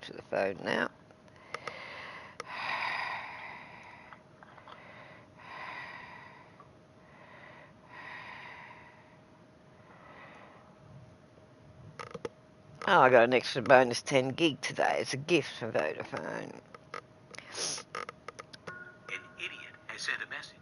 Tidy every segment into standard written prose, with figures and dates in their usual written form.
back to the phone now. Oh, I got an extra bonus 10 gig today. It's a gift from Vodafone. An idiot has sent a message.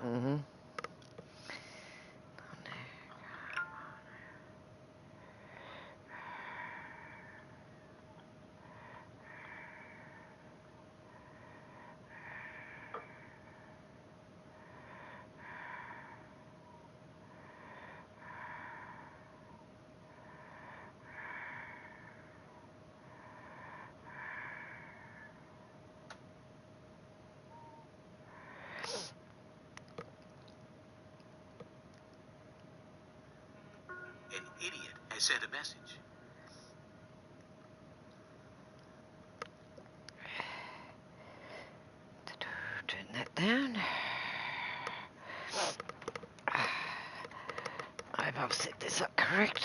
Mm-hmm. An idiot has sent a message. Turn that down. I hope I've set this up correct.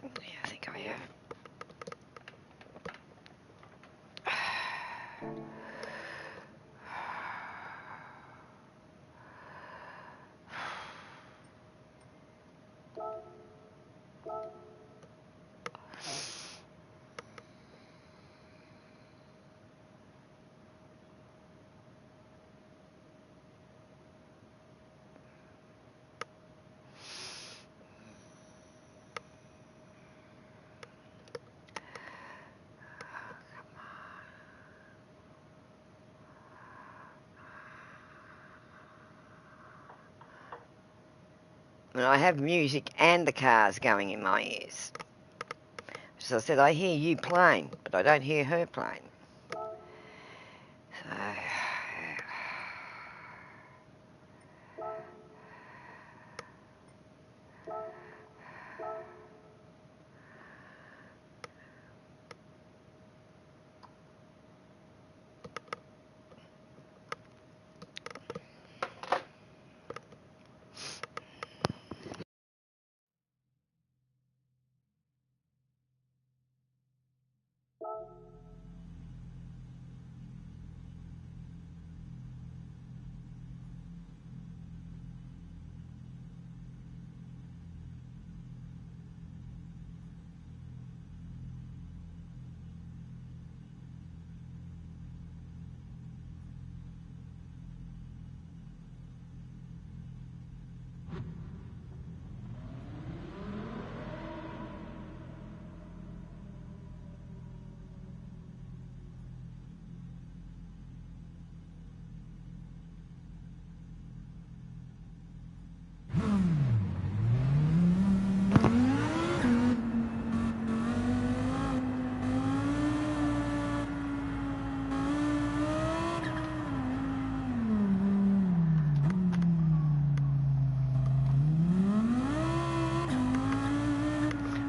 Yeah, I think I have. And I have music and the cars going in my ears. So I said, I hear you playing, but I don't hear her playing. So,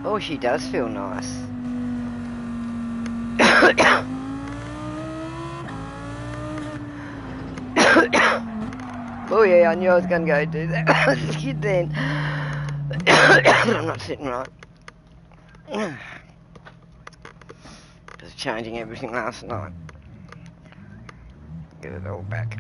oh, she does feel nice. Oh yeah, I knew I was going to go do that. Skid then. I'm not sitting right. Just changing everything last night. Get it all back.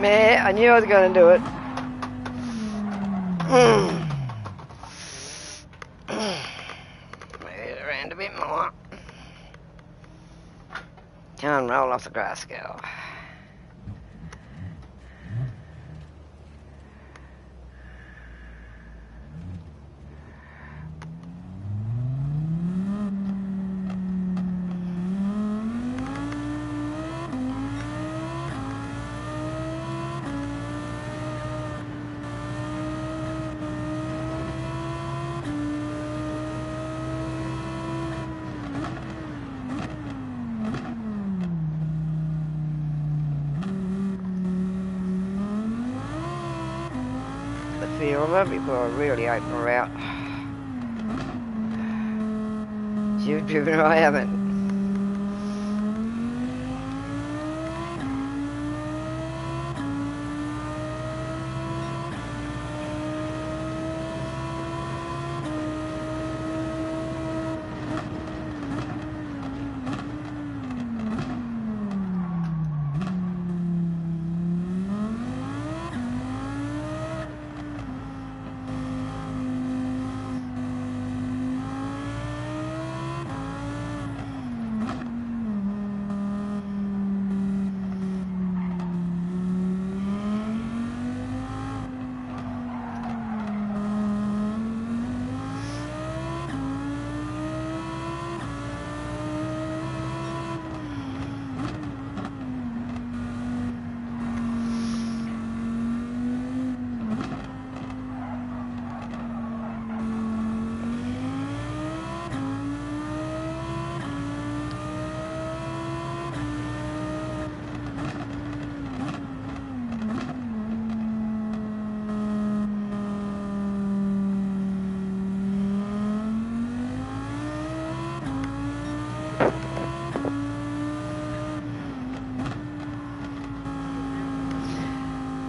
Yeah, I knew I was going to do it. Move it around a bit more. Come on, roll off the grass, girl. The feel of it before I really open her out. You've driven her, I haven't.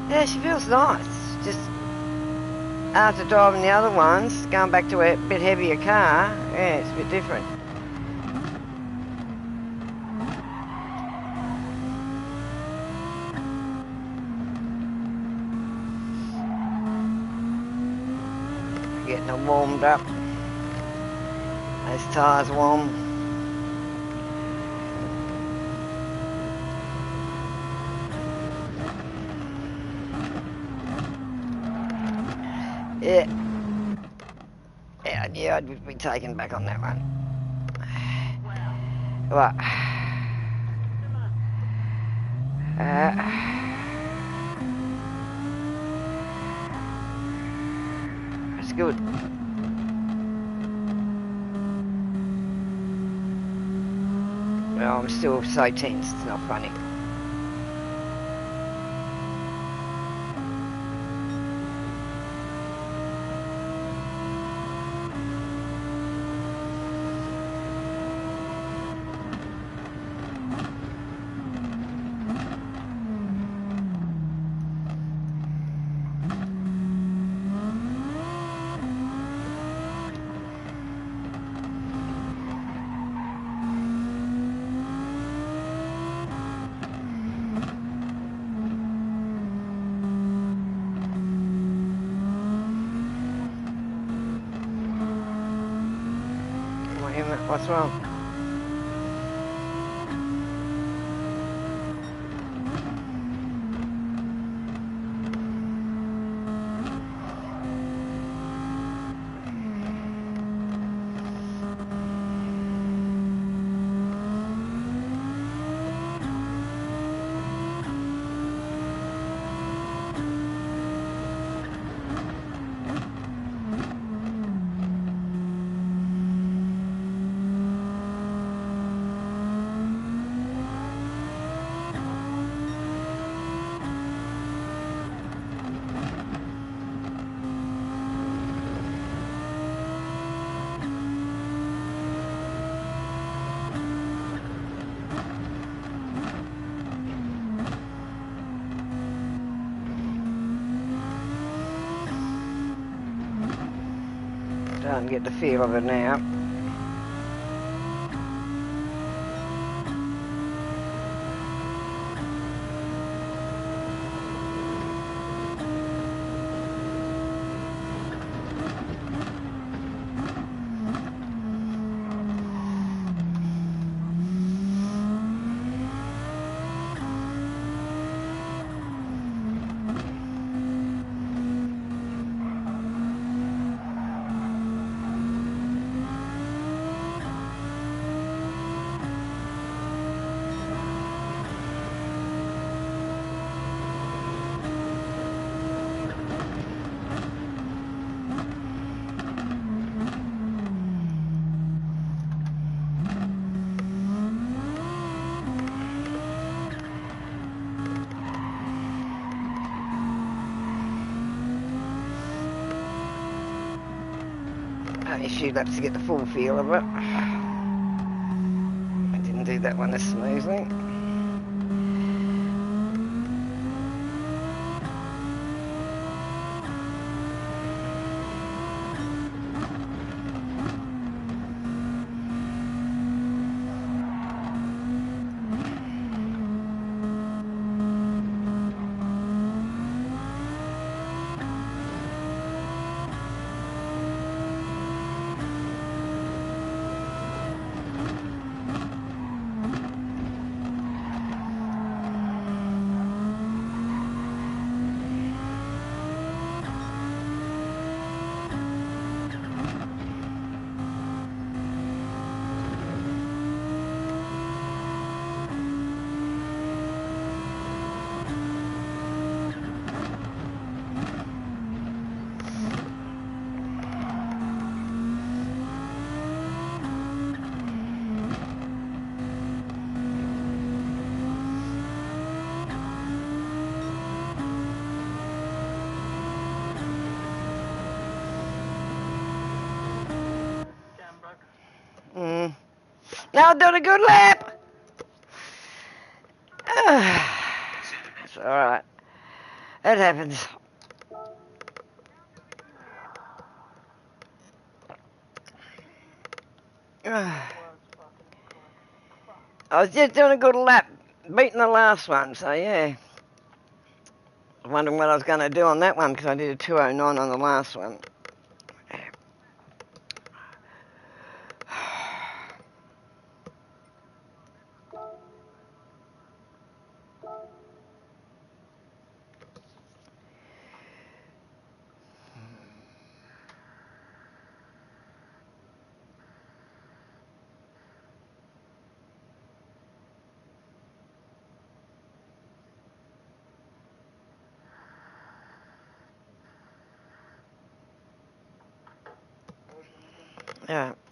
Yeah, she feels nice. Just after driving the other ones, going back to a bit heavier car, yeah, it's a bit different. Getting her warmed up. Those tyres warm. Yeah. Yeah, I knew I'd be taken back on that one. What? That's good. Well, I'm still so tense, it's not funny. What's wrong? Starting to get the feel of it now. only a few laps to get the full feel of it. I didn't do that one as smoothly. Now I'm doing a good lap. It's alright. It happens. I was just doing a good lap, beating the last one, so yeah. I was wondering what I was going to do on that one because I did a 2:09 on the last one.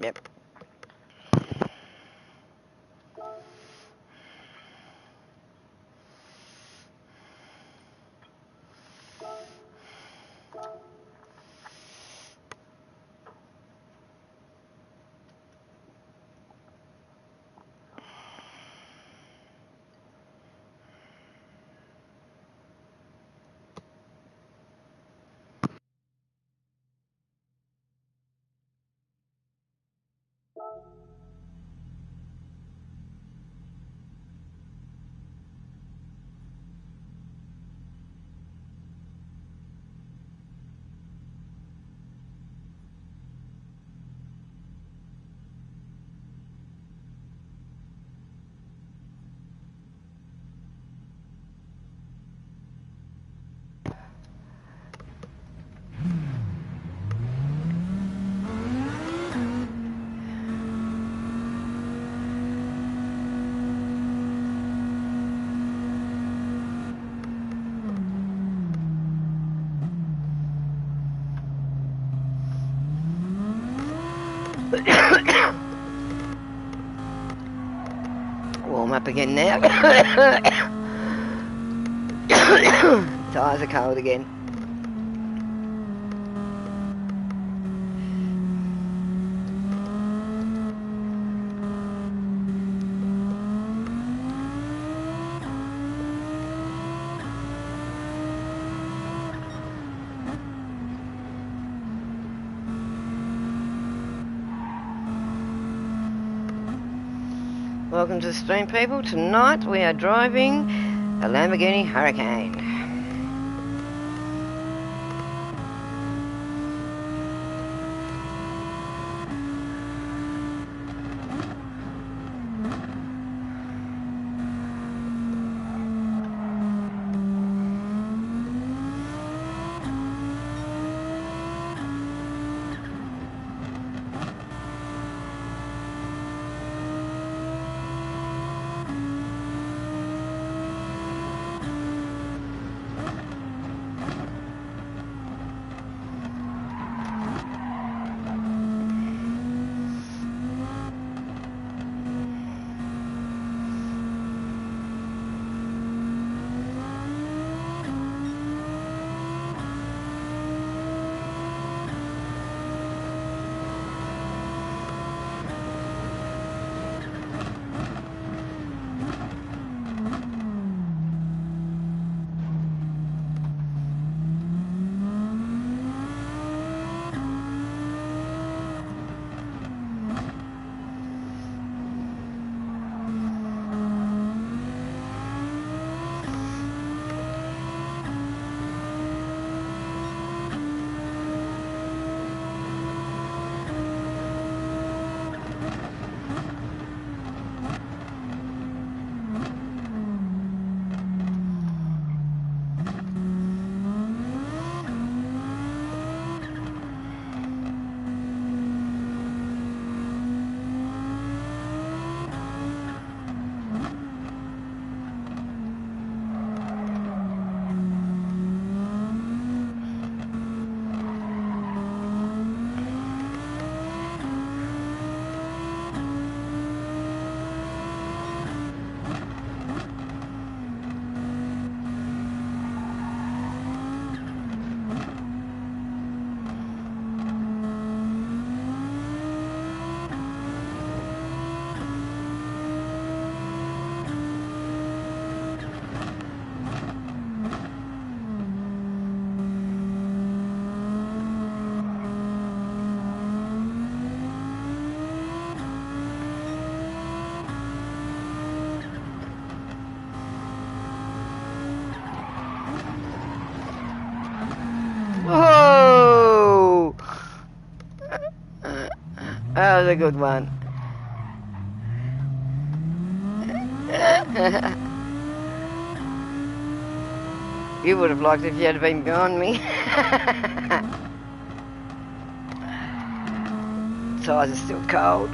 Yep. Warm up again now. Tyres are cold again. Welcome to the stream, people. Tonight we are driving a Lamborghini Hurricane. That was a good one. You would have liked it if you had been behind me. Tires are still cold.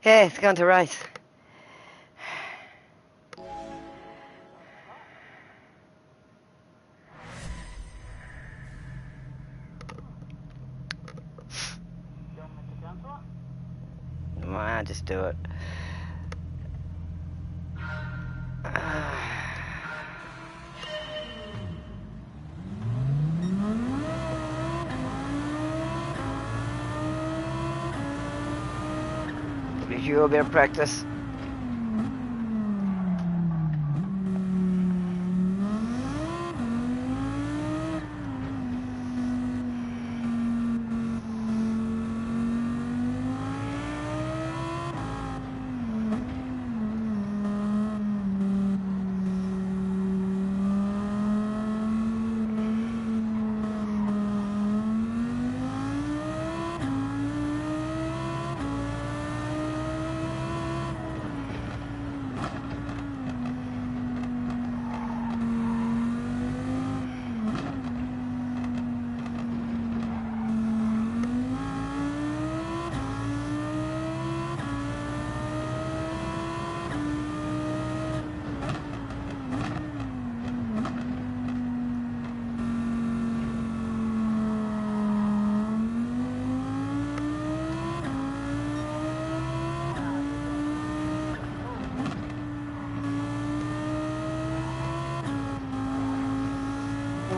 Yeah, it's going to race. I'll just do it. Gives you a bit of practice.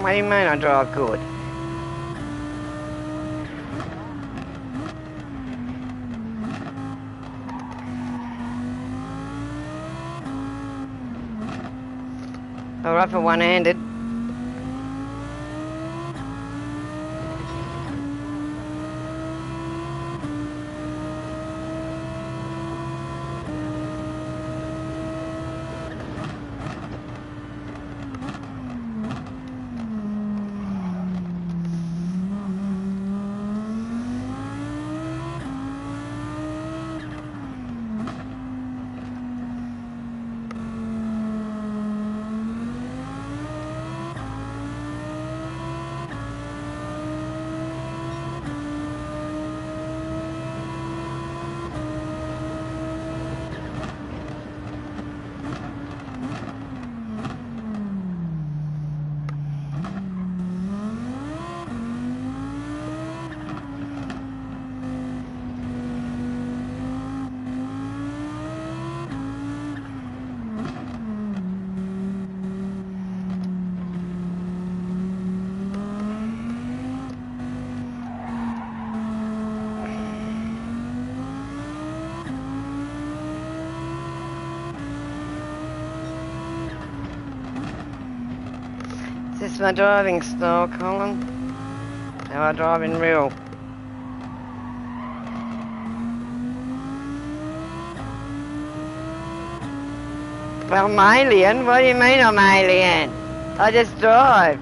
What do you mean I drive good? Alright for one-handed. Is this my driving style, Colin? How I drive in real? Well, I'm alien. What do you mean I'm alien? I just drive.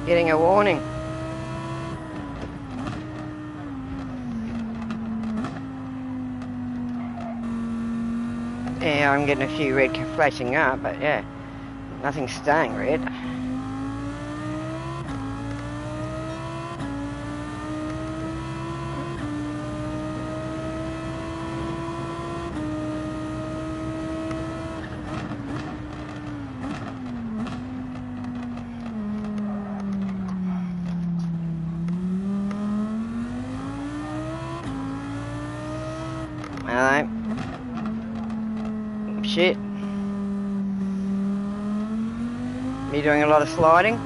Getting a warning. Yeah, I'm getting a few red flashing up, but yeah, nothing's staying red. Alright. Shit. Me doing a lot of sliding.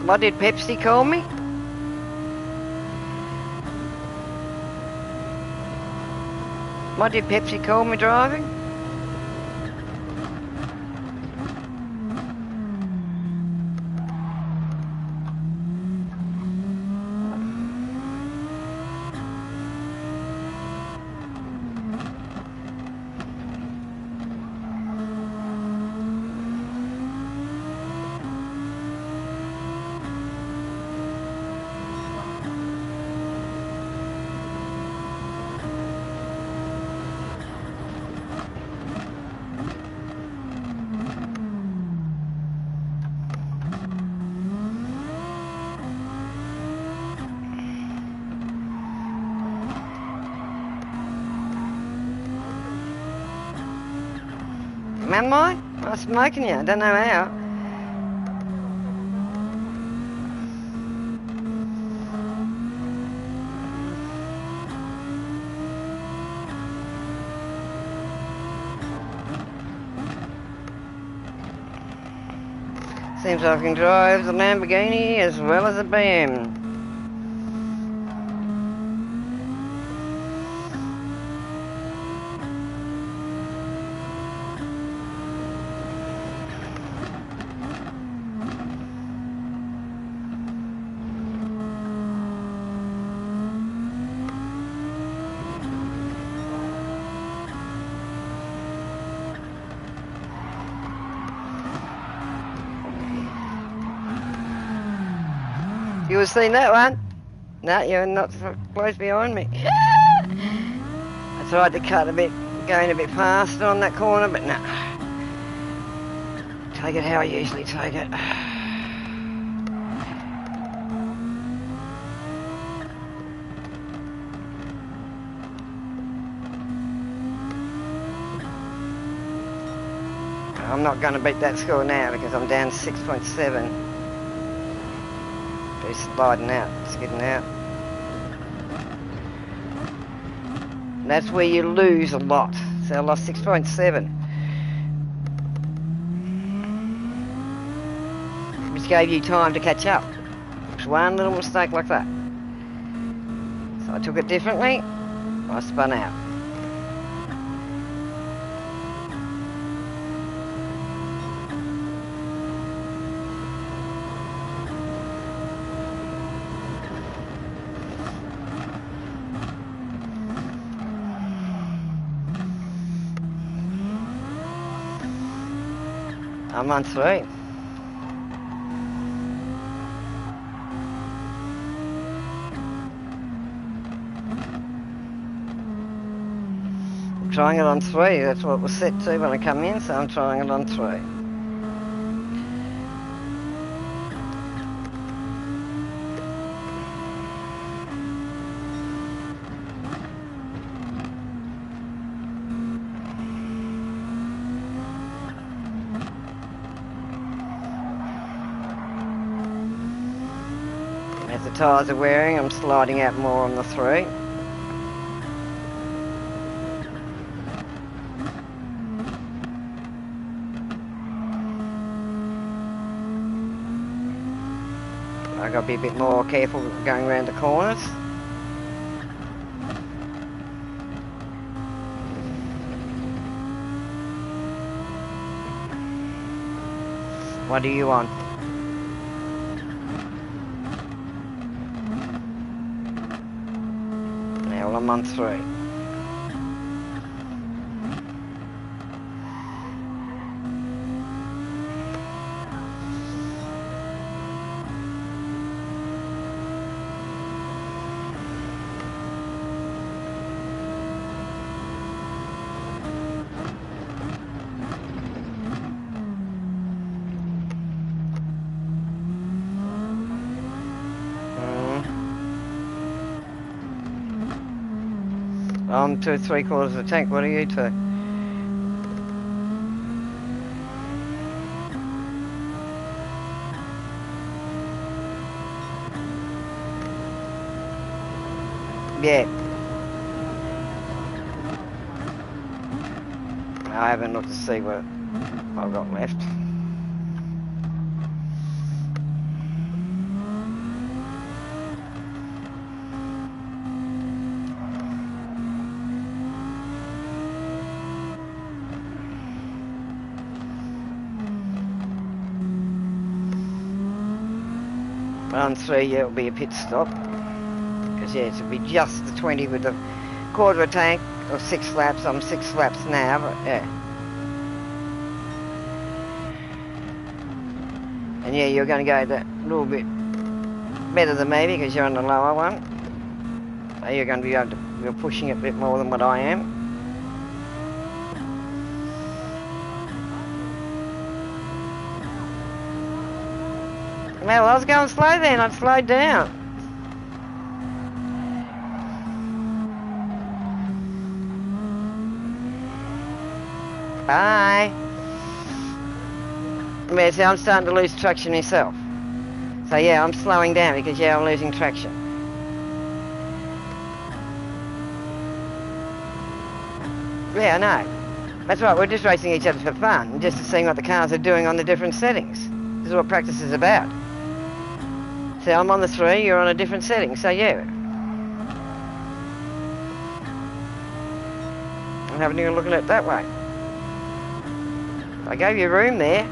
What did Pepsi call me? What did Pepsi call me driving? Am I? I'm smoking you. I don't know how. Seems I can drive the Lamborghini as well as a BM. You have seen that one? No, you're not so close behind me. I tried to cut a bit, going a bit faster on that corner, but no. Take it how I usually take it. I'm not going to beat that score now because I'm down 6.7. He's sliding out, skidding out. That's where you lose a lot. So I lost 6.7. Which gave you time to catch up. Just one little mistake like that. So I took it differently. I spun out. I'm on 3. I'm trying it on 3. That's what it was set to when I come in, so I'm trying it on 3. As the tyres are wearing, I'm sliding out more on the 3. I've got to be a bit more careful going around the corners. What do you want? Now I'm on 3. I'm 2 3/4 of the tank. What are you 2? Yeah. I haven't looked to see what I've got left. On 3, yeah, it'll be a pit stop. Because, yeah, it'll be just the 20 with the quarter of a tank, or 6 laps. I'm 6 laps now, but yeah. And yeah, you're going to go that little bit better than me because you're on the lower one. So you're going to be able to, you're pushing it a bit more than what I am. Well, I was going slow then, I'd slowed down. Bye. Yeah, see, I'm starting to lose traction myself. So yeah, I'm slowing down because yeah, I'm losing traction. Yeah, I know. That's right, we're just racing each other for fun, just to see what the cars are doing on the different settings. This is what practice is about. See, I'm on the 3, you're on a different setting, so yeah. I haven't even looked at it that way. I gave you room there.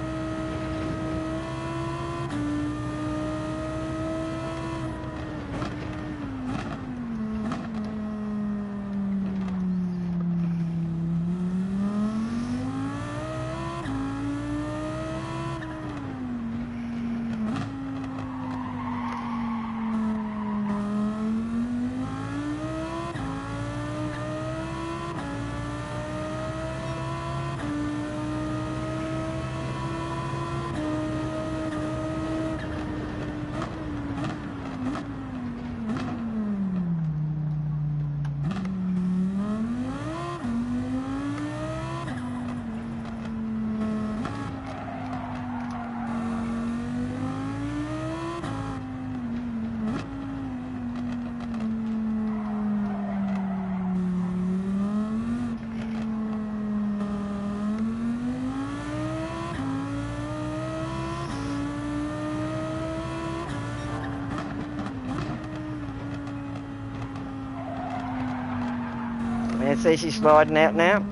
Yeah, see she's sliding out now.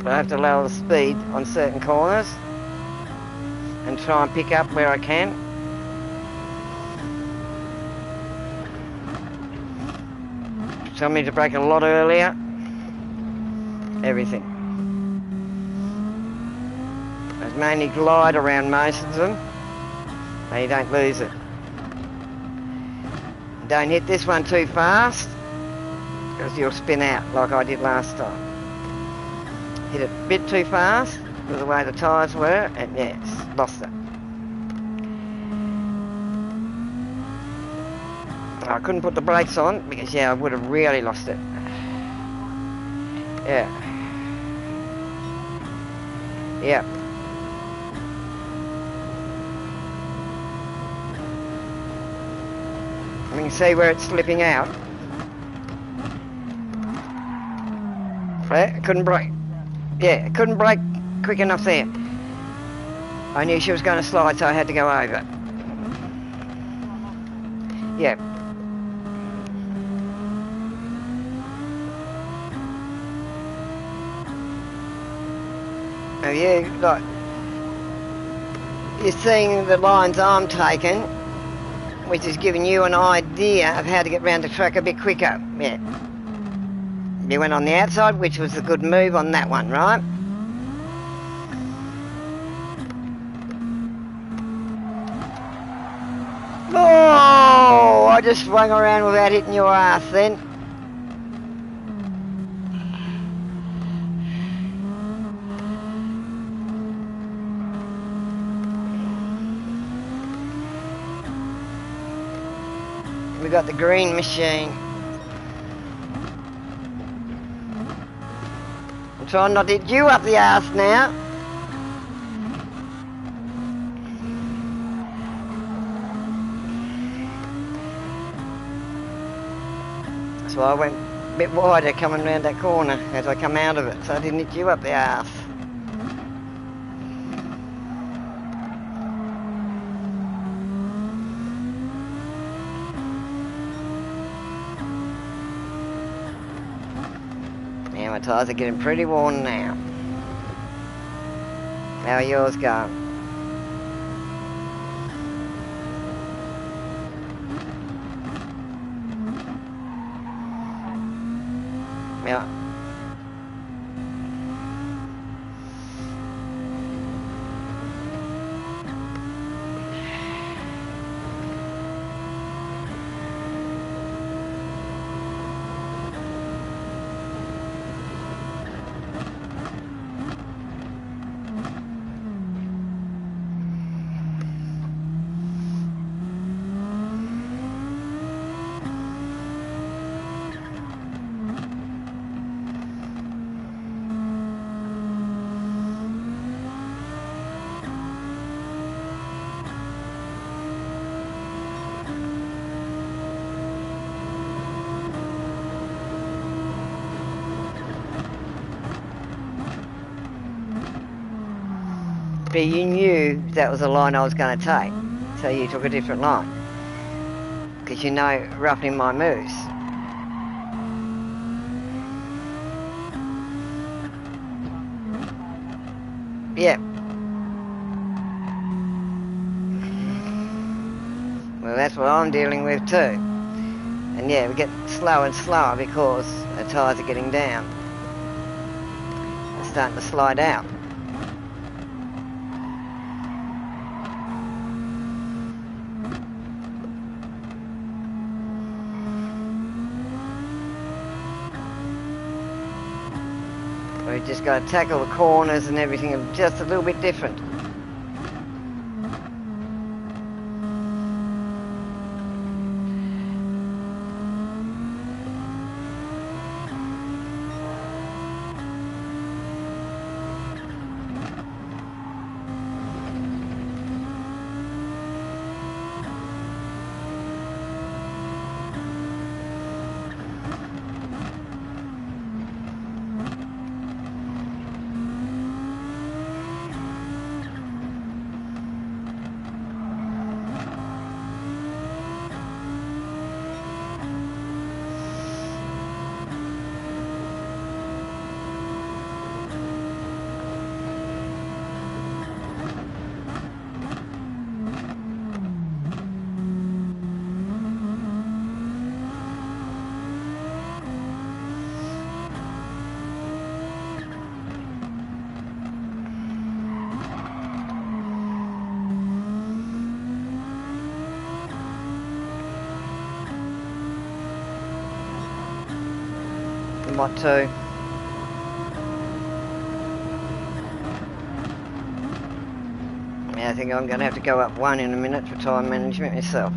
I have to lower the speed on certain corners and try and pick up where I can. Tell me to brake a lot earlier. Everything. There's mainly glide around most of them, so you don't lose it. Don't hit this one too fast, because you'll spin out like I did last time. Hit it a bit too fast with the way the tyres were, and yes, lost it. I couldn't put the brakes on because yeah, I would have really lost it. Yeah. Yep. You can see where it's slipping out. I couldn't brake. Yeah, I couldn't brake quick enough there. I knew she was going to slide, so I had to go over. Yeah. Now you, like, you're seeing the lines I'm taking, which is giving you an idea of how to get round the track a bit quicker. Yeah. You went on the outside, which was a good move on that one, right? Oh, I just swung around without hitting your ass then. We got the green machine. I'm trying not to hit you up the arse now. So I went a bit wider coming round that corner as I come out of it, so I didn't hit you up the arse. Yeah, my tyres are getting pretty worn now. How are yours going? Yeah. But you knew that was the line I was going to take, so you took a different line. Because you know roughly my moves. Yeah. Well, that's what I'm dealing with too. And yeah, we get slower and slower because the tyres are getting down. They're starting to slide out. We've just got to tackle the corners and everything just a little bit different. What to? Yeah, I think I'm going to have to go up one in a minute for time management myself.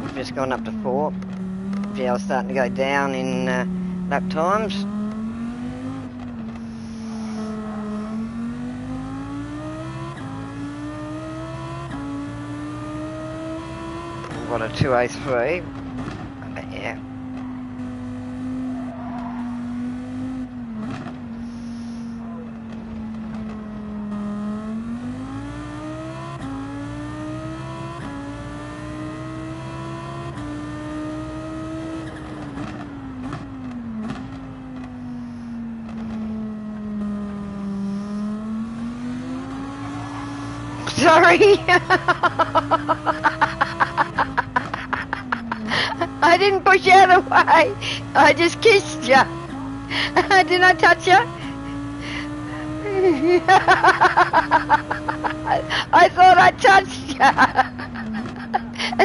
We've just gone up to 4. GL's starting to go down in lap times. What a 203. But yeah. Sorry. I didn't push you out of the way. I just kissed you. Didn't I touch you? I thought I touched you.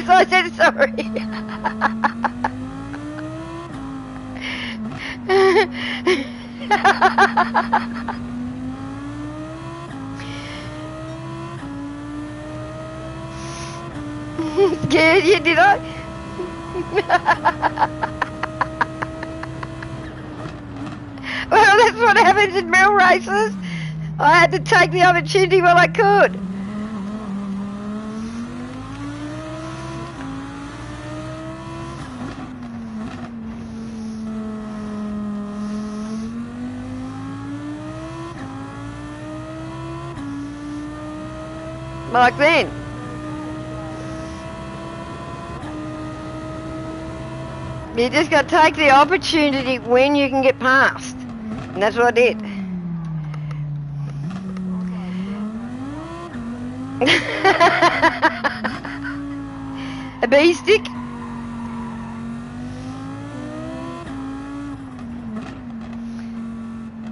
So I said sorry. Scared you, did I? Well, that's what happens in real races. I had to take the opportunity while I could. Like then. You just got to take the opportunity when you can get past. And that's what I did. A bee stick?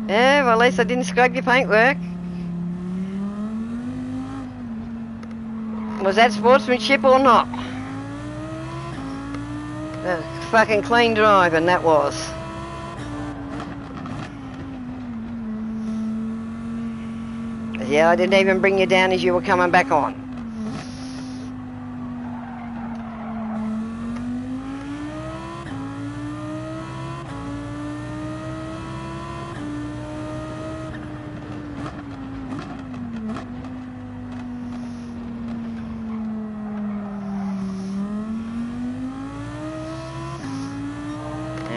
Yeah, well at least I didn't scrub your paintwork. Was that sportsmanship or not? Fucking clean drive, and that was. Yeah, I didn't even bring you down as you were coming back on.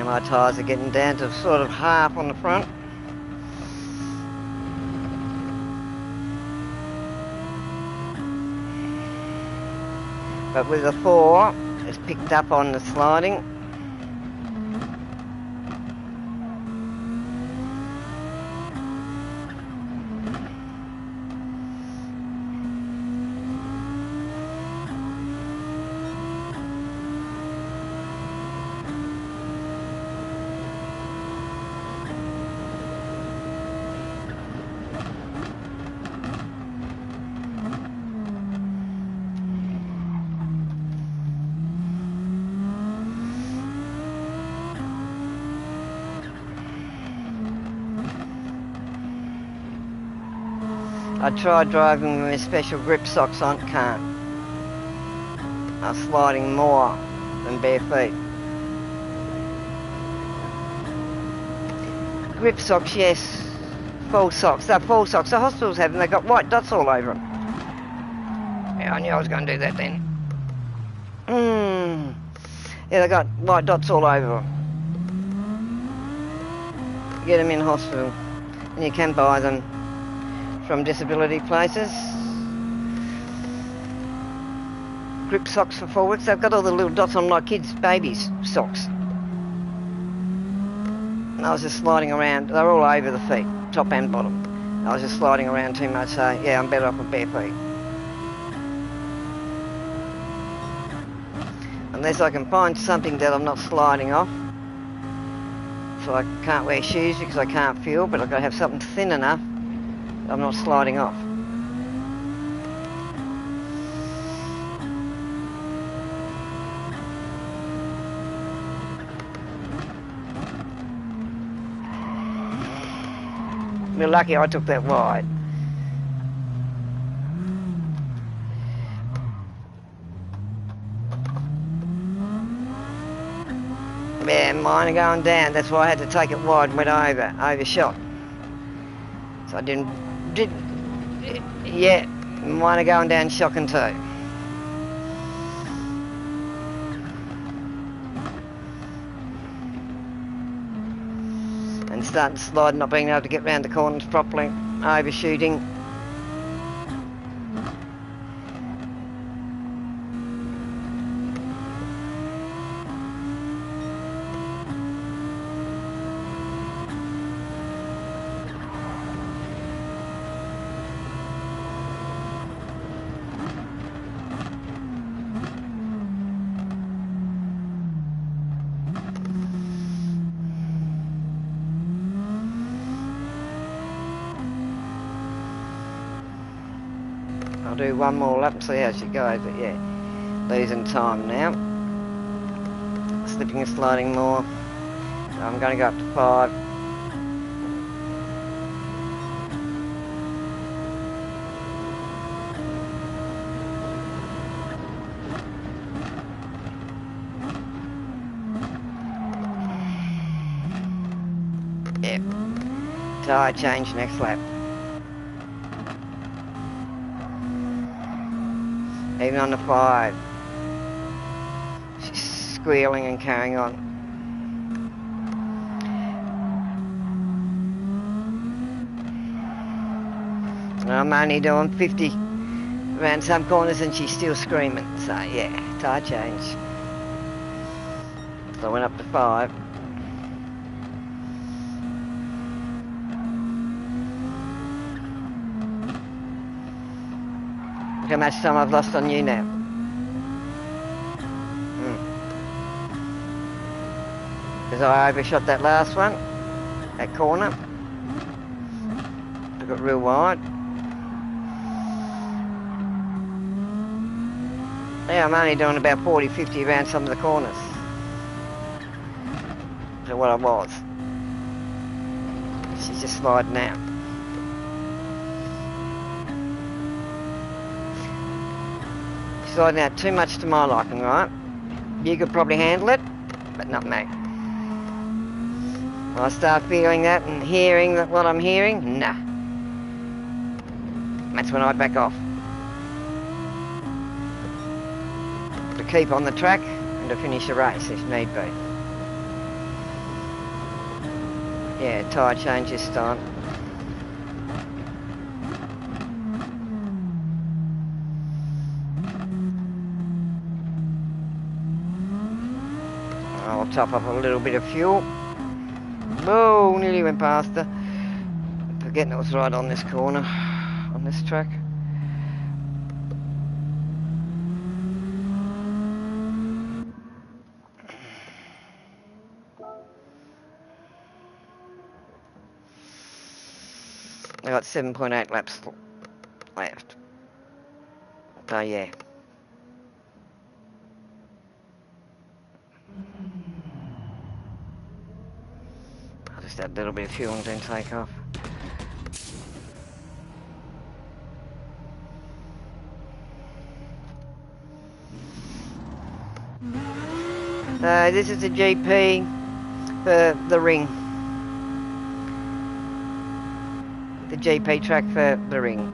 Now my tyres are getting down to sort of half on the front. But with the 4, it's picked up on the sliding. I tried driving with special grip socks on, can't. I'm sliding more than bare feet. Grip socks, yes. Full socks. They're full socks. The hospitals have them. They've got white dots all over them. Yeah, I knew I was going to do that then. Yeah, they've got white dots all over them. Get them in hospital. And you can buy them from disability places. Grip socks for forwards. They've got all the little dots on like kids' babies' socks. And I was just sliding around. They're all over the feet, top and bottom. I was just sliding around too much, so yeah, I'm better off with bare feet. Unless I can find something that I'm not sliding off. So I can't wear shoes because I can't feel, but I've got to have something thin enough I'm not sliding off. We're lucky I took that wide. Yeah, mine are going down. That's why I had to take it wide and went overshot. So I didn't, yeah, mine are going down shocking too. And starting to slide, not being able to get round the corners properly, overshooting. I'll do one more lap and see how she goes, but yeah, losing time now. Slipping and sliding more. So I'm going to go up to 5. Yep. Tyre change next lap. Even on the 5, she's squealing and carrying on. And I'm only doing 50 around some corners and she's still screaming. So yeah, tyre change. So I went up to 5. Look how much time I've lost on you now. Because I overshot that last one, that corner. Took it real wide. Yeah, I'm only doing about 40, 50 around some of the corners. So what I was. She's just sliding out. Sliding out too much to my liking, right? You could probably handle it, but not me. When I start feeling that and hearing that what I'm hearing, nah. That's when I back off. To keep on the track and to finish the race if need be. Yeah, tyre change this time. I'll top up a little bit of fuel. Oh, nearly went past her. Forgetting it was right on this corner, on this track. I got 7.8 laps left. So yeah. I'll just add a little bit of fuel and then take off. This is the GP for the ring. The GP track for the ring.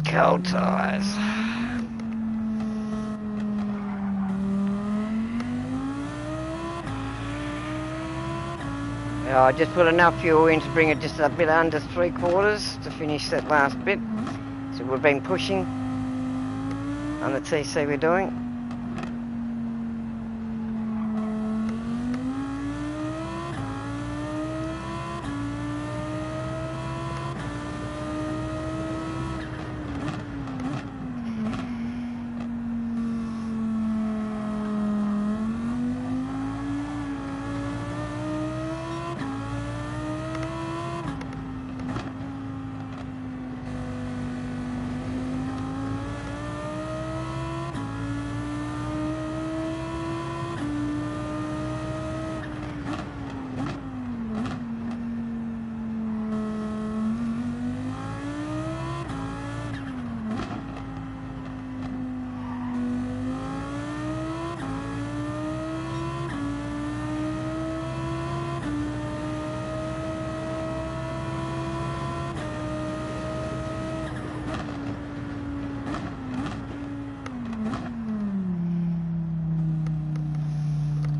Cold tyres. Yeah, I just put enough fuel in to bring it just a bit under 3/4 to finish that last bit. So we've been pushing on the TC we're doing.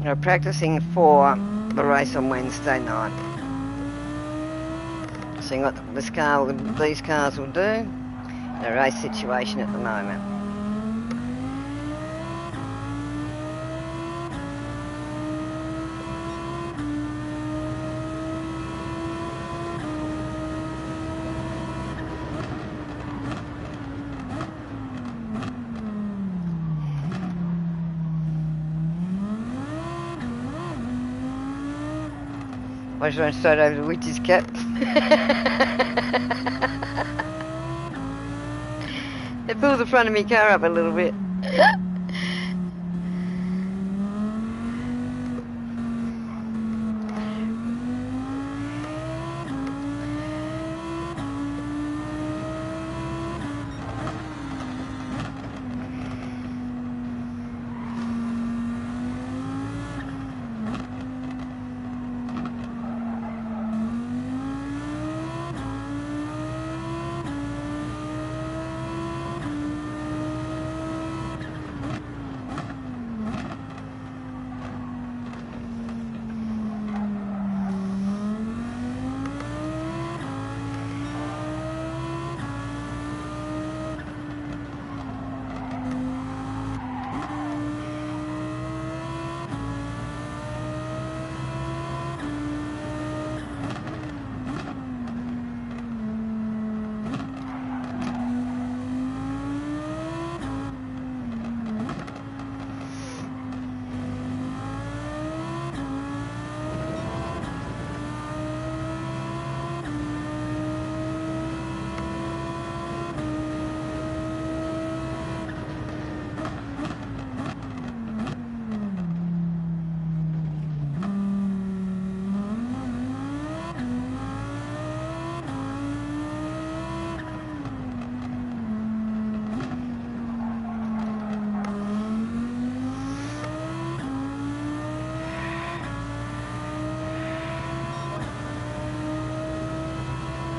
We're practicing for the race on Wednesday night. Seeing what these cars will do in a race situation at the moment. I just went straight over the witch's cap. It pulled the front of my car up a little bit.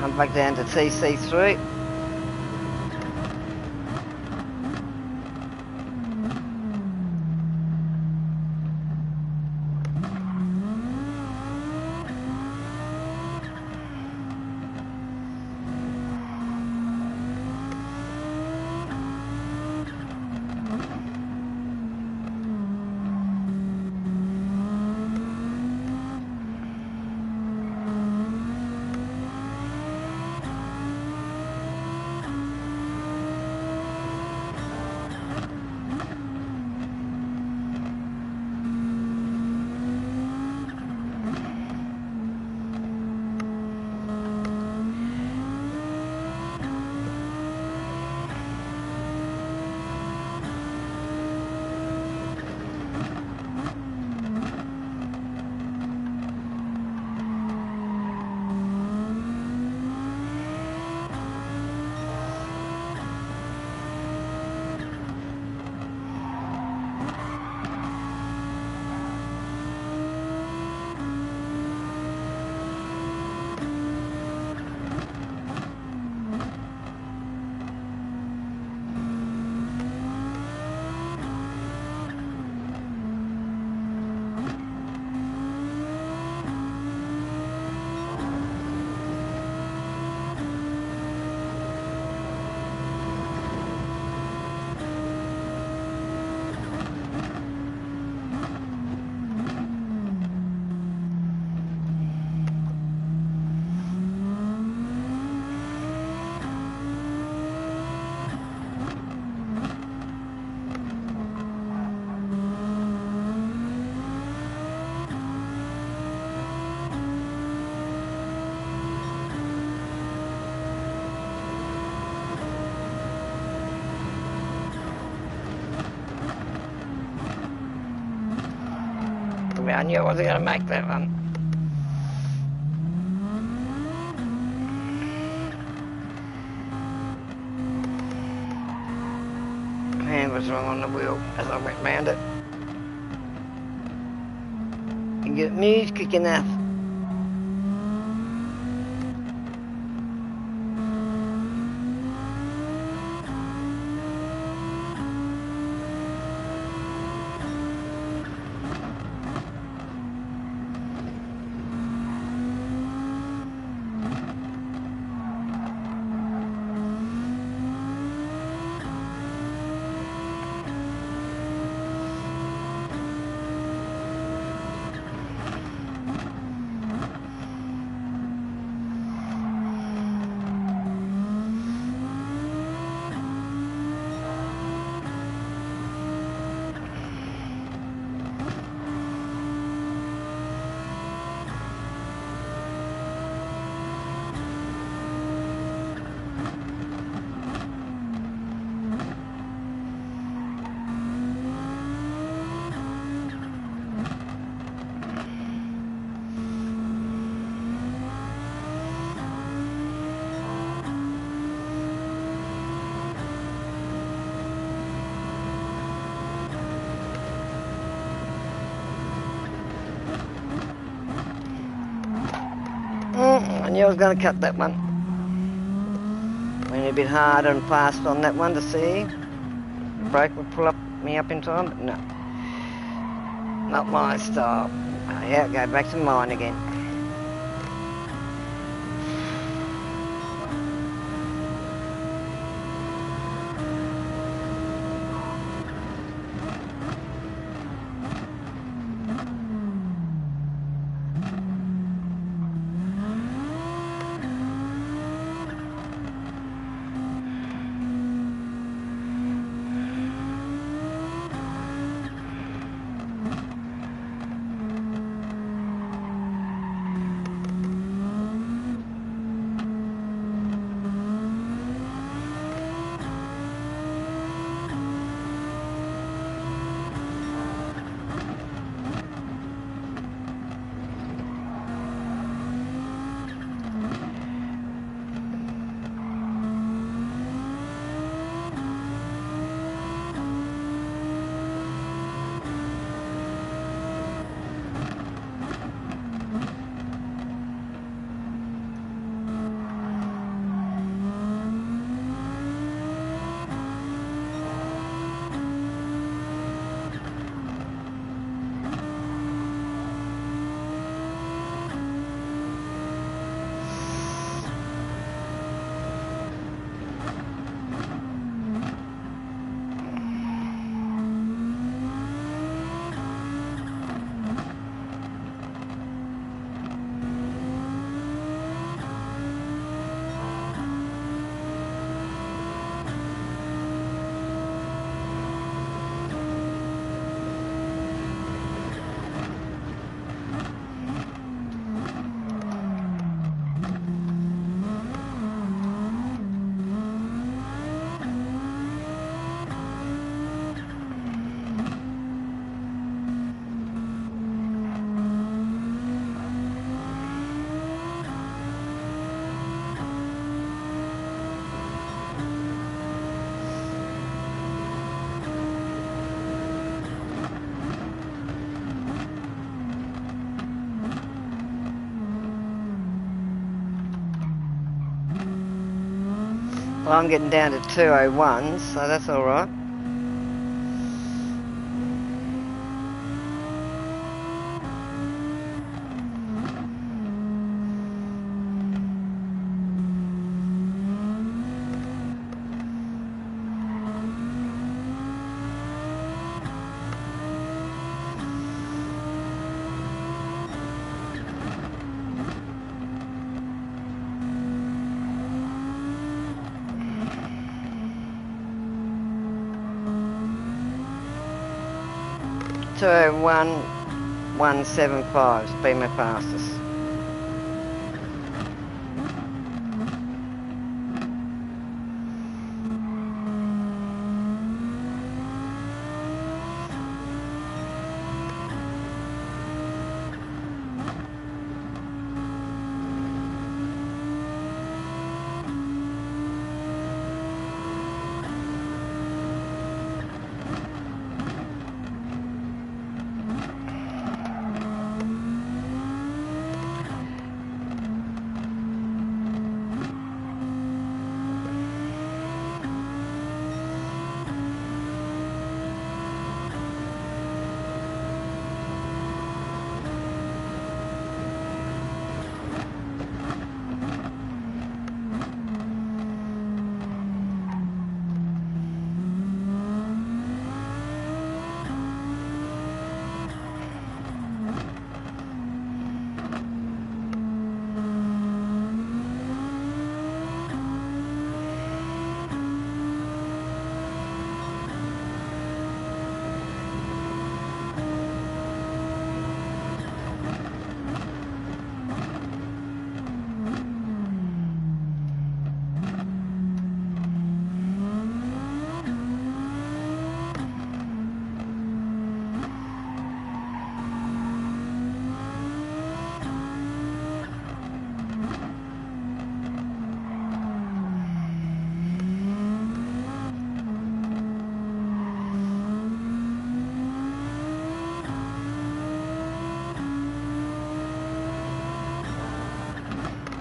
I'm back down to TC3. I knew I wasn't going to make that one. Hand was wrong on the wheel as I went round it. You get moves quick enough. I knew I was going to cut that one. Went a bit harder and fast on that one to see the brake would pull me up in time, but no. Not my style. Yeah, go back to mine again. Well, I'm getting down to 2:01, so that's all right. So 1:175's been my fastest.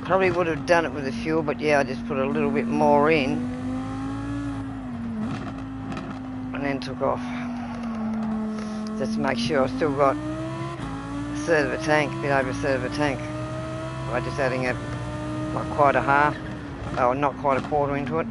Probably would have done it with the fuel, but yeah, I just put a little bit more in and then took off. Just to make sure I still got a third of a tank, a bit over a third of a tank. By just adding it not quite a half, or not quite a quarter into it.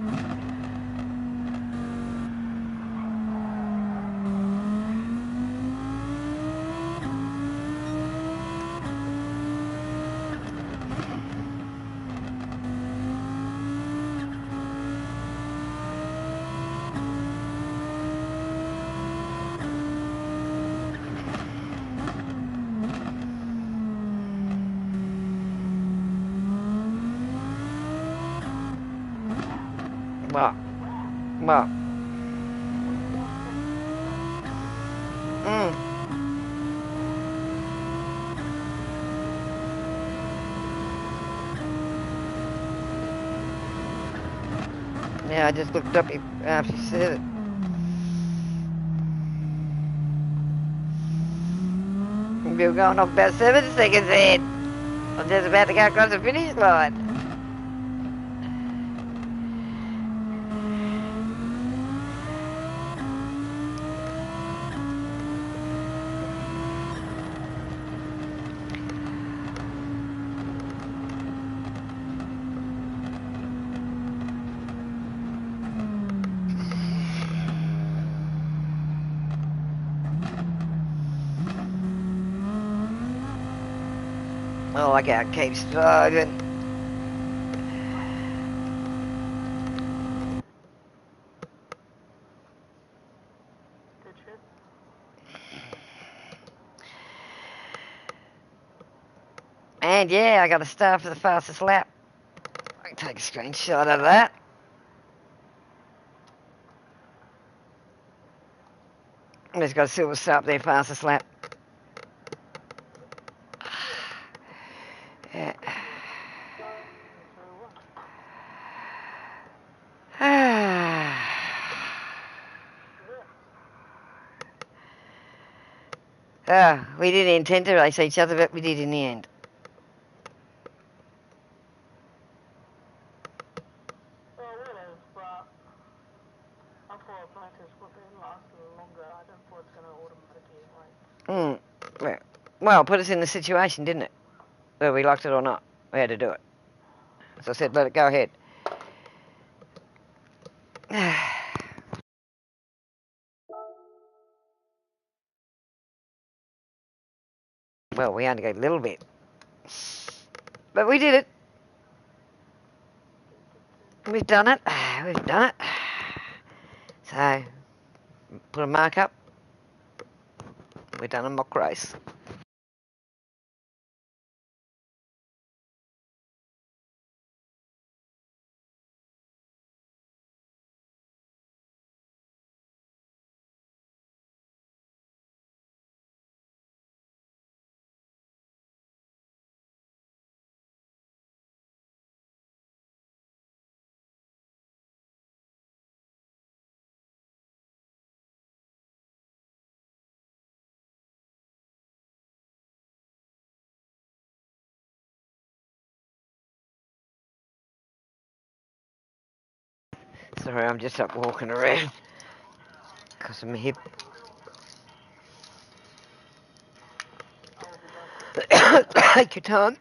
Well. Yeah, I just looked up after you said it. We were going off about 7 seconds ahead. I'm just about to go across the finish line. Oh, I can't keep driving. Good trip. And yeah, I got a star for the fastest lap. I can take a screenshot of that. I just got a silver star up there, fastest lap. Yeah. We didn't intend to race each other, but we did in the end. it's supposed to last longer. I don't know if it's gonna automatically Yeah. Well, put us in the situation, didn't it? Whether we liked it or not, we had to do it. So I said, let it go ahead. Well, we only got a little bit. But we did it. We've done it. We've done it. So, put a mark up. We've done a mock race. Sorry, I'm just up walking around because of my hip. Take your time.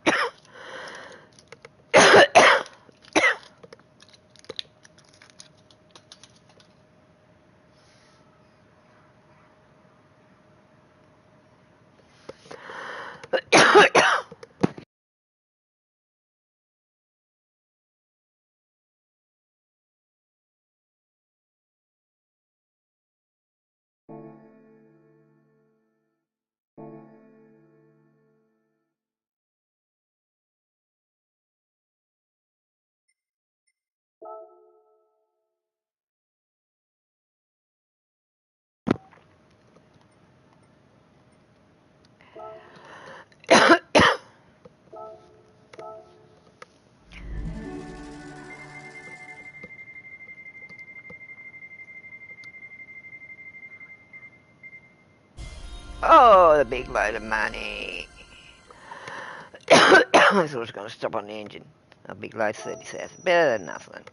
Oh, the big load of money. I thought it was going to stop on the engine. A big load, 30,000. Better than nothing.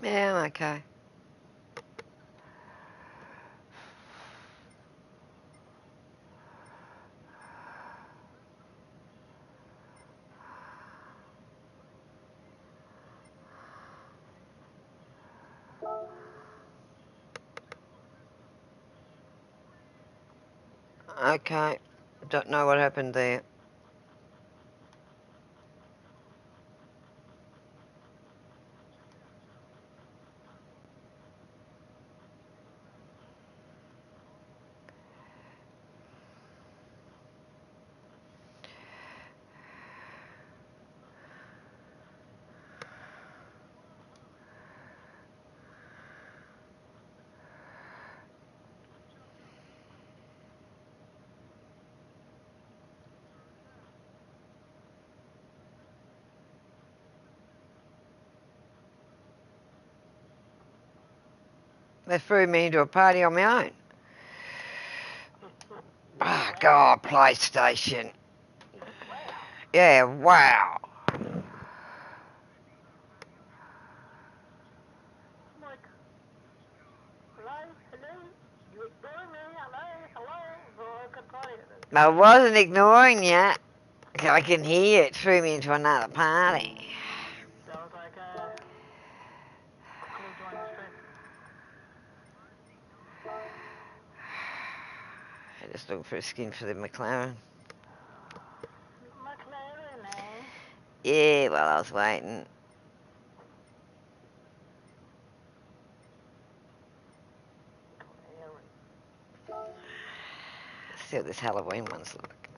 Yeah, I'm okay. Okay. Don't know what happened there. They threw me into a party on my own. Oh, God, PlayStation. Yeah, wow. Like, hello, you ignore me, hello, so I could call it. I wasn't ignoring you. I can hear it threw me into another party. Sounds like, could have joined the stream. I just looking for a skin for the McLaren. McLaren, eh? Yeah, while I was waiting. See what this Halloween one's like.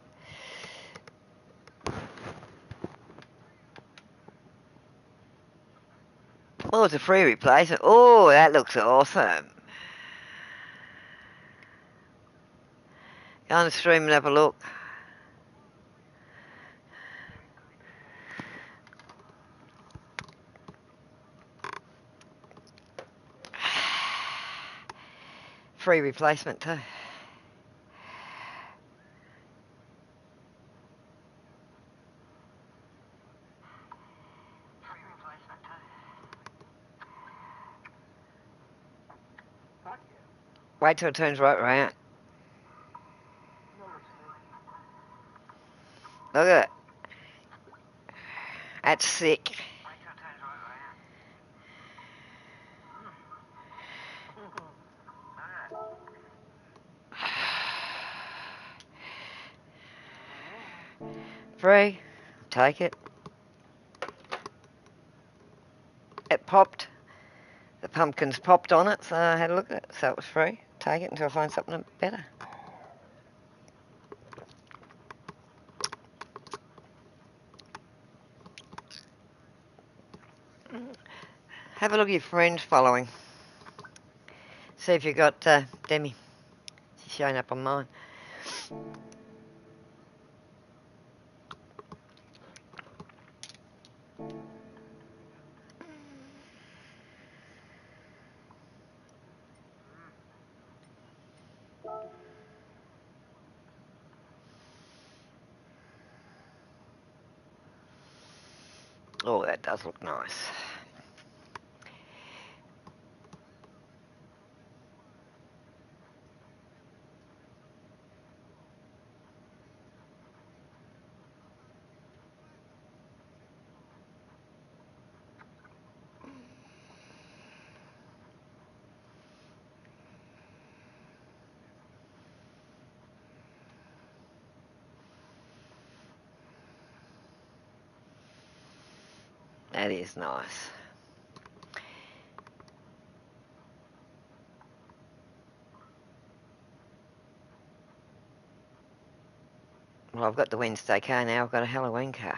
Oh, it's a free replacement. Oh, that looks awesome. Go on the stream and have a look. Free replacement too. Wait till it turns right round. Look at it. That's sick. Free. Take it. It popped. The pumpkins popped on it, so I had a look at it. So it was free. Take it until I find something better. Have a look at your friends following. See if you got Demi. She's showing up on mine. Oh, that does look nice. That is nice. Well, I've got the Wednesday car now. I've got a Halloween car.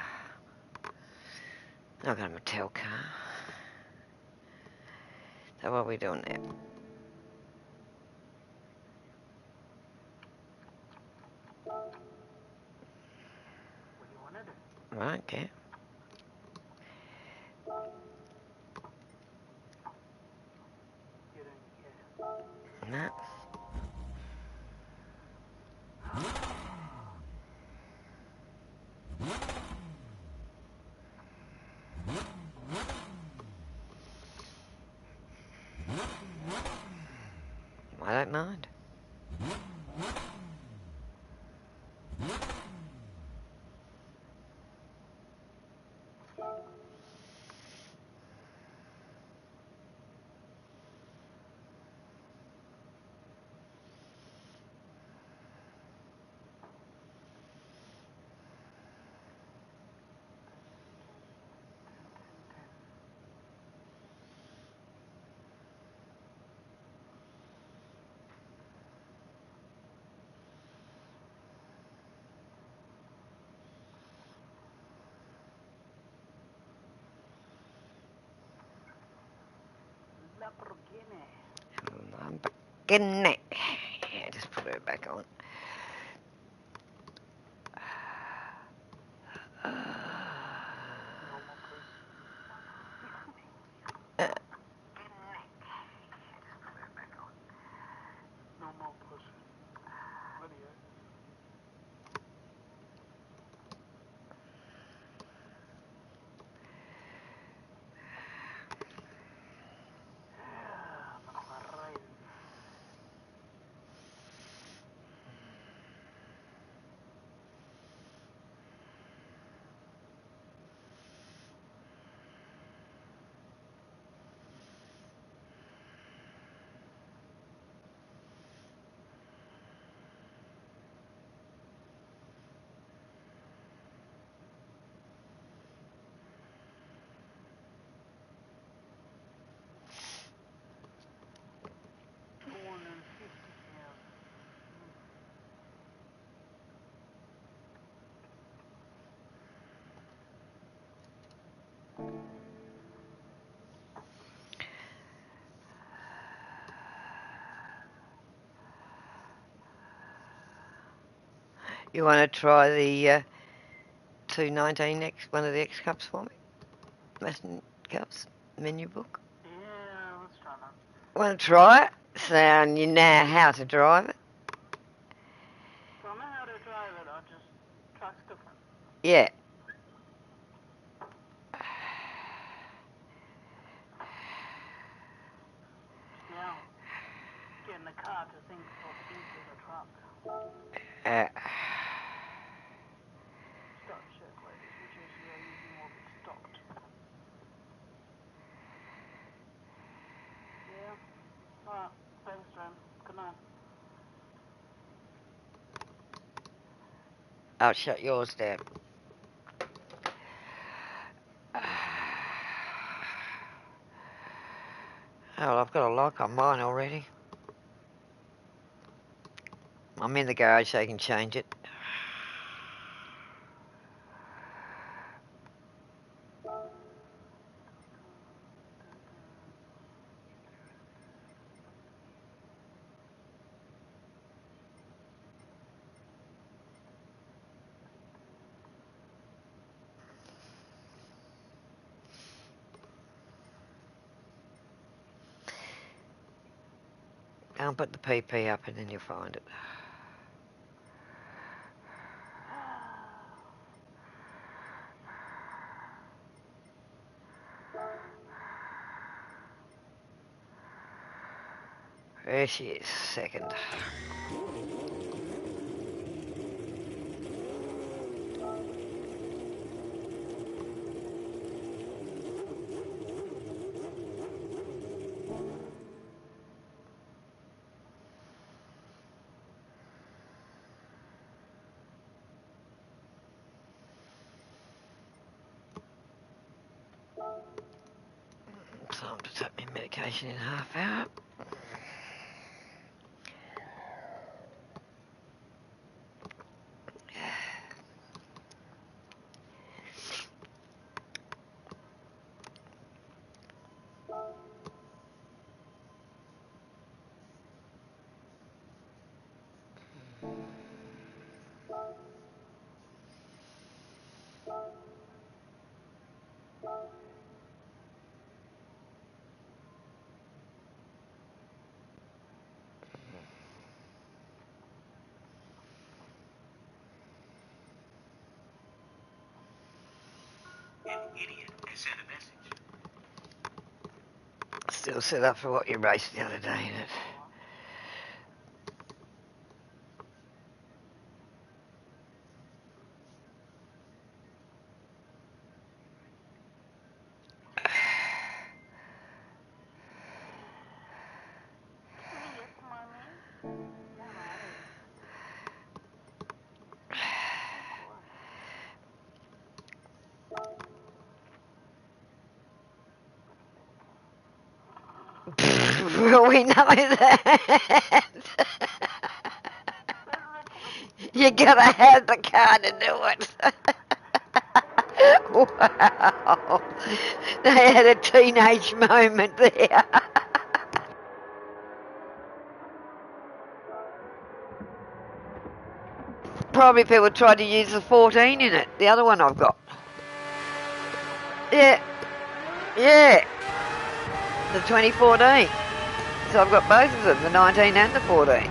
I've got a Mattel car. So what are we doing now? Right, okay. No. I don't mind. Lamborghini. Yeah, just put her back on. Normal push. Video. You want to try the 219 X, one of the X cups for me? Mason cups, menu book. Yeah, let's try that. Want to try it? So you know how to drive it? So I know how to drive it, I just track's different. Yeah. Now, get in the car to think what's into the truck. Start check, ladies. Which is you are using will be stocked. Yeah. Alright. Thanks, Jen. Good night. I'll shut yours down. Oh, well, I've got a lock on mine already. I'm in the garage so you can change it. Go and put the PP up and then you'll find it. There she is, second. Time to take my medication in half hour. idiot, I sent a message. Still set up for what you raced the other day, ain't it? Yes, mommy. Well, we know that. You gotta have the car to do it. Wow. They had a teenage moment there. Probably people tried to use the 14 in it, the other one I've got. Yeah, yeah, the 2014. So I've got both of them, the 19 and the 14.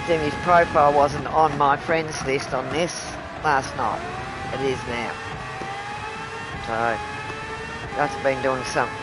Jimmy's profile wasn't on my friends list on this last night. It is now. So, that's been doing something.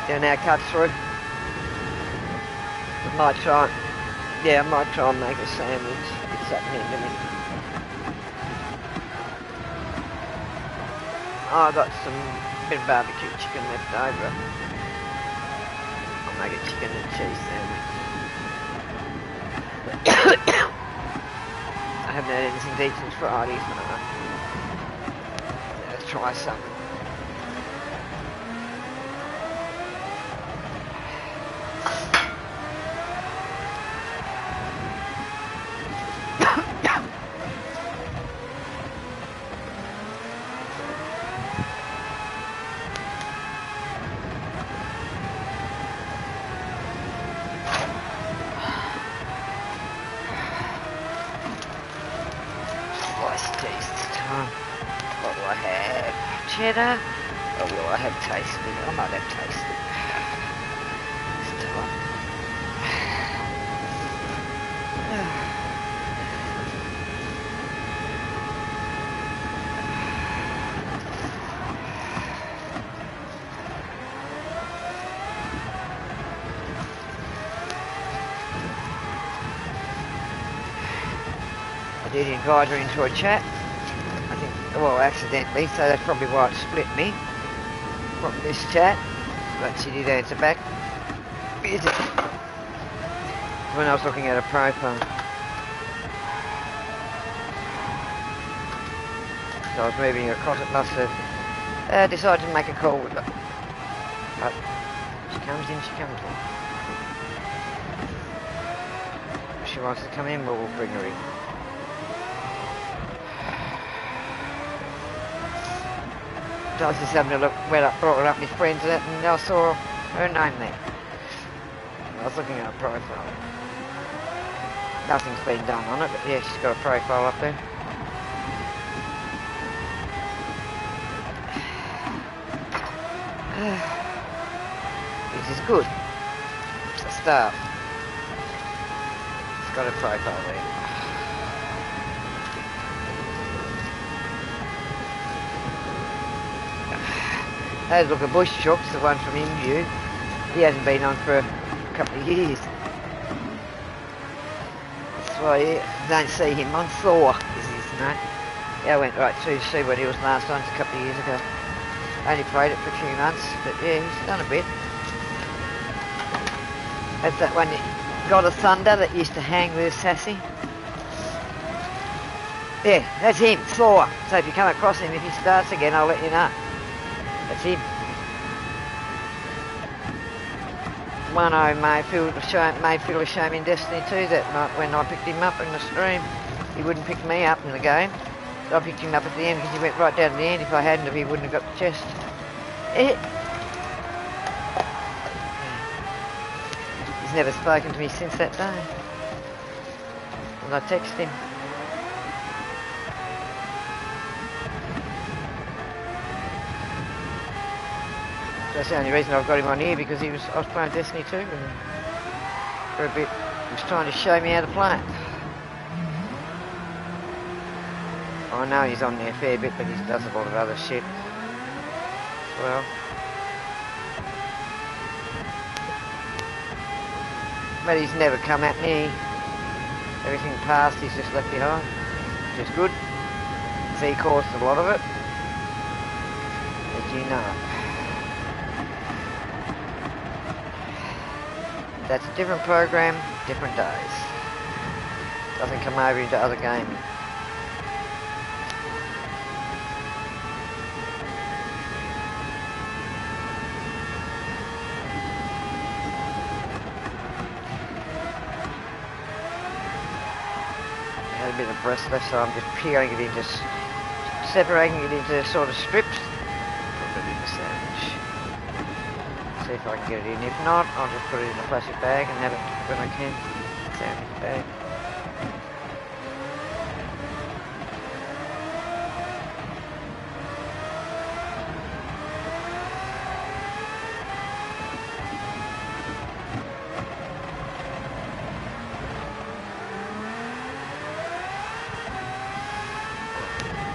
Down our cut through. I might try, yeah, I might try and make a sandwich. Get something into me. Oh, I got some bit of barbecue chicken left over. I'll make a chicken and cheese sandwich. I haven't had anything to eat since Friday, so let's try something. What will I have? Cheddar? Or will I have tasty? I might have tasty. did invite her into a chat. I think, well, accidentally, so that's probably why it split me from this chat. But she did answer back. When I was looking at her profile. So I was moving across, it must have decided to make a call with her. But she comes in, she comes in. If she wants to come in, we'll bring her in. I was just having a look, brought her up with friends and I saw her name there. I was looking at her profile. Nothing's been done on it, but yeah, she's got a profile up there. This is good. It's a start. It's got a profile there. Those look at Bush Chooks, the one from Inview. He hasn't been on for a couple of years. That's why I don't see him on Thor, is his name. Yeah, I went right through to see what he was last time, a couple of years ago. Only played it for a few months, but yeah, he's done a bit. That's that one, God of Thunder, that used to hang with Sassy. Yeah, that's him, Thor. So if you come across him, if he starts again, I'll let you know. That's him. One I may feel ashamed in Destiny 2 that night when I picked him up in the stream. He wouldn't pick me up in the game. So I picked him up at the end because he went right down to the end. If I hadn't, he wouldn't have got the chest. He's never spoken to me since that day. And I texted him. That's the only reason I've got him on here, because I was playing Destiny 2 and for a bit he was trying to show me how to play it. I know he's on there a fair bit, but he does a lot of other shit as well. But he's never come at me. Everything past he's just left behind, which is good. So he caused a lot of it, as you know. That's a different program, different days. Doesn't come over into other gaming. Had a bit of breast left, so I'm just peeling it into, separating it into sort of strips. Put it in the sandwich. See if I can get it in. If not, I'll just put it in a plastic bag and have it when I can. Sandwich bag.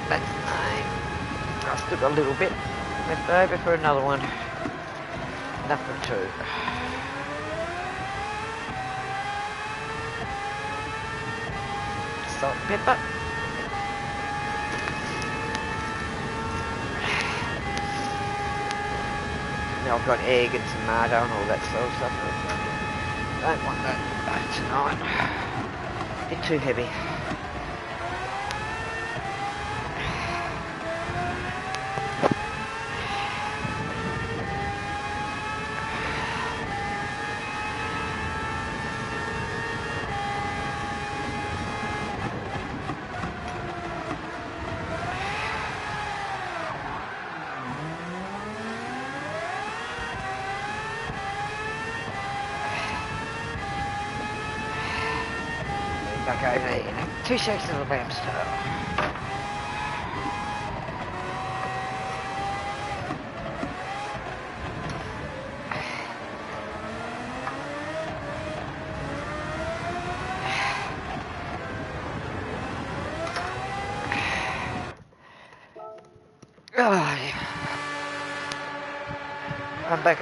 That's nice. I've still got a little bit left over for another one. Enough for two. Salt and pepper. Now I've got egg and tomato and all that sort of stuff. Don't want that tonight. Bit too heavy. Back over there. 2 shakes of the lamb style. Oh, yeah. I'm back.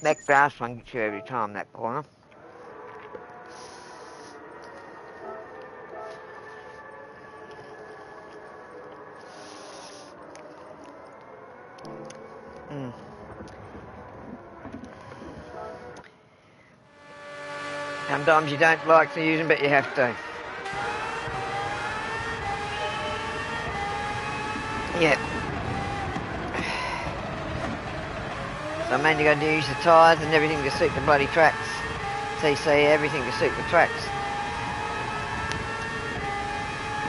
That grass one gets you every time, that corner. Sometimes you don't like to use them, but you have to. Yeah. So I mean, you got to use the tyres and everything to suit the bloody tracks. CC, everything to suit the tracks.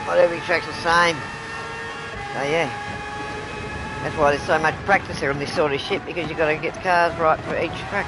Not every track's the same. So yeah. That's why there's so much practice here on this sort of shit, because you've got to get the cars right for each track.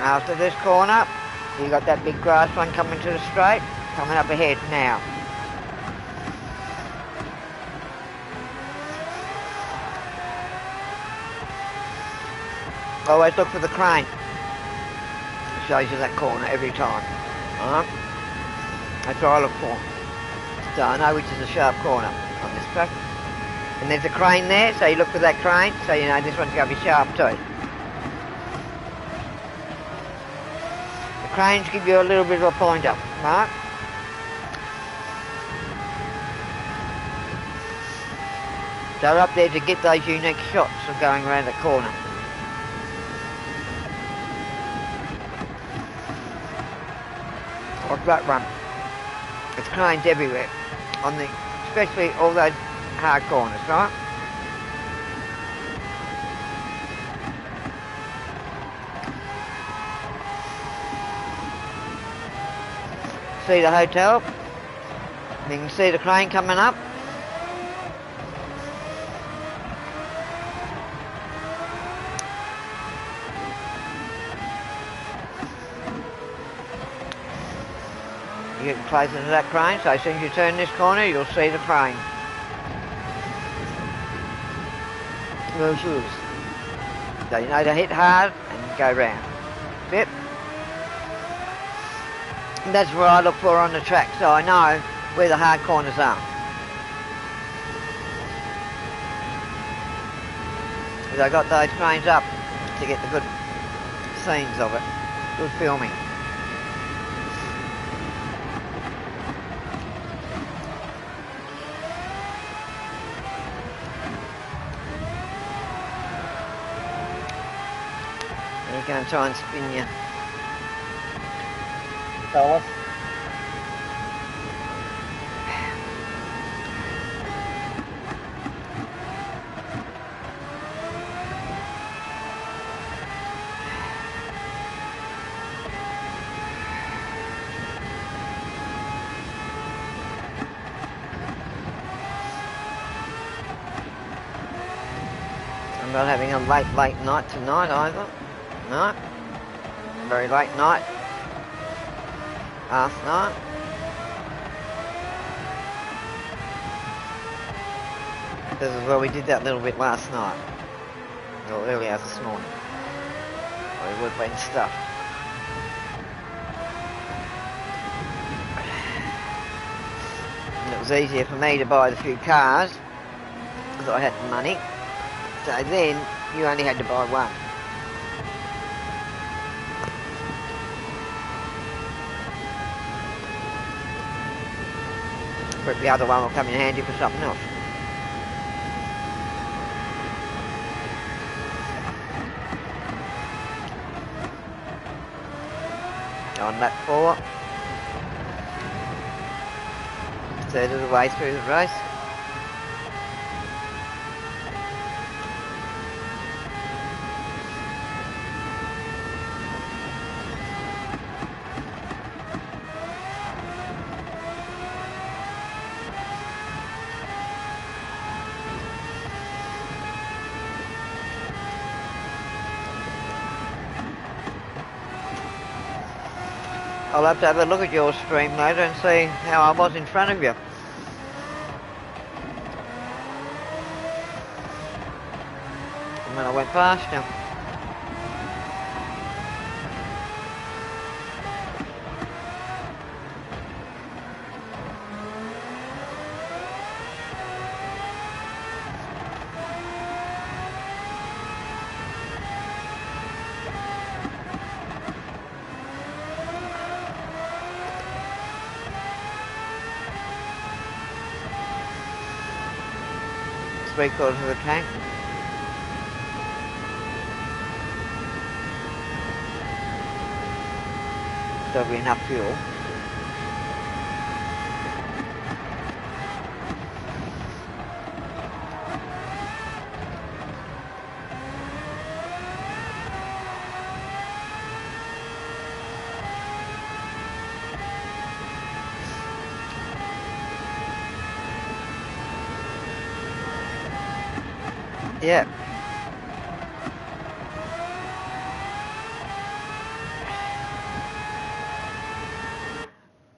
After this corner, you got that big grass one coming to the straight, coming up ahead now. Always look for the crane. Shows you that corner every time. Alright? That's what I look for. So I know which is a sharp corner on this track. And there's a crane there, so you look for that crane, so you know this one's going to be sharp too. Cranes give you a little bit of a pointer, right? They're up there to get those unique shots of going around the corner. Like that one. There's cranes everywhere, on the, especially all those hard corners, right? See the hotel, you can see the crane coming up. You get closer to that crane, so as soon as you turn this corner, you'll see the crane. No shoes. So you know to hit hard and go round. Yep. That's what I look for on the track, so I know where the hard corners are. Because I got those cranes up to get the good scenes of it, good filming. You're going to try and spin you. Fellas. I'm not having a late night tonight either. No. Very late night. Last night. This is where we did that little bit last night. Or early hours this morning. Or we would have been stuffed. And it was easier for me to buy the few cars because I had the money. So then you only had to buy one. But the other one will come in handy for something else. On lap 4. Third of the way through the race. I'll have to have a look at your stream later and see how I was in front of you. And when I went past you. Three-quarters of the tank. There'll be enough fuel. Yeah.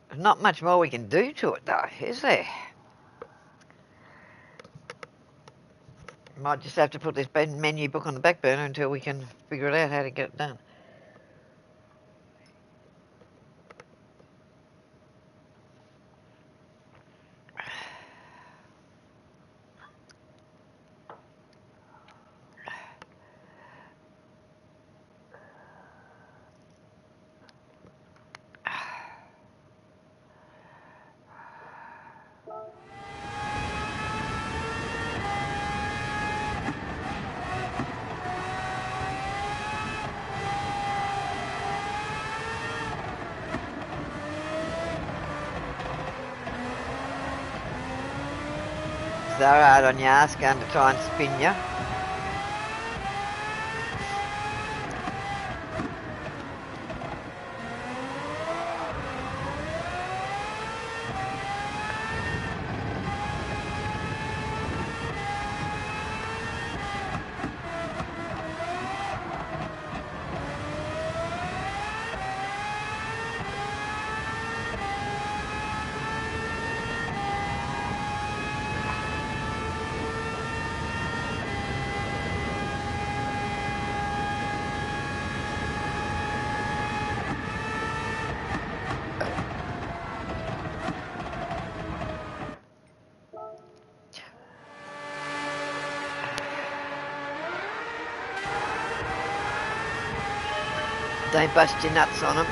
There's not much more we can do to it though, is there? Might just have to put this menu book on the back burner until we can figure it out how to get it done. So hard on your ass going to try and spin you. Don't bust your nuts on it.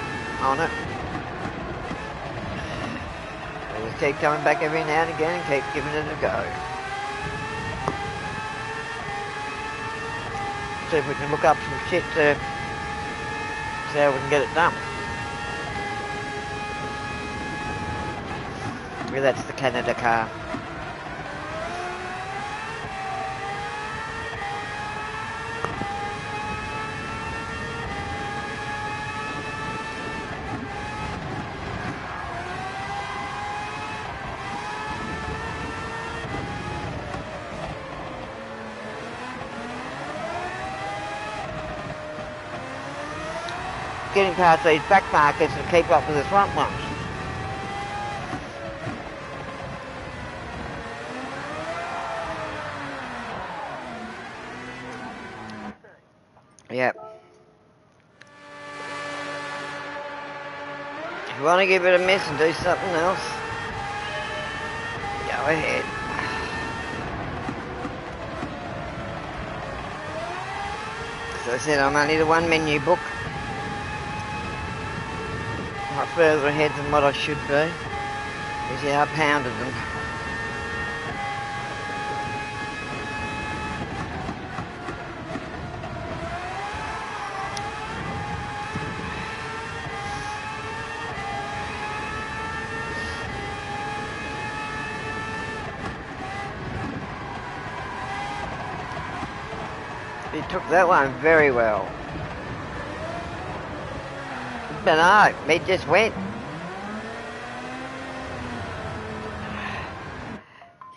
So you keep coming back every now and again and keep giving it a go. See if we can look up some shit to see how we can get it done. Yeah, that's the Canada car. Getting past these back markers to keep up with the front ones. Yep. If you want to give it a miss and do something else, go ahead. As I said, I'm only the one menu book. Not further ahead than what I should be. Because yeah, I pounded them. He took that one very well. But no, it just went.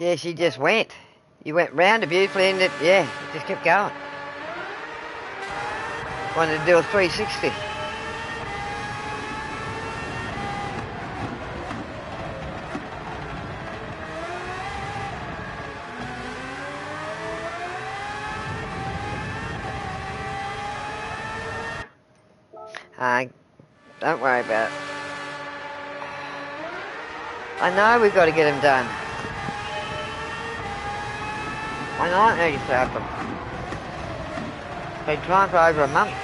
Yeah, she just went. You went round it beautifully and it just kept going. Wanted to do a 360. Don't worry about it. I know we've got to get them done. I know it needs to happen. Been trying for over a month.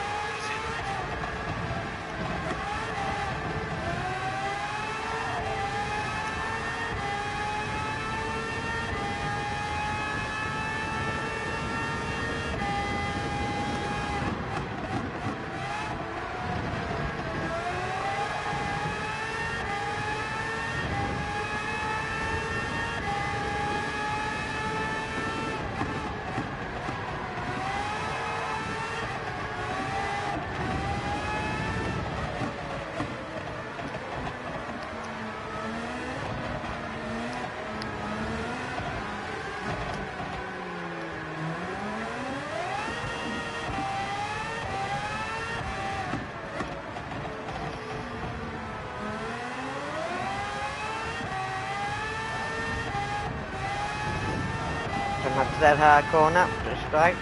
Come up to that hard corner, just straight.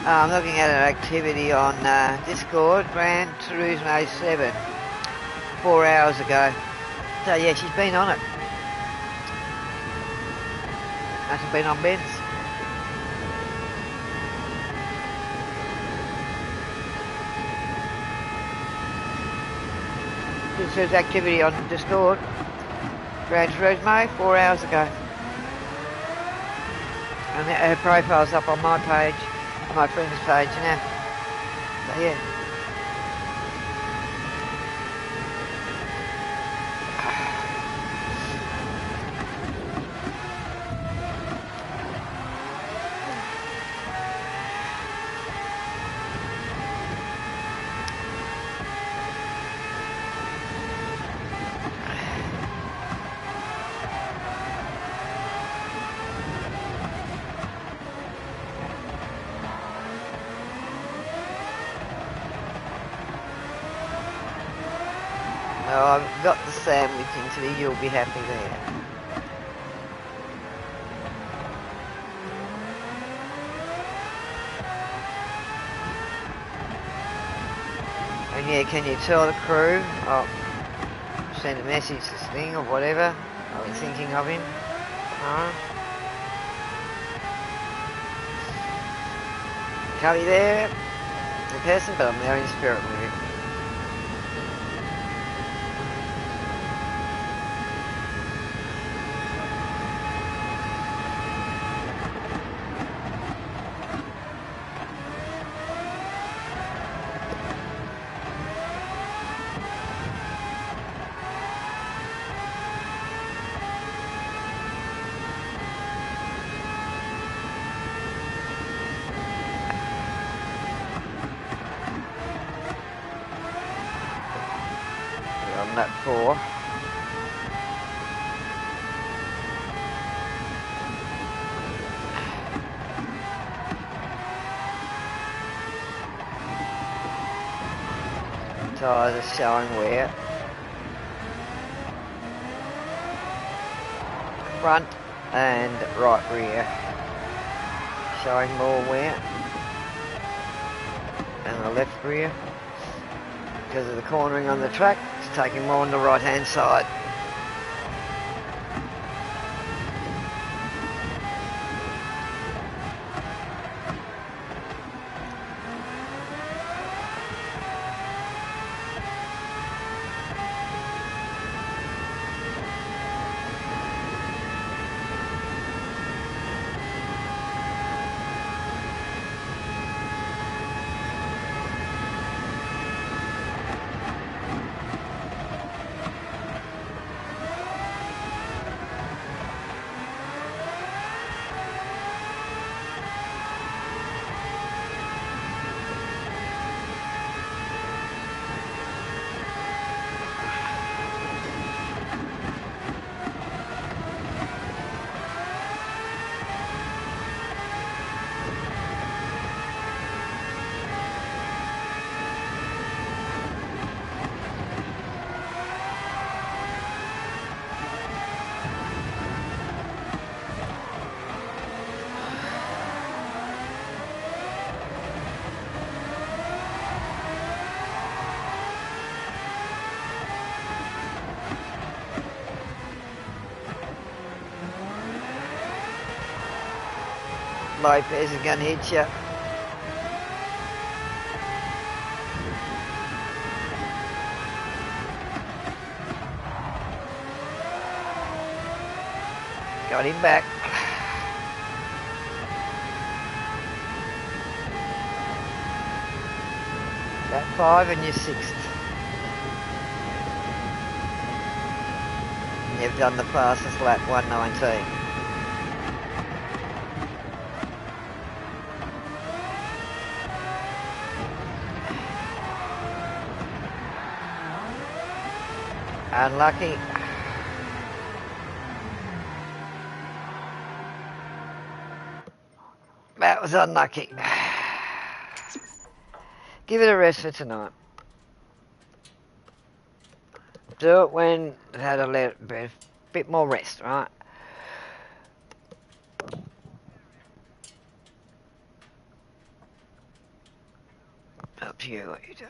I'm looking at an activity on Discord, Gran Turismo 7, 4 hours ago. So yeah, she's been on it. Hasn't been on Ben's. This says activity on Discord, Gran Turismo, 4 hours ago. And her profile's up on my page. My friend's page, you know. So yeah. Well, I've got the sandwich into the You'll Be Happy there. And yeah, can you tell the crew? I'll send a message to Sting or whatever. I was thinking of him. Alright. Can't be there in person, but I'm there in spirit with him. On that 4. Tyres are showing wear. Front and right rear showing more wear. and the left rear. Because of the cornering on the track, it's taking more on the right hand side. Lopez is going to hit you. Got him back. That 5 and you're 6th. You've done the fastest lap, 1:19. Unlucky. That was unlucky. Give it a rest for tonight. Do it when it had a bit more rest, right? Up to you what you do.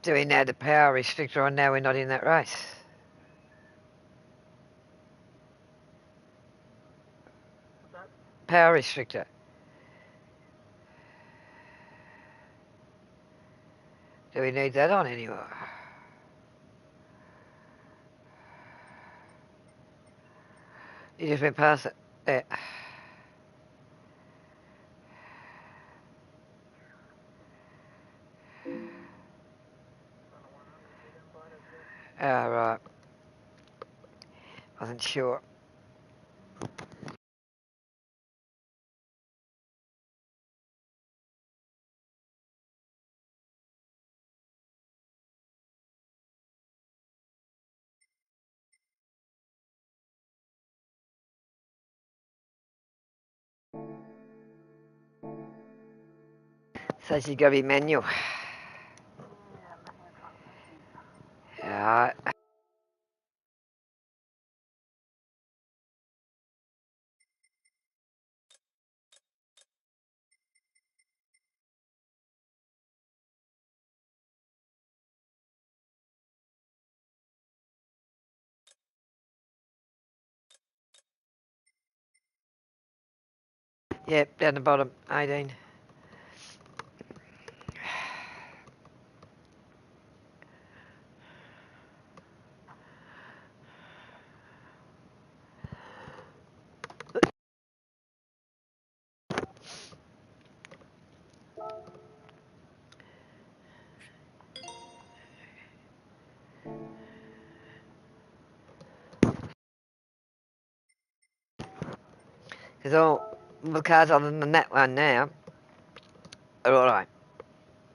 Do we know the power restrictor on now we're not in that race? Power restrictor. Do we need that on anymore? You just went past it. There. Oh, right. Wasn't sure. So she's got to be manual. Alright. Yep, down the bottom, 18. Because all the cars other than that one now are alright.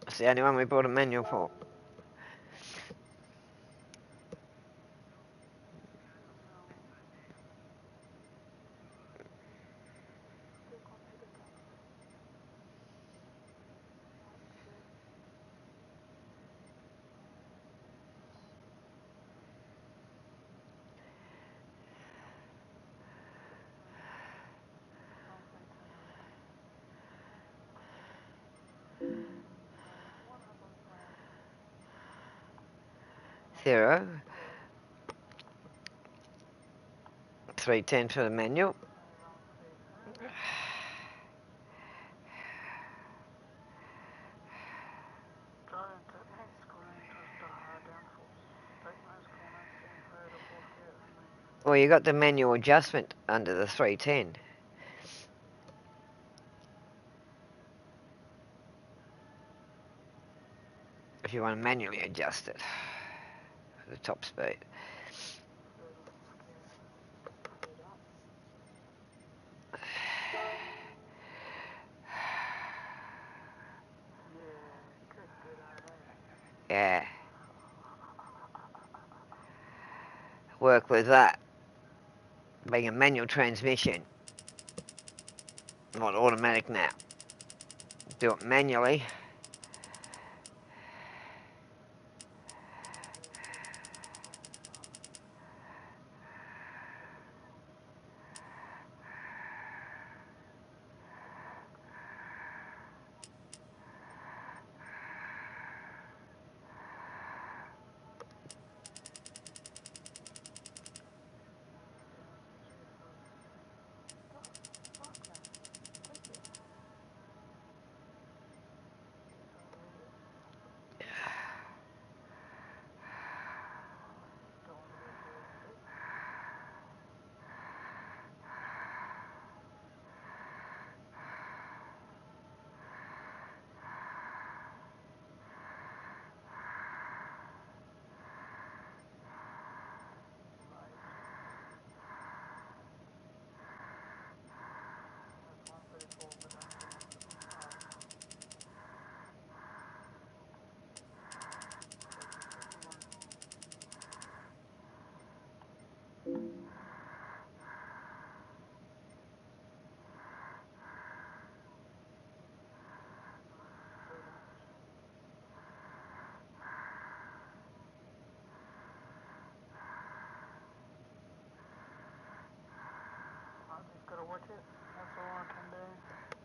It's the only one we bought a manual for. Zero. 310 for the manual. Well, you got the manual adjustment under the 310. If you want to manually adjust it for the top speed. Yeah. Work with that. Being a manual transmission. Not automatic now. Do it manually.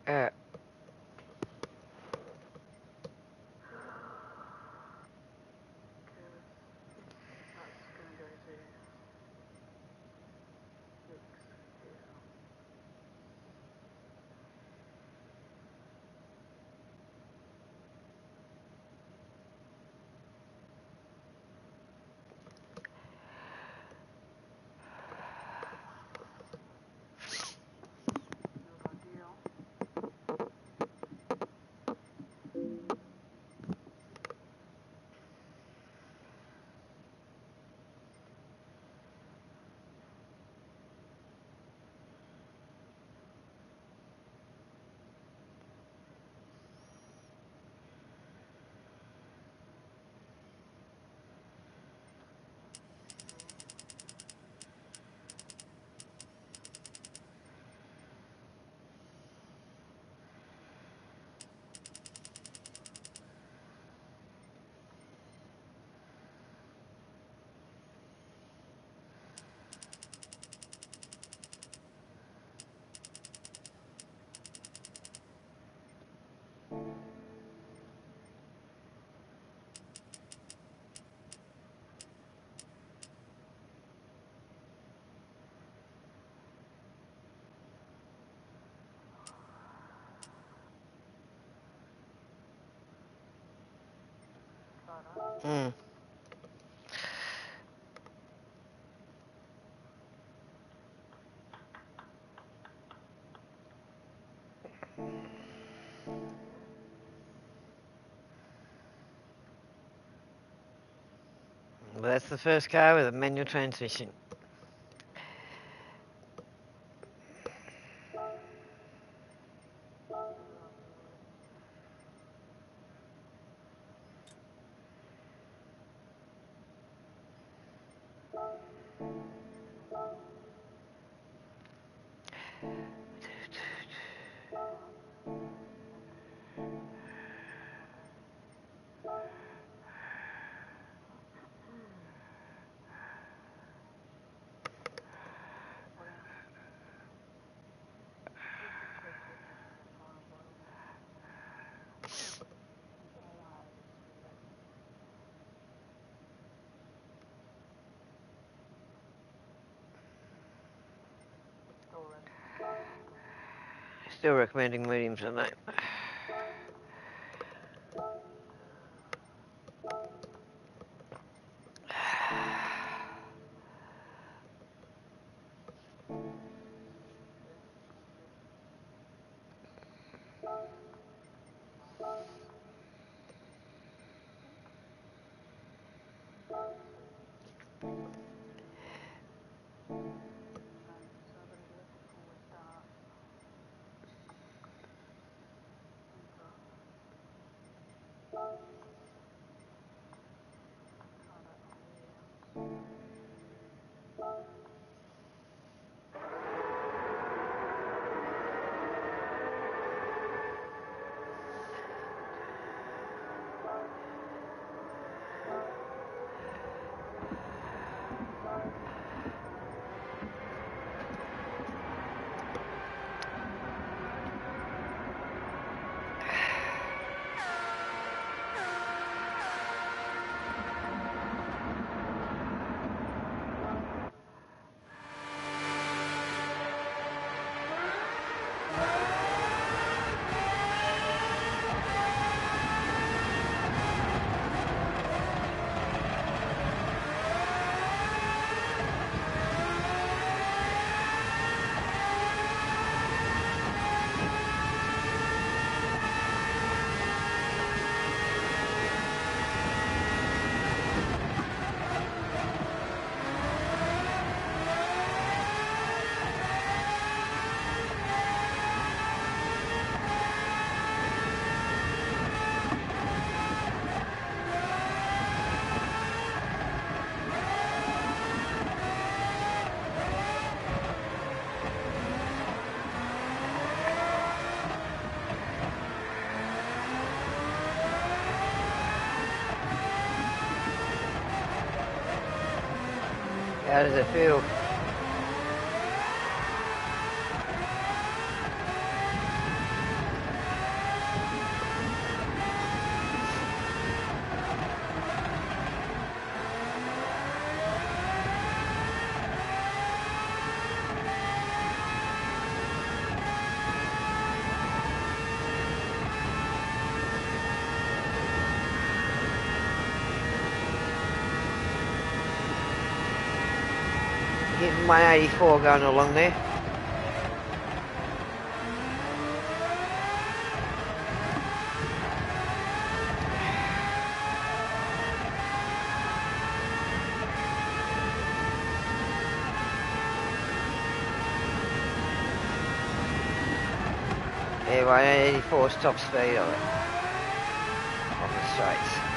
Uh, Mm. Well, that's the first car with a manual transmission. Still recommending mediums on that. How does it feel? Getting my 84 going along there. Yeah, my 84 is top speed of it. Off the straights.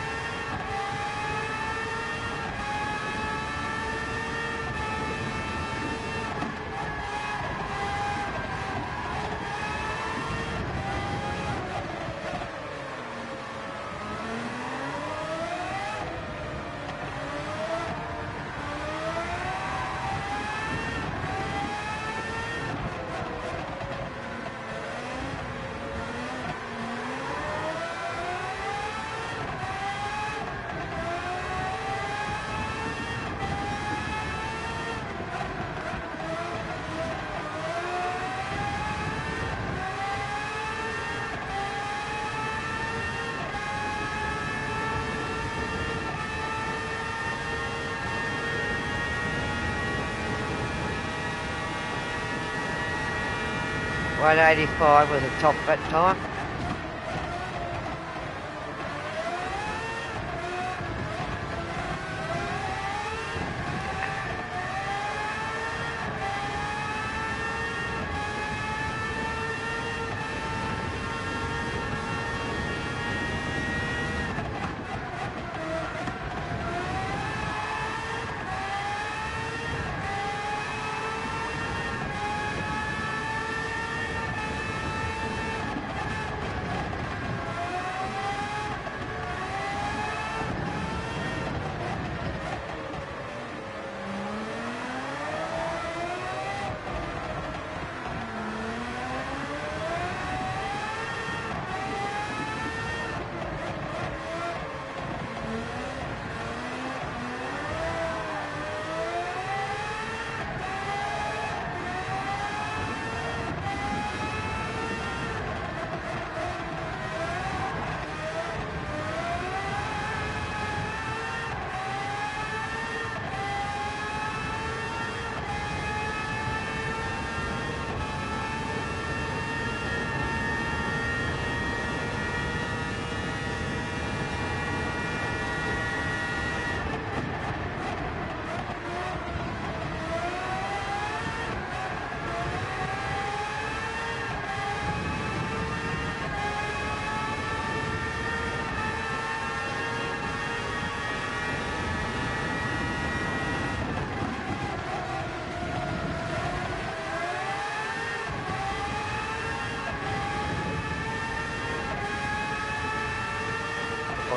185 was the top that time.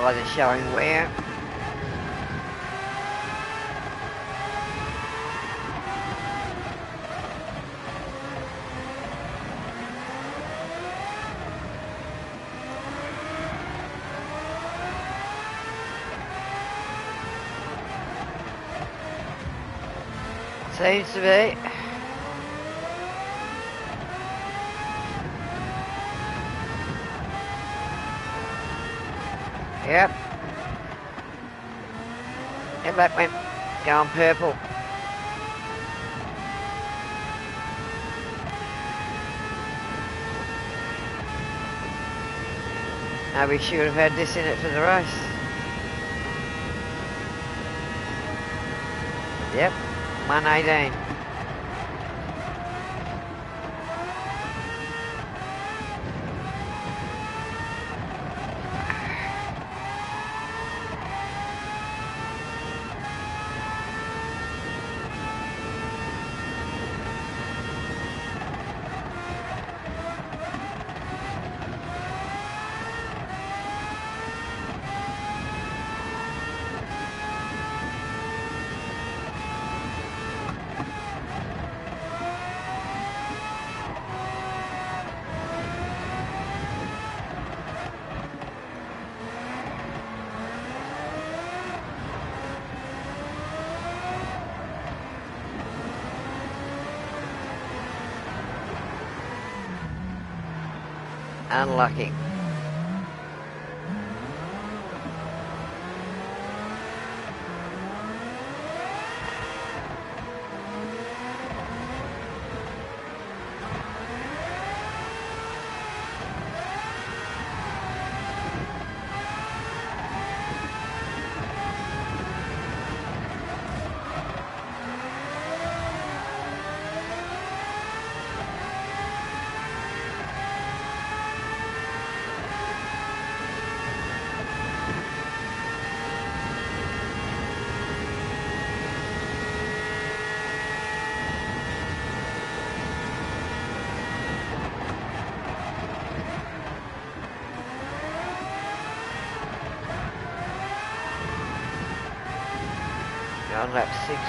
Wasn't showing where. Seems to be. Yep. And that went going purple. Now we should have had this in it for the race. Yep, 118. Unlucky. On lap 6.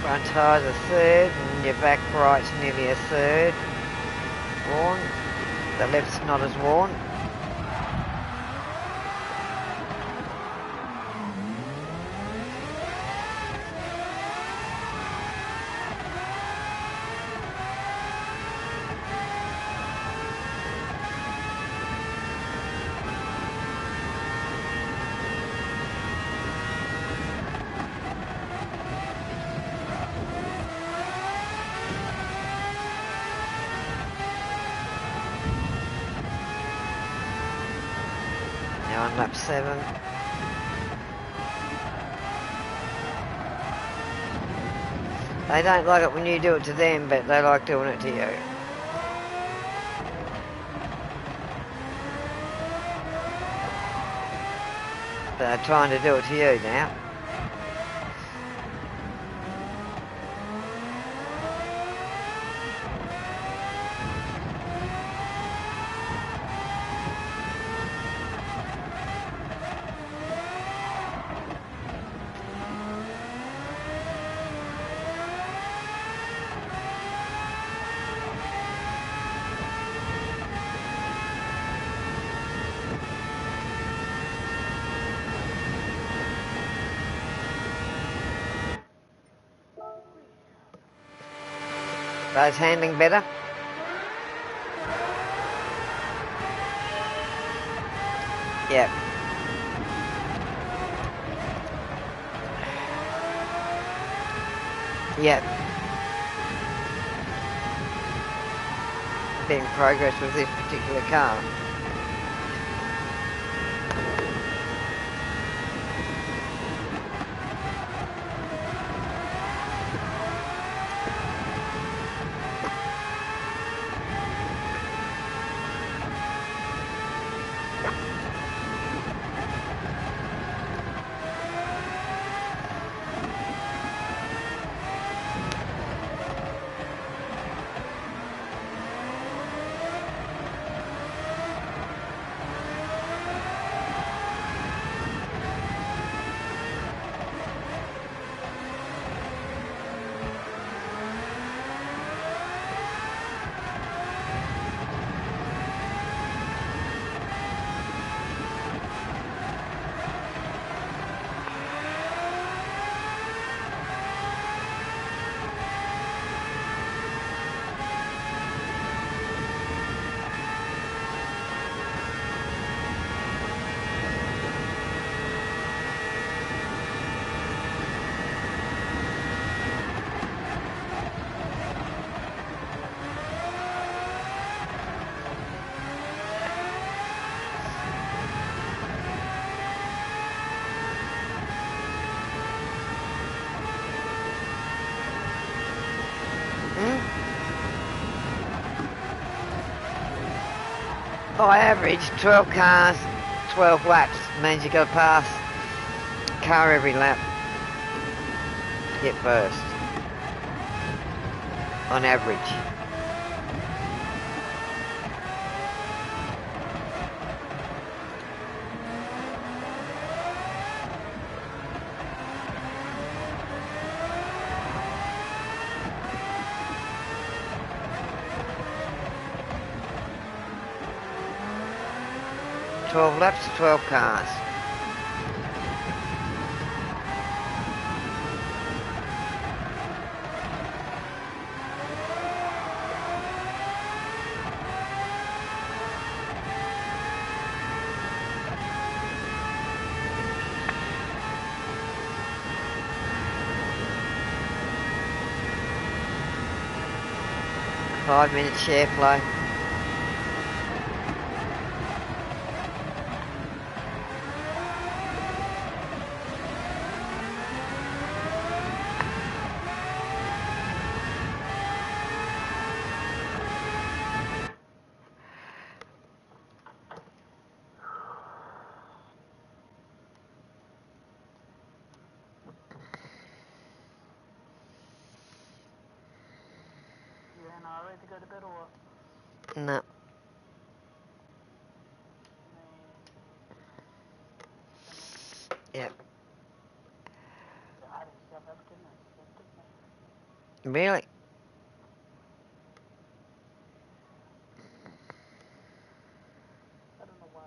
Front tyre's a third, and your back right's nearly a third. Worn. The left's not as worn. Now on lap 7. They don't like it when you do it to them, but they like doing it to you. They're trying to do it to you now. Those handling better? Yep. Yep. Being progress with this particular car. By average, 12 cars, 12 laps means you've got to pass a car every lap to get first. On average. Twelve laps, 12 cars. Five-minute share play. You're not ready to go to bed or what? No. Yep. I didn't shove everything in. Really? I don't know why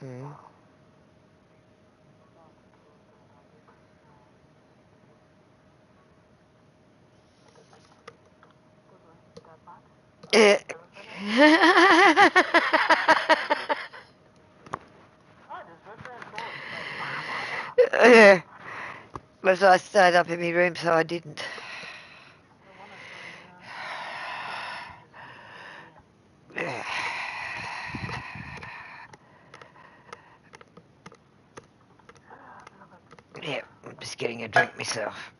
I didn't. Mm. Eh. Yeah. Was I stayed up in my room, so I didn't. Yeah. Yeah, I'm just getting a drink myself.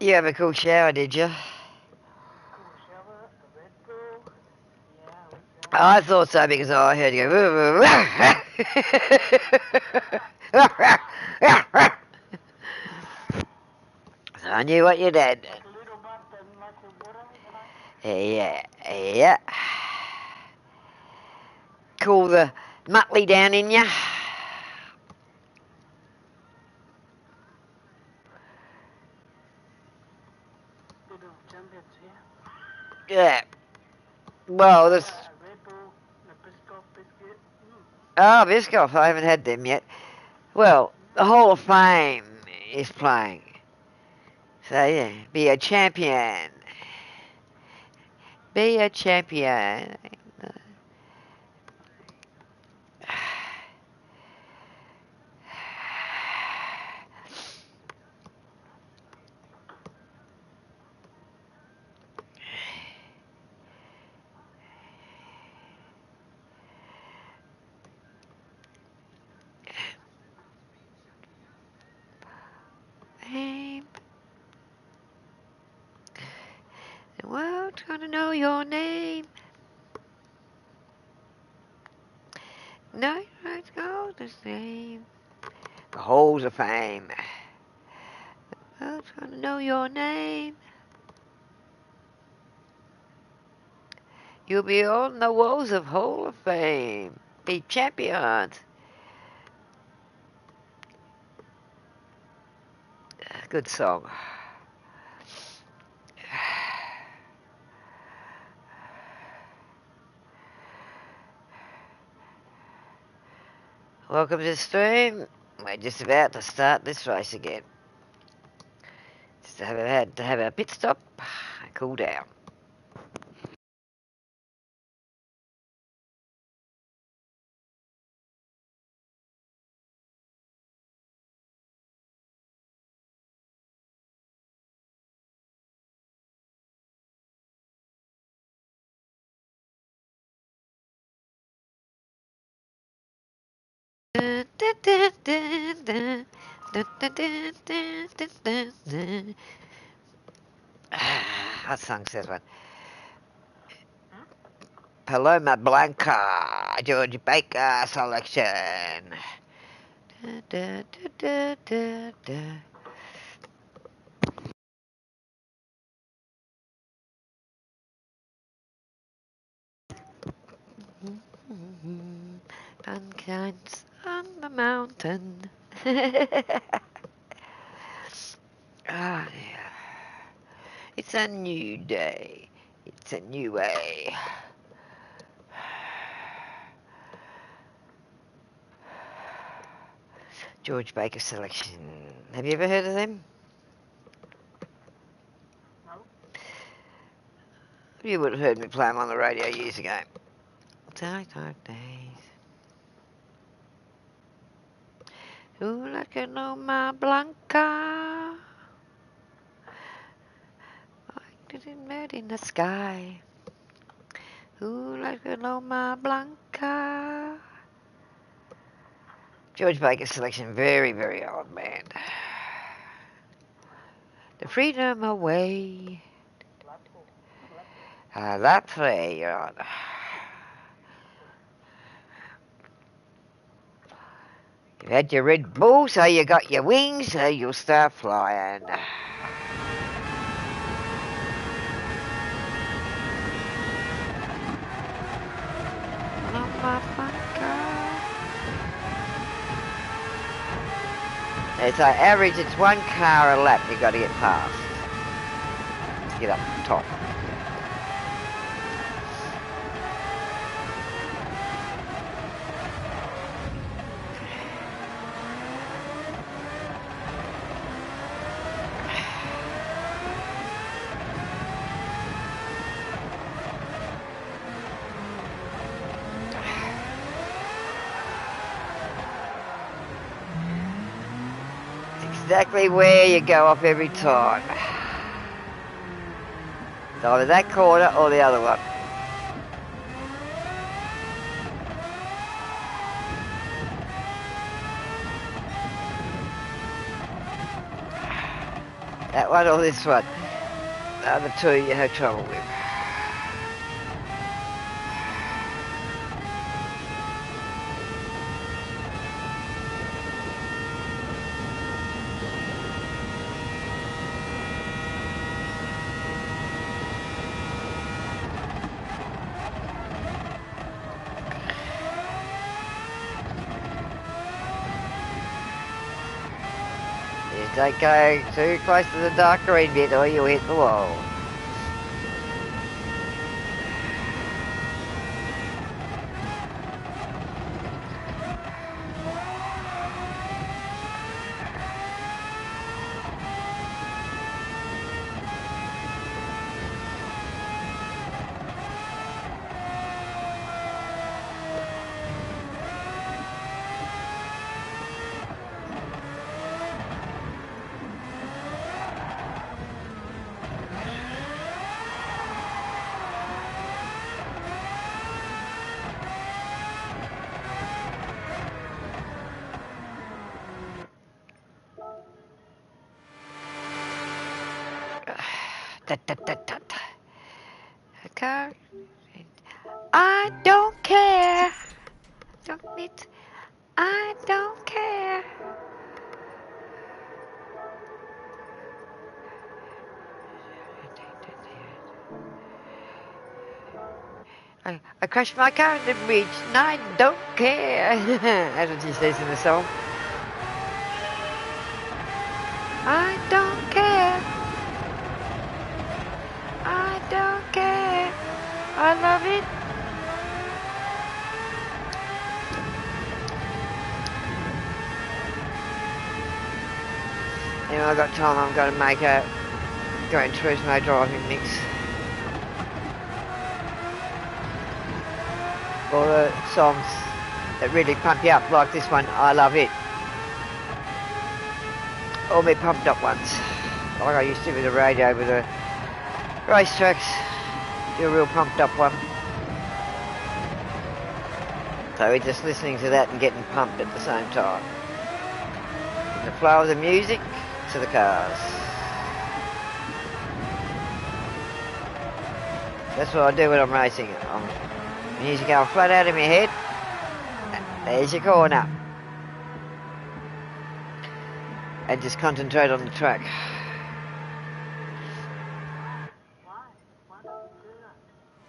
You have a cool shower, did you? Cool shower, the Red Bull. Yeah, we shower. I thought so because I heard you go. So I knew what you did. Like a little bit and like a water, you know? Yeah, yeah. Cool the Muttley down in you. Little champions here. Yeah. Well, this. A Red Bull, a Biscoff biscuit. Oh, Biscoff, I haven't had them yet. Well, the Hall of Fame is playing. So, yeah, be a champion. Be a champion. Name. The world's gonna know your name. No, let's go the same. The Halls of Fame. The world's gonna know your name. You'll be on the walls of Hall of Fame. Be champions. Good song. Welcome to the stream. We're just about to start this race again. Just had to have a pit stop and cool down. What song says one? Paloma Blanca, George Baker selection. Pumpkins on the mountain. Ah, yeah. It's a new day. It's a new way. George Baker selection. Have you ever heard of them? No. You would have heard me play them on the radio years ago. Dark days. Ooh, like a Loma Blanca. Like it made in the sky. Ooh, like a Loma Blanca. George Baker selection, very, very old band. The Freedom Away. That's right, you're on. You've had your Red Bull, so you got your wings, so you'll start flying. It's like average, it's 1 car a lap you've got to get past. To get up top. Exactly where you go off every time. It's either that corner or the other one. That one or this one? Are the two you have trouble with. Just don't go too close to the dark green bit or you'll hit the wall. Okay. I don't care. Don't need. I don't care. I crashed my car in the bridge and I don't care. That's what she says in the song. I don't care. I don't care. I love it. You know, I got time, I'm going to make a Gran Turismo driving mix. All the songs that really pump you up, like this one, I Love It. All my pumped up ones, like I used to with the radio with the racetracks, do a real pumped up one. So we're just listening to that and getting pumped at the same time. The flow of the music to the cars. That's what I do when I'm racing. Music going flat out of my head. There's your corner. And just concentrate on the track.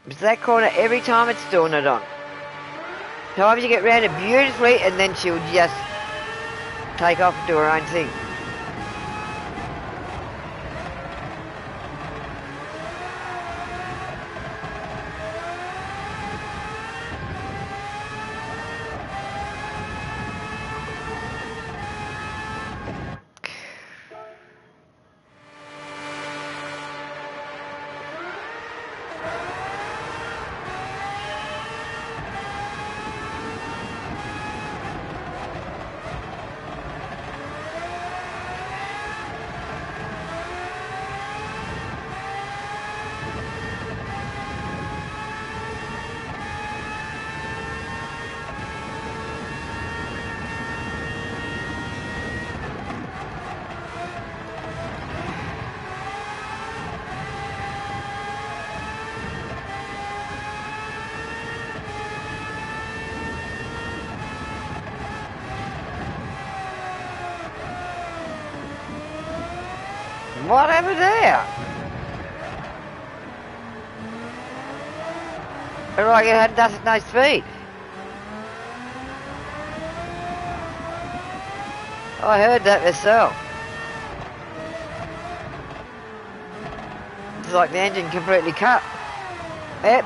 It's that corner every time it's doing it on. Times you get round it beautifully and then she'll just take off and do her own thing. What happened there? Looked like it had no speed. I heard that myself. It's like the engine completely cut. Yep.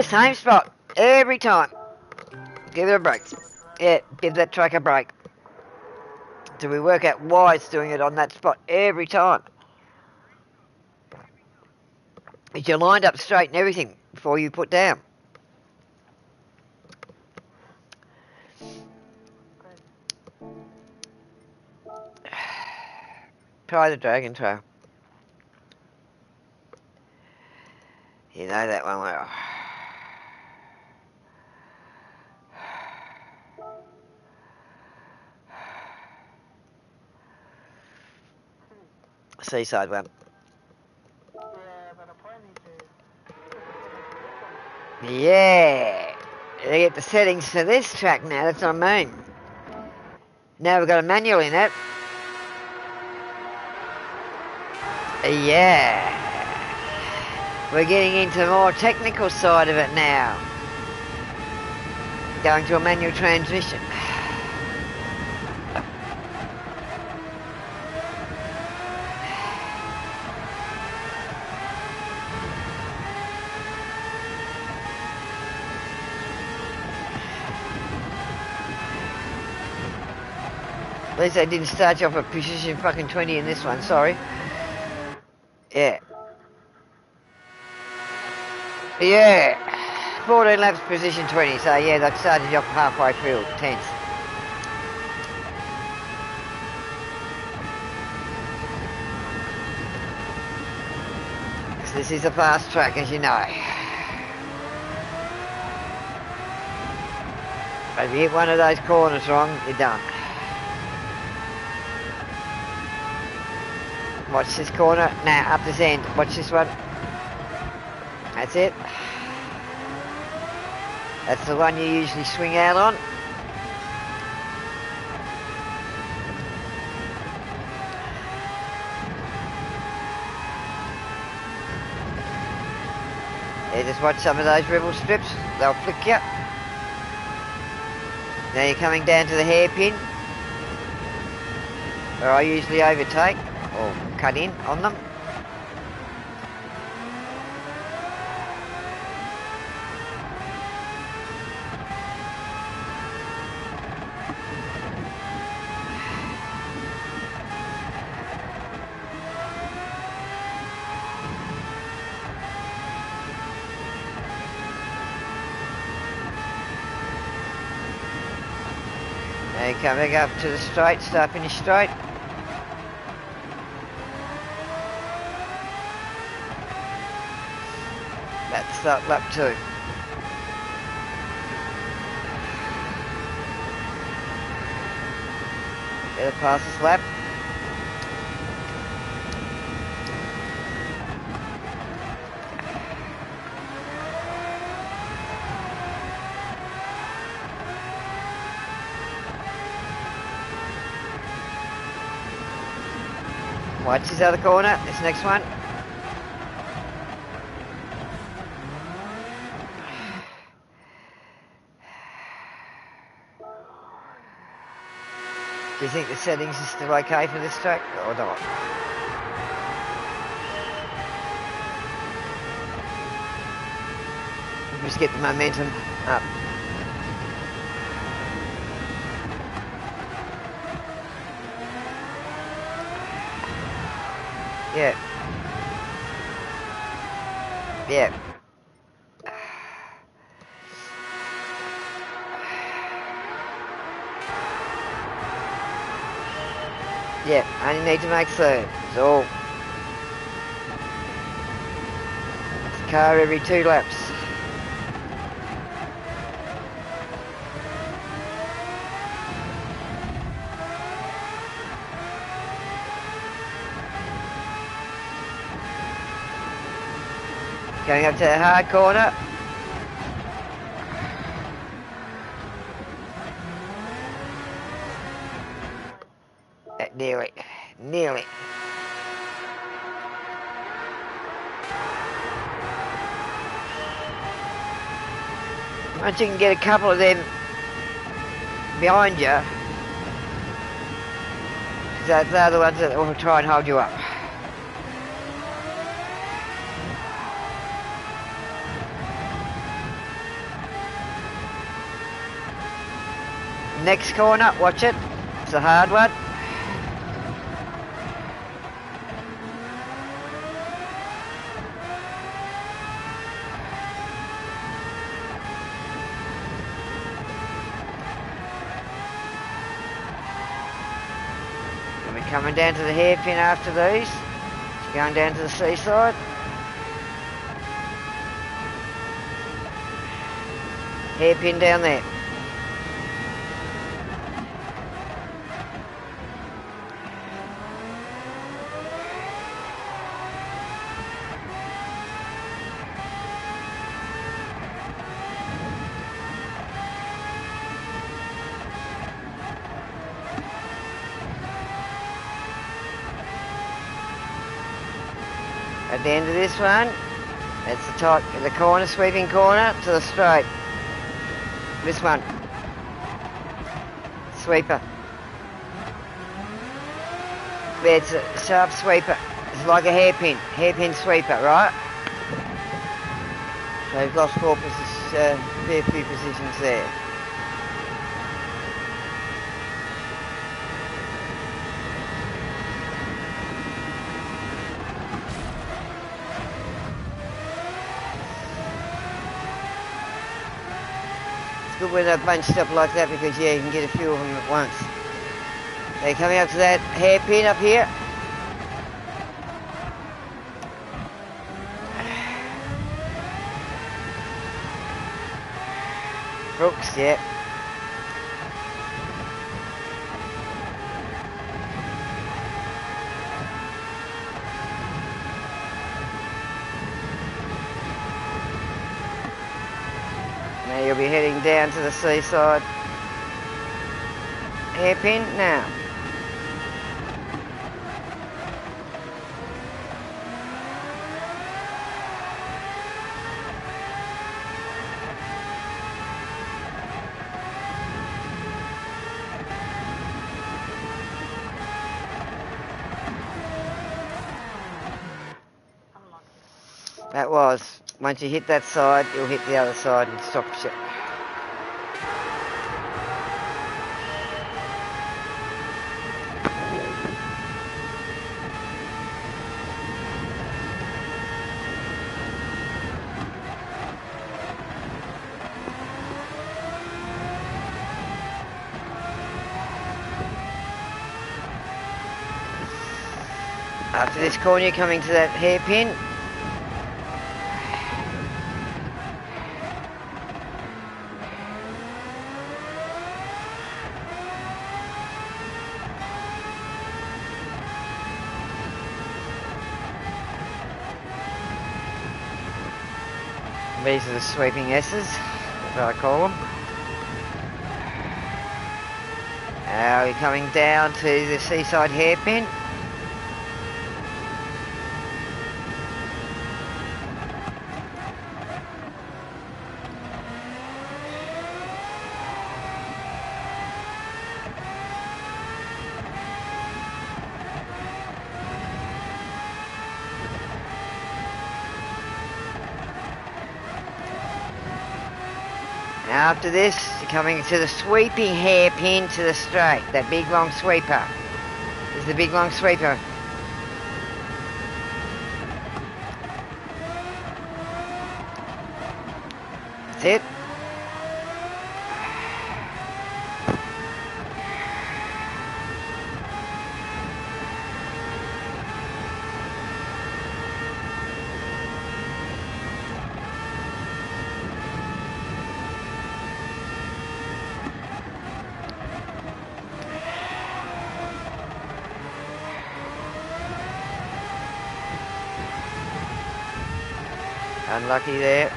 Same spot every time. Give it a break. Yeah, give that track a break. So we work out why it's doing it on that spot every time. If you're lined up straight and everything before you put down. Try the Dragon Trail. You know that one well. Seaside one. Yeah, but I probably need to. Yeah. They get the settings for this track now, that's what I mean. Now we've got a manual in it. Yeah. We're getting into the more technical side of it now. Going to a manual transmission. At least they didn't start you off at position fucking 20 in this one, sorry. Yeah. Yeah. 14 laps, position 20, so yeah, they started you off halfway through, 10th. So this is a fast track, as you know. But if you hit one of those corners wrong, you're done. Watch this corner. Now, up this end. Watch this one. That's it. That's the one you usually swing out on. Yeah, just watch some of those rebel strips. They'll flick you. Now you're coming down to the hairpin, where I usually overtake or cut in on them. Now you're coming up to the straight, start finish straight. That's lap 2. Better pass this lap. Watch this other corner, this next one. Do you think the settings are still okay for this track or not? Just get the momentum up. Yeah. Yeah. Yeah, only need to make third. That's all. It's a car every 2 laps. Going up to the hard corner. Nearly. Nearly. Once you can get a couple of them behind you, they're the ones that will try and hold you up. Next corner, watch it. It's a hard one. We're coming down to the hairpin after these. It's going down to the seaside. Hairpin down there. At the end of this one, it's the top, the corner, sweeping corner to the straight. This one. Sweeper. It's a sharp sweeper. It's like a hairpin sweeper, right? So we've lost fair few positions there. It's good when they're bunched up like that because, yeah, you can get a few of them at once. They're coming up to that hairpin up here. Brooks, yeah. Now you'll be heading down to the seaside hairpin now. That was. Once you hit that side, you'll hit the other side and stop shit. After this corner, you're coming to that hairpin. These are the sweeping S's, as I call them. Now we're coming down to the seaside hairpin. After this, you're coming to the sweeping hairpin to the straight, that big long sweeper. This is the big long sweeper. That's it. Unlucky there.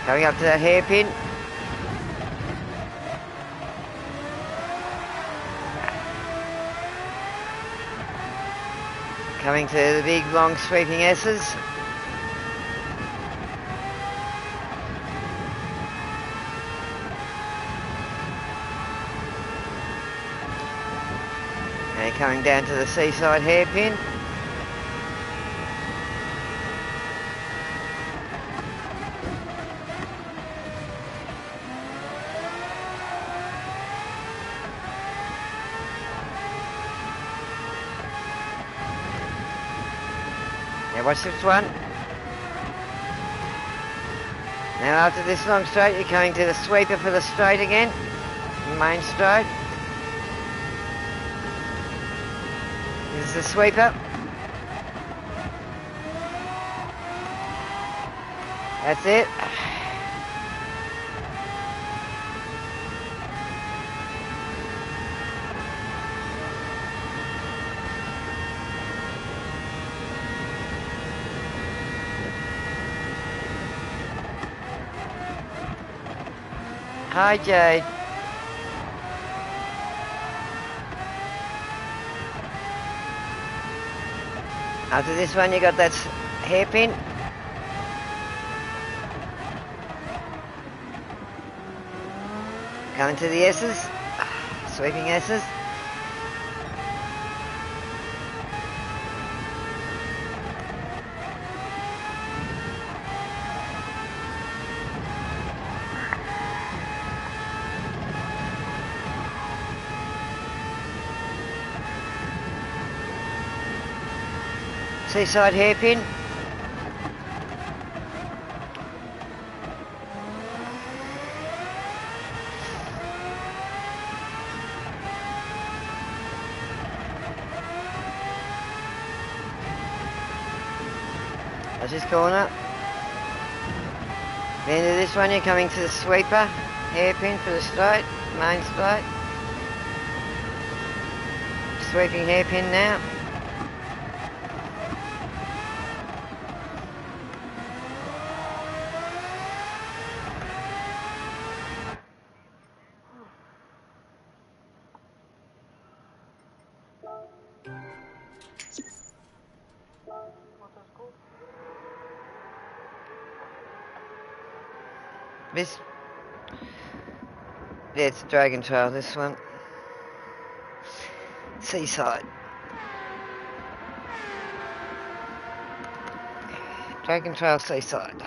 Coming up to that hairpin. Coming to the big long sweeping S's. And coming down to the seaside hairpin. Watch this one. Now after this long straight, you're coming to the sweeper for the straight again. Main straight. This is the sweeper. That's it. Hi, Jade. After this one, you got that hairpin. Coming to the S's. Sweeping S's. Seaside hairpin. That's this corner. The end of this one, you're coming to the sweeper. Hairpin for the straight, main straight. Sweeping hairpin now. This, yeah, it's Dragon Trail, this one. Seaside. Dragon Trail, Seaside.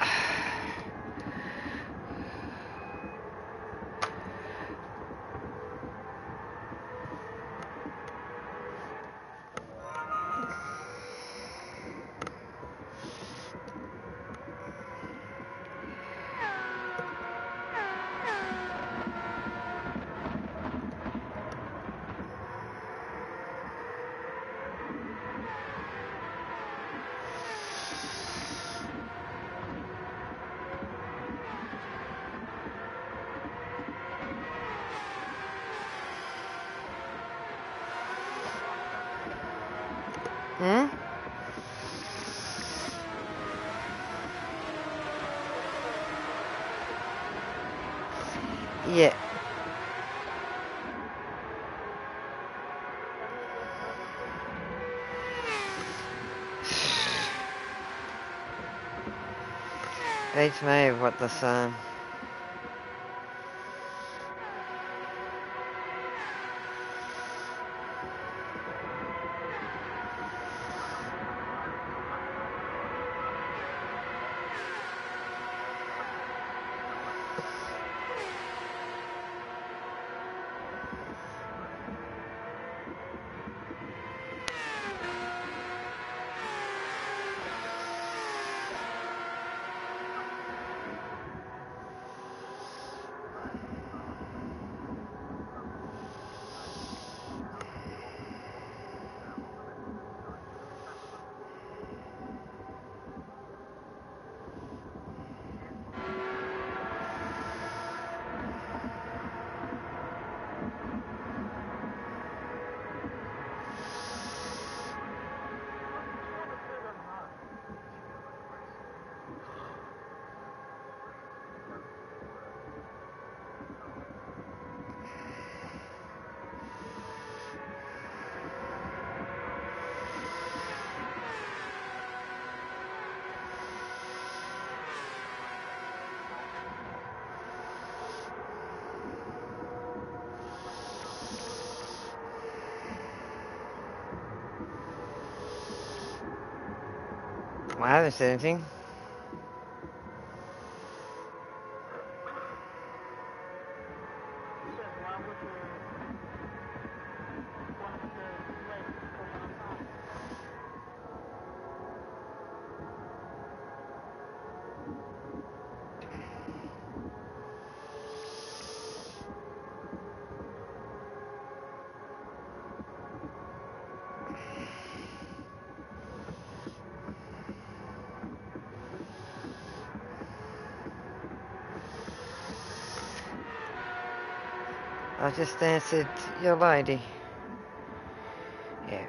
Hmm? Yeah. Beats me what the same. I haven't said anything. I just answered your lady. Yeah,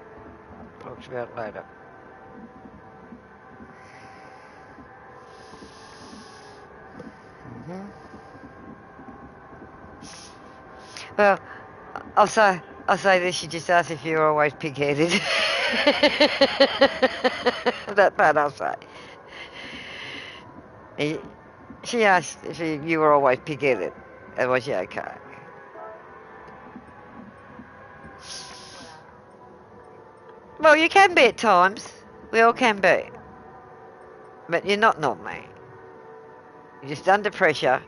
talked about it later. Well, I'll say this. She just asked if you're always pig-headed. That part I'll say. She asked if you were always pig-headed. And was you okay? Well, you can be at times. We all can be. But you're not normally. You're just under pressure.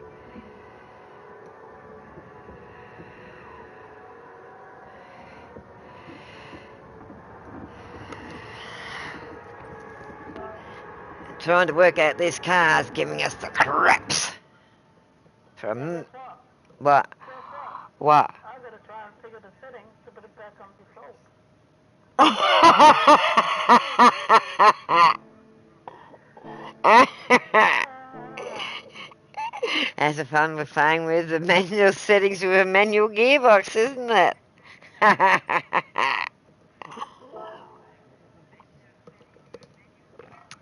Trying to work out this car's giving us the craps. From what? What? I'm going to try and figure the settings to put it back on default. That's the fun with playing with the manual settings with a manual gearbox, isn't it?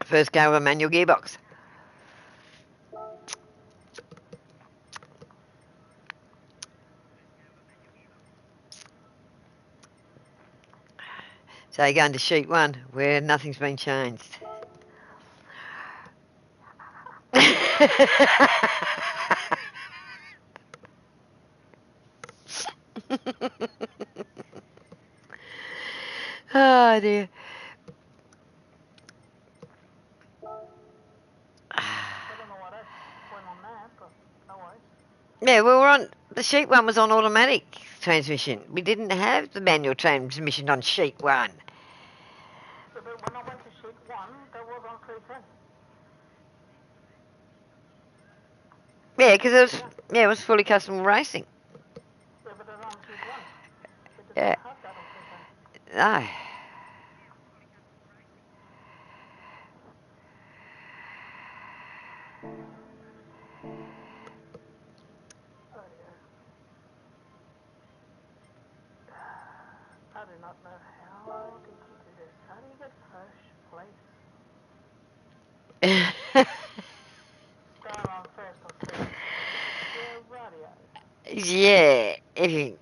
First go with a manual gearbox. So you're going to sheet 1 where nothing's been changed. Oh dear. I don't know what else went on that, but no worries. Yeah, we were on, the sheet 1 was on automatic transmission. We didn't have the manual transmission on sheet 1. So when I went to sheet 1, that was on 310. Yeah, because it was fully custom racing. Yeah, but it's on sheet 1. It does Yeah. not have that on 310. No. Oh dear. I do not know how did you do this. How do you get first place? Start on first or second. Yeah, radio. Yeah, if you,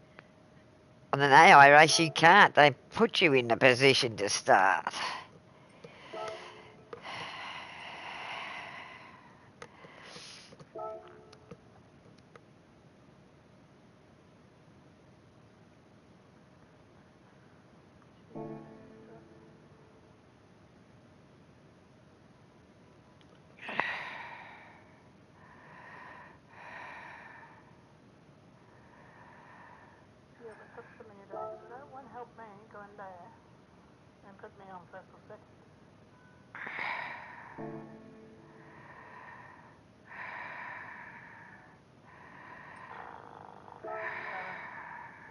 on an AI race you can't. They put you in the position to start. Yeah, but put some in your days. That won't help me go in there and put me on first or second.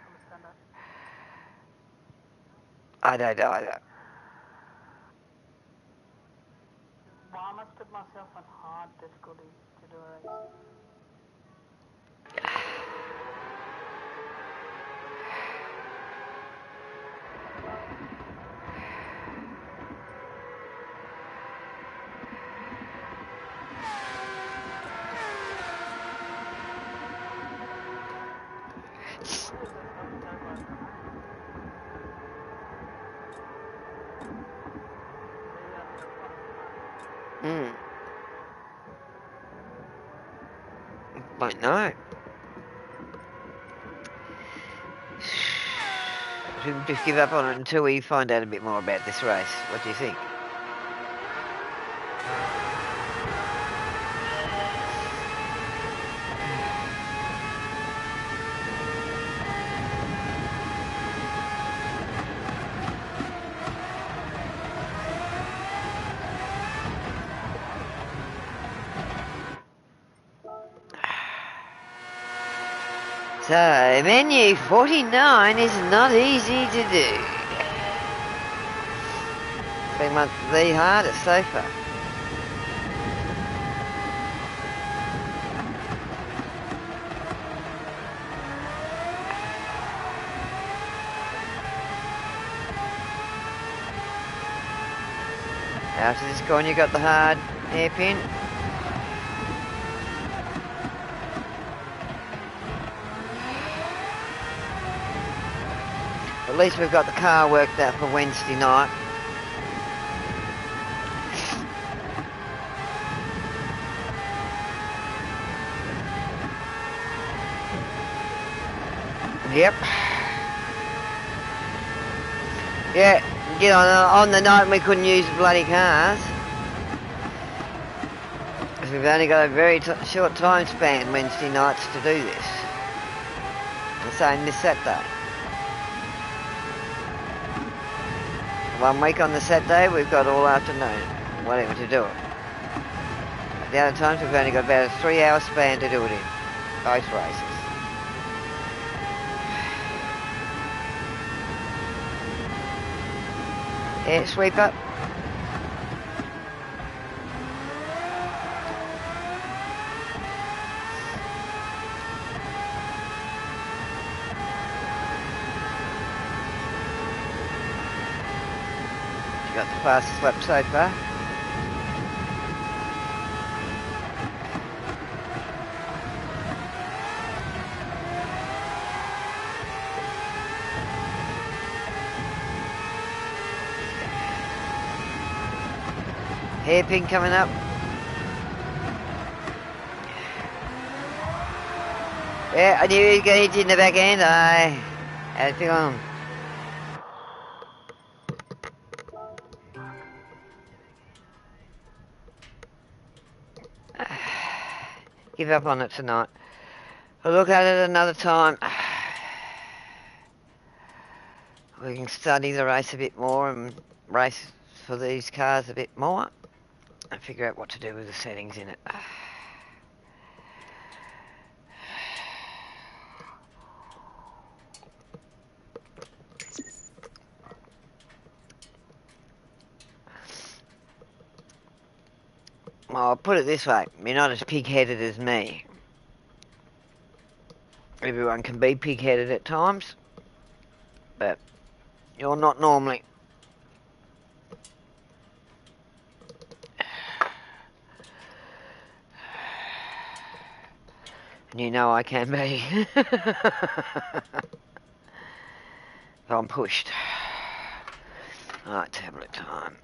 Understand that? I don't either. Well, I must put myself on hard difficulty to do a race. Might know. Should we just give up on it until we find out a bit more about this race? What do you think? So, menu 49 is not easy to do. Been one of the hardest so far. After this corner you got the hard hairpin. At least we've got the car worked out for Wednesday night. Yep. Yeah, get on the night we couldn't use the bloody cars. Because we've only got a very short time span Wednesday nights to do this. The same this Saturday. 1 week on the Saturday, we've got all afternoon, whatever to do it. The other times we've only got about a 3-hour span to do it in, both races. Yeah, sweeper. You got the fastest lap so far. Hairpin coming up. Yeah, I knew he was going to hit you in the back end. I had it on. Give up on it tonight. We'll look at it another time. We can study the race a bit more and race for these cars a bit more and figure out what to do with the settings in it. Well, I'll put it this way, you're not as pig-headed as me. Everyone can be pig-headed at times, but you're not normally. And you know I can be. I'm pushed. Alright, tablet time.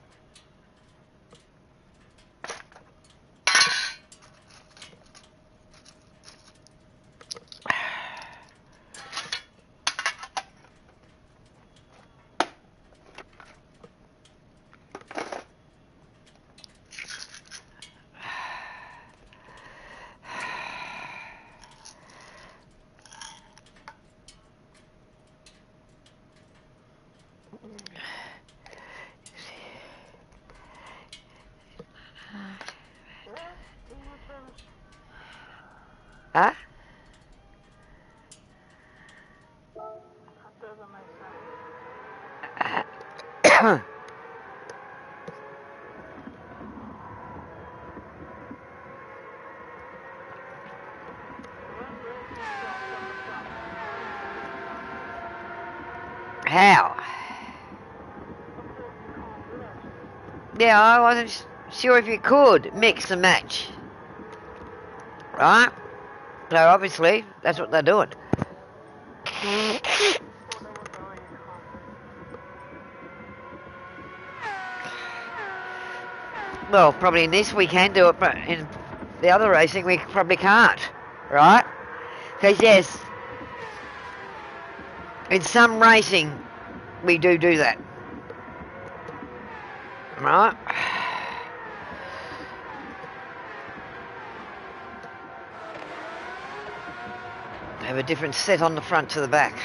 Huh? That doesn't make sense. How? Yeah, I wasn't sure if you could mix and match. Right? So obviously, that's what they're doing. Well, probably in this we can do it, but in the other racing we probably can't. Right? Because yes, in some racing we do that. Right? Have a different set on the front to the back.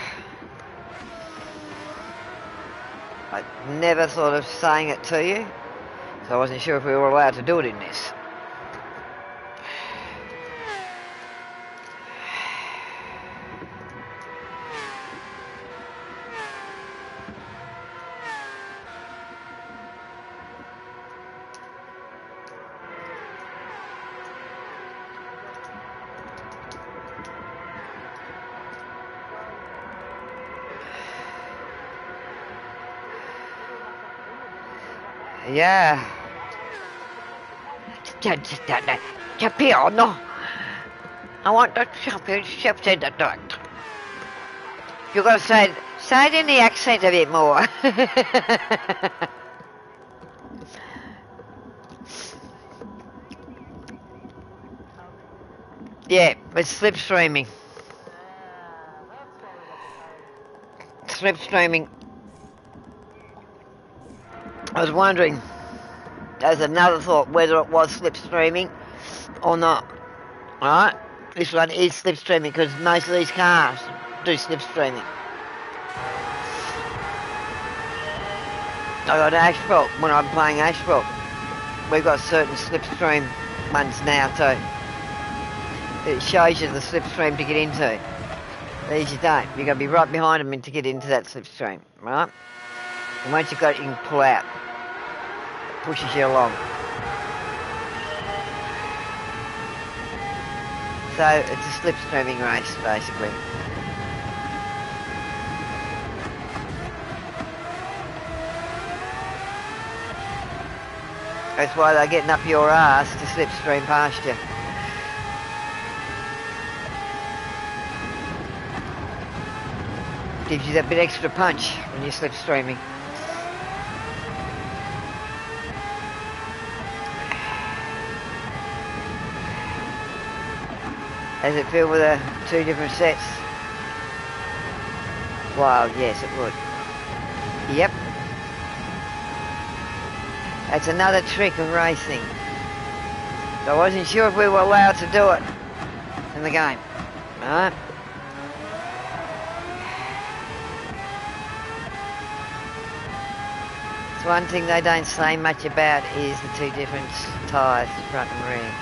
I never thought of saying it to you, so I wasn't sure if we were allowed to do it in this. Yeah. Champion. I want the championship to the direct. You gotta say Say it in the accent a bit more. Yeah, it's slipstreaming. Slipstreaming. I was wondering, as another thought, whether it was slipstreaming or not. Alright? This one is slipstreaming because most of these cars do slipstreaming. I got asphalt when I'm playing asphalt. We've got certain slipstream ones now too. It shows you the slipstream to get into. These you don't. You've got to be right behind them to get into that slipstream, right? And once you've got it, you can pull out. It pushes you along. So it's a slipstreaming race, basically. That's why they're getting up your ass to slipstream past you. Gives you that bit extra punch when you're slipstreaming. Does it feel with the two different sets? Well, yes, it would. Yep. That's another trick of racing. I wasn't sure if we were allowed to do it in the game. Alright? It's one thing they don't say much about is the two different tyres, front and rear.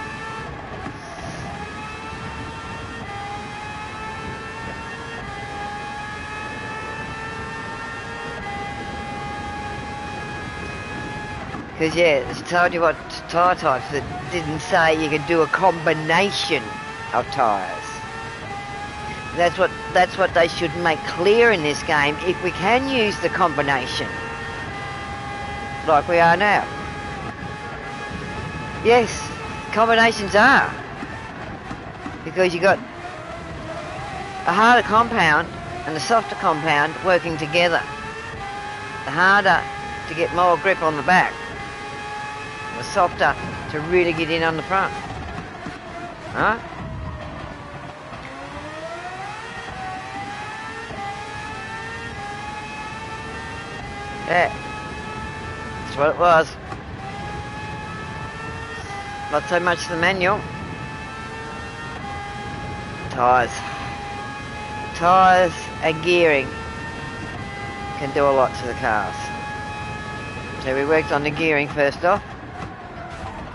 Because yeah, it's told you what tyre types. It didn't say you could do a combination of tyres. That's what they should make clear in this game. If we can use the combination, like we are now. Yes, combinations are. Because you got a harder compound and a softer compound working together. The harder to get more grip on the back. The softer to really get in on the front. Huh? Yeah. That's what it was. Not so much the manual. Tyres. Tyres and gearing can do a lot to the cars. So we worked on the gearing first off.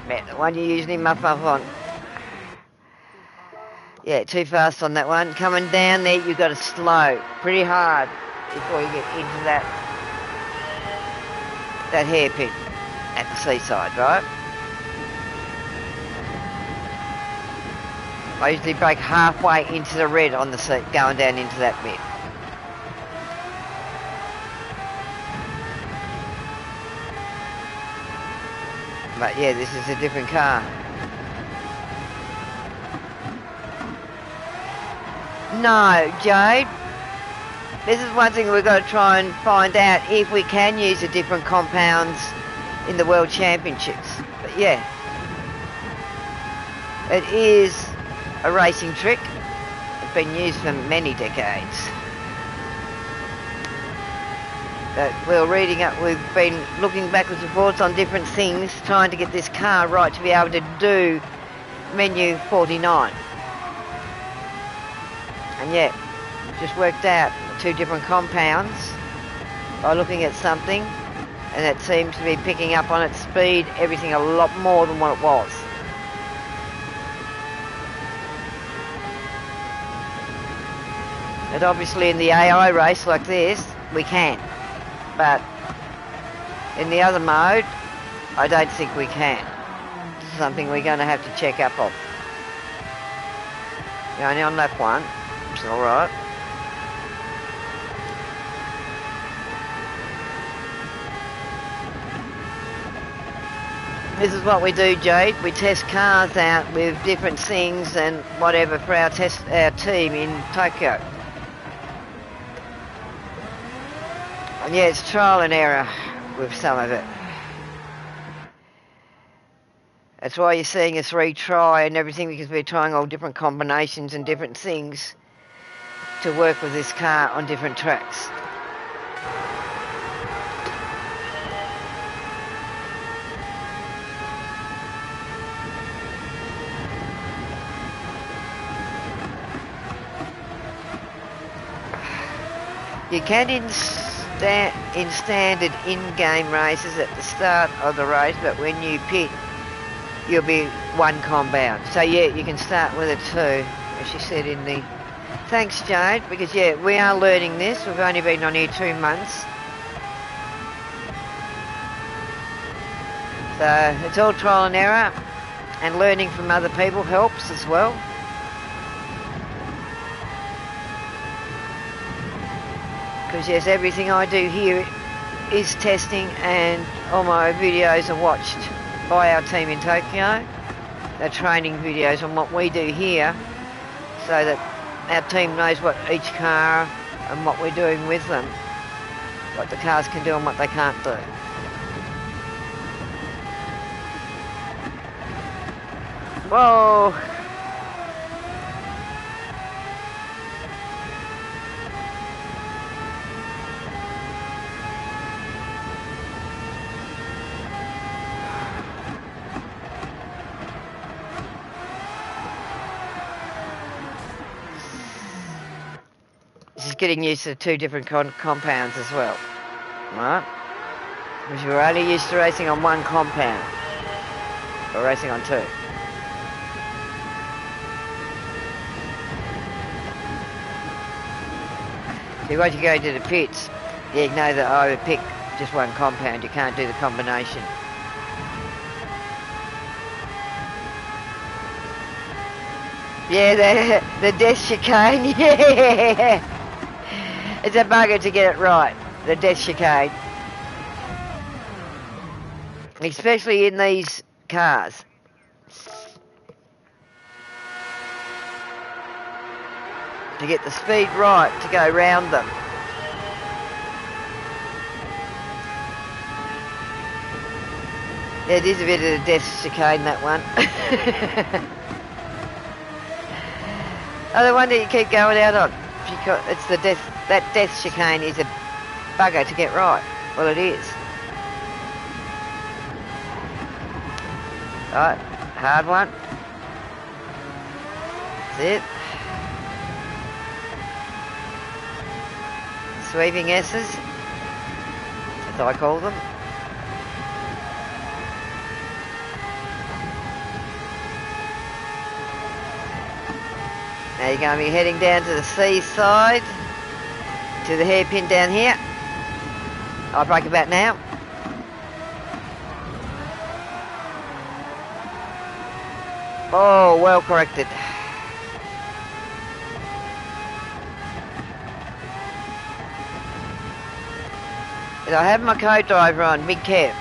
The one you usually muff up on. Yeah, too fast on that one. Coming down there, you've got to slow pretty hard before you get into that hairpin at the seaside, right? I usually brake halfway into the red on the seat, going down into that bit. But yeah, this is a different car. No, Jade. This is one thing we've got to try and find out, if we can use the different compounds in the World Championships. But yeah, it is a racing trick. It's been used for many decades. But we've been looking backwards and forwards on different things, trying to get this car right to be able to do menu 49. And yeah, just worked out two different compounds by looking at something, and it seems to be picking up on its speed, everything a lot more than what it was. And obviously in the AI race like this, we can. But in the other mode, I don't think we can. It's something we're going to have to check up on. You're only on lap one. It's alright. This is what we do, Jade. We test cars out with different things and whatever for our team in Tokyo. And yeah, it's trial and error with some of it. That's why you're seeing us retry and everything, because we're trying all different combinations and different things to work with this car on different tracks. You can in standard in-game races at the start of the race, but when you pit, you'll be one compound. So yeah, you can start with a 2, as she said in the... Thanks, Jade, because yeah, we are learning this. We've only been on here 2 months. So it's all trial and error, and learning from other people helps as well. Because yes, everything I do here is testing, and all my videos are watched by our team in Tokyo. They're training videos on what we do here, so that our team knows what each car and what we're doing with them, what the cars can do and what they can't do. Whoa! This is getting used to 2 different compounds as well, right? Because you're only used to racing on 1 compound, or racing on 2. So once you go to the pits, you know that I would pick just 1 compound, you can't do the combination. Yeah, the death chicane, yeah! It's a bugger to get it right, the death chicane. Especially in these cars. To get the speed right to go round them. Yeah, it is a bit of a death chicane, that one. Oh, the one that you keep going out on. Because it's the that death chicane is a bugger to get right. Well, it is. Right, hard one. That's it. Sweeping S's, as I call them. Now you're going to be heading down to the seaside, to the hairpin down here. I'll break about now. Oh, well corrected. And I have my co-driver on, Big Kev.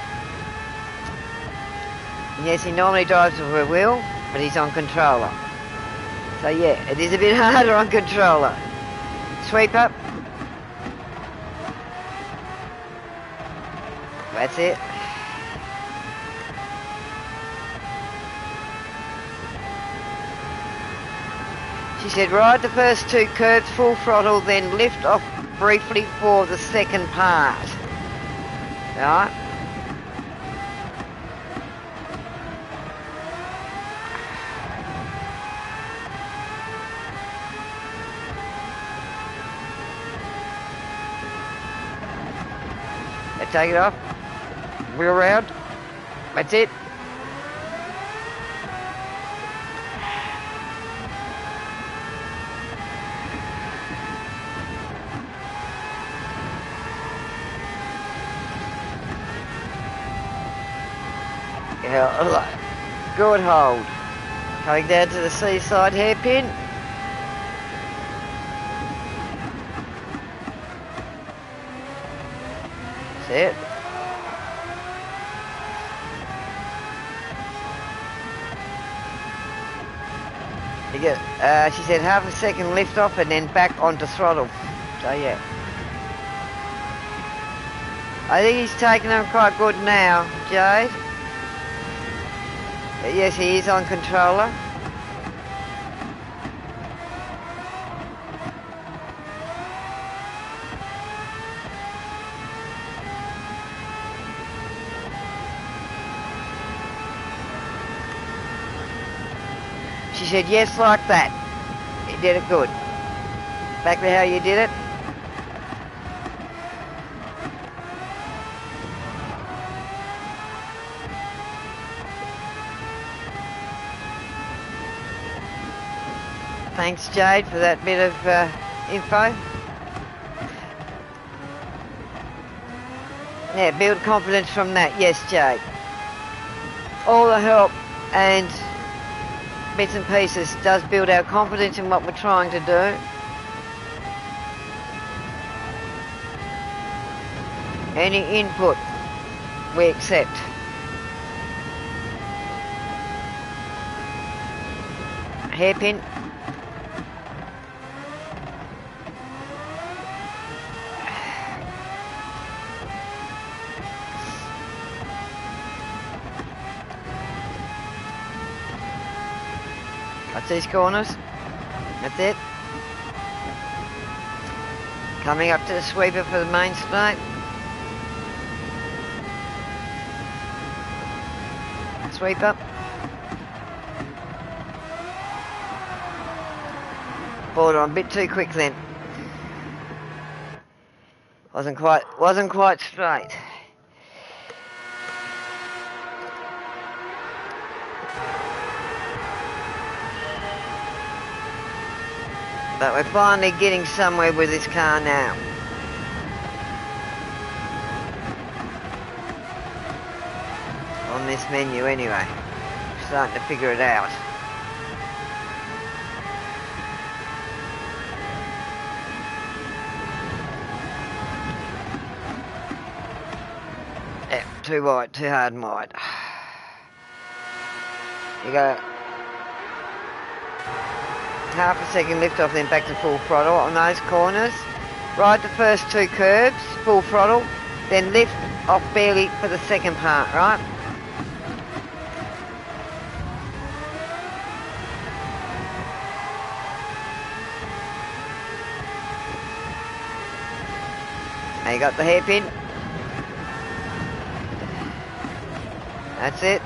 Yes, he normally drives with a wheel, but he's on controller. So yeah, it is a bit harder on controller. Sweep up. That's it. She said ride the first 2 curves full throttle, then lift off briefly for the second part. Right? Now take it off. Wheel round. That's it. Yeah, good hold. Coming down to the seaside hairpin. That's it. You get, she said half a second lift off and then back onto throttle. So yeah. I think he's taking them quite good now, Jade. Yes, he is on controller. She said yes like that. You did it good. Back to how you did it. Thanks, Jade, for that bit of info. Yeah, build confidence from that. Yes, Jade. All the help and bits and pieces does build our confidence in what we're trying to do. Any input we accept. Hairpin. That's these corners. That's it. Coming up to the sweeper for the main straight. Sweeper. Border on a bit too quick then. Wasn't quite straight. But we're finally getting somewhere with this car now. On this menu anyway. Starting to figure it out. Yeah, too wide, too hard and wide. You go half a second lift off, then back to full throttle on those corners. Ride the first two curves, full throttle, then lift off barely for the second part, right? Now you got the hairpin. That's it.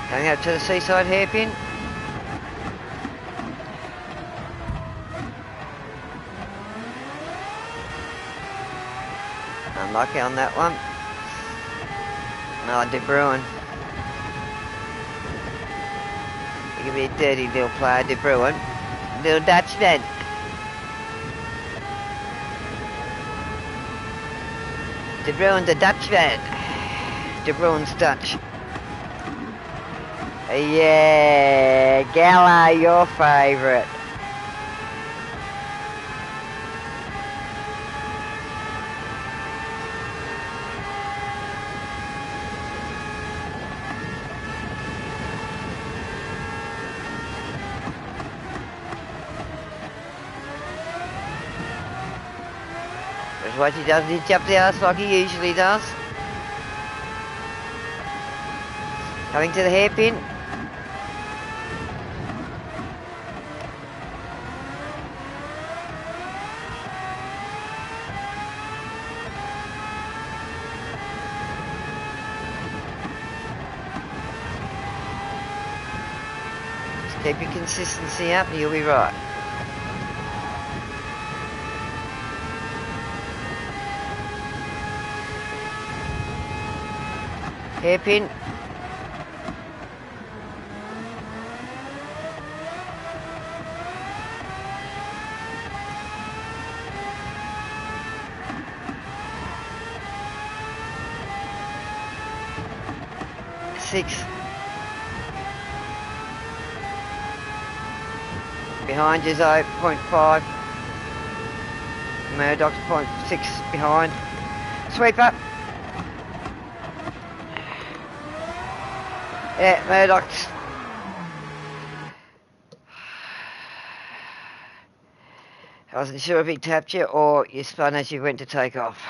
Coming up to the seaside hairpin. Unlucky on that one. No, De Bruin. He can be a dirty little player, De Bruin. Little Dutchman. De Bruin the Dutchman. De Bruin's Dutch. Yeah, Gala, your favourite. That's what he does, he jump the ass like he usually does. Coming to the hairpin. Keep your consistency up and you'll be right. Hairpin. Six. Behind you's 0.5. Murdoch's 0.6 behind. Sweeper. Yeah, Murdoch's. I wasn't sure if he tapped you or you spun as you went to take off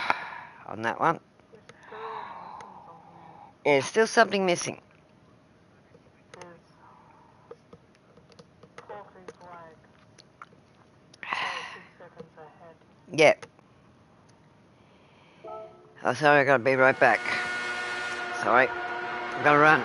on that one. Yeah, still something missing. Yeah. Oh, sorry, I gotta be right back. Sorry. I'm gonna run.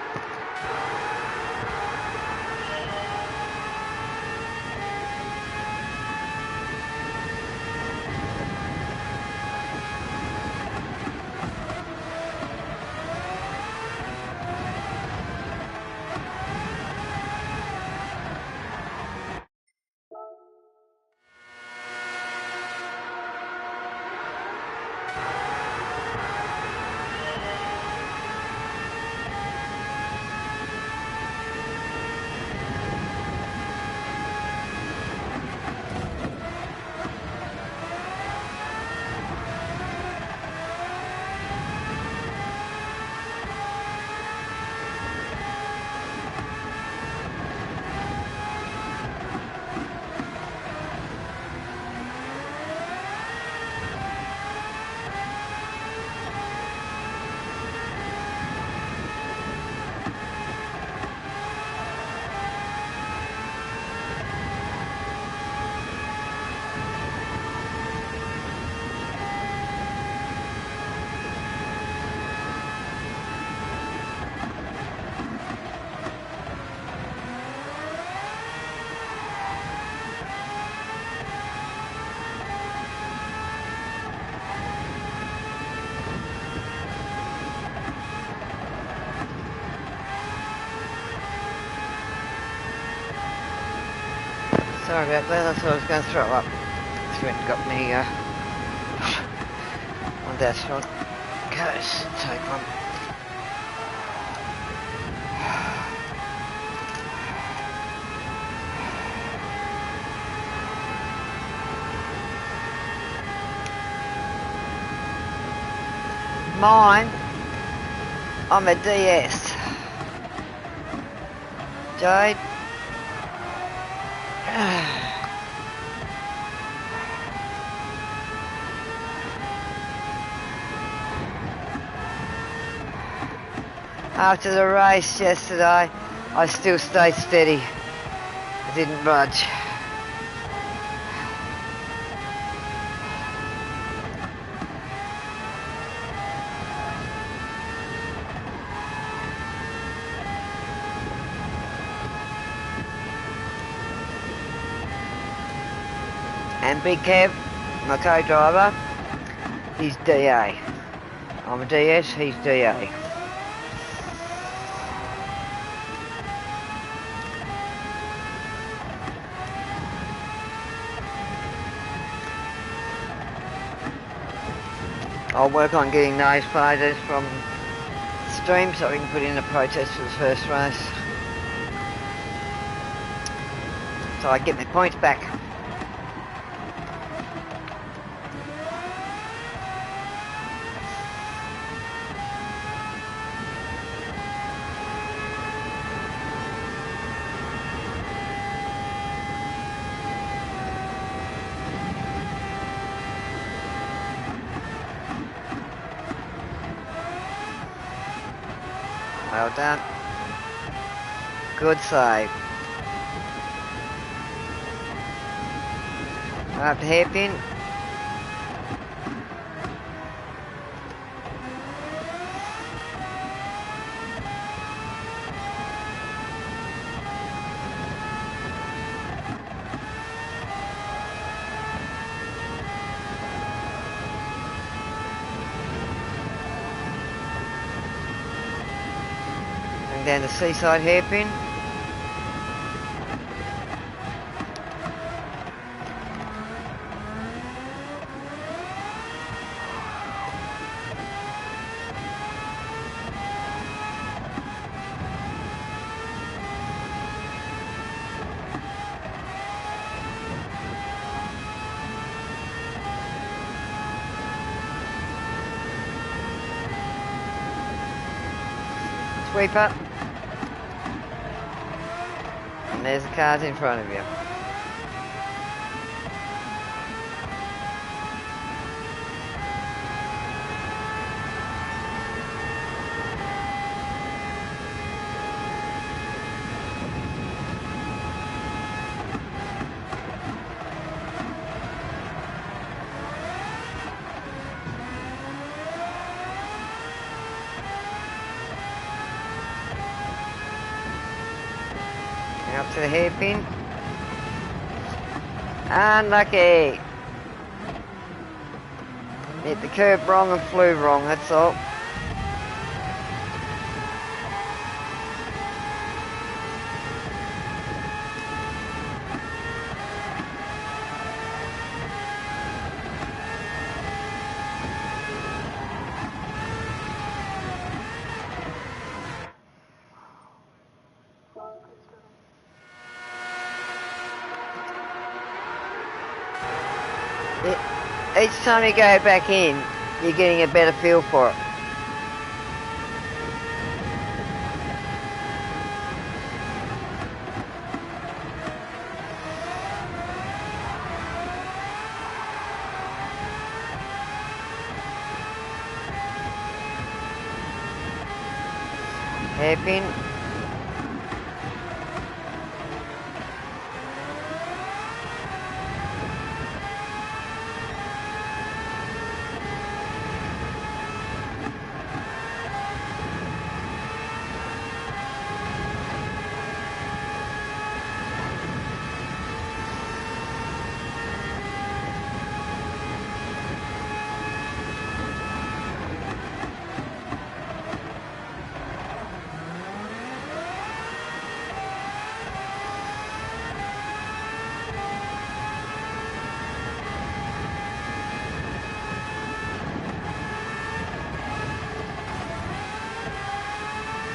Sorry about that, I thought I was going to throw up. This went and got me on that front. Goes, take one. Mine, I'm a DS. Jade. After the race yesterday, I still stayed steady. I didn't budge. And Big Kev, my co-driver, he's DA. I'm a DS, he's DA. I'll work on getting those photos from stream so we can put in a protest for the first race. So I get my points back. Well done. Good save. Up to hairpin. Down the seaside hairpin. Sweep up. And there's the cars in front of you. Up to the hairpin. Unlucky. Hit the curb wrong and flew wrong, that's all. Each time you go back in, you're getting a better feel for it. Hairpin.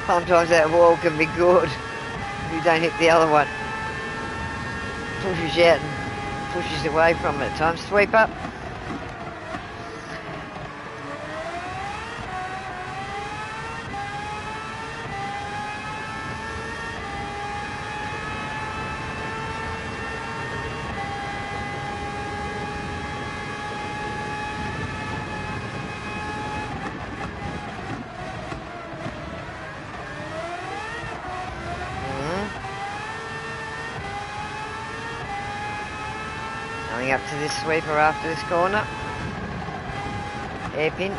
Sometimes that wall can be good if you don't hit the other one. Pushes you out and pushes you away from it at times. Sweep up. Coming up to this sweeper after this corner. Hairpin.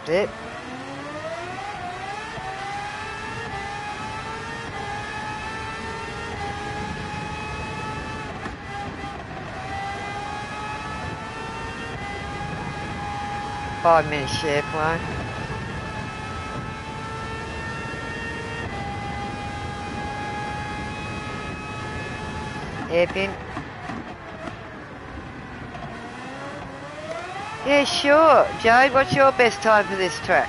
Dip. Five-minute share play. Hairpin. Yeah, sure. Jade, what's your best time for this track?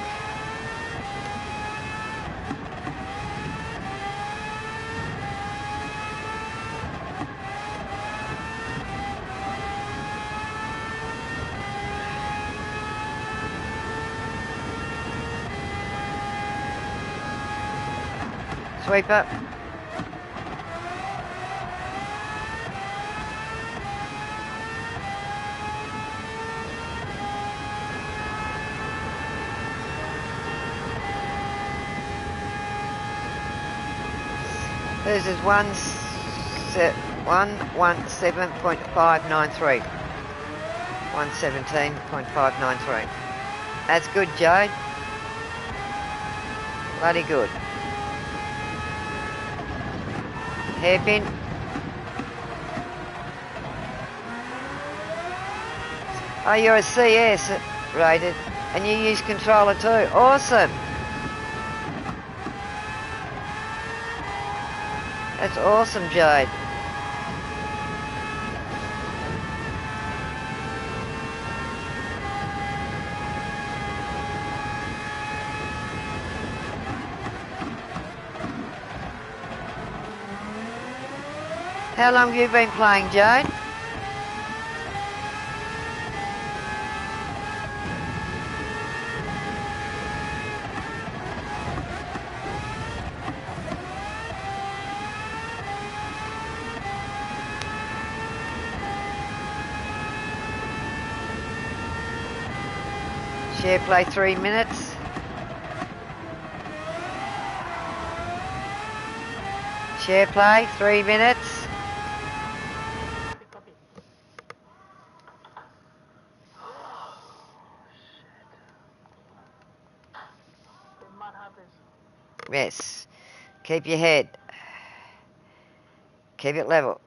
Sweep up. This is 117.593. 117.593. That's good, Jade. Bloody good. Hairpin. Oh, you're a CS rated, and you use controller too. Awesome. That's awesome, Jade. How long have you been playing, Jade? Share play 3 minutes. Share play 3 minutes. Copy. The mud hoppers. Yes. Keep your head. Keep it level.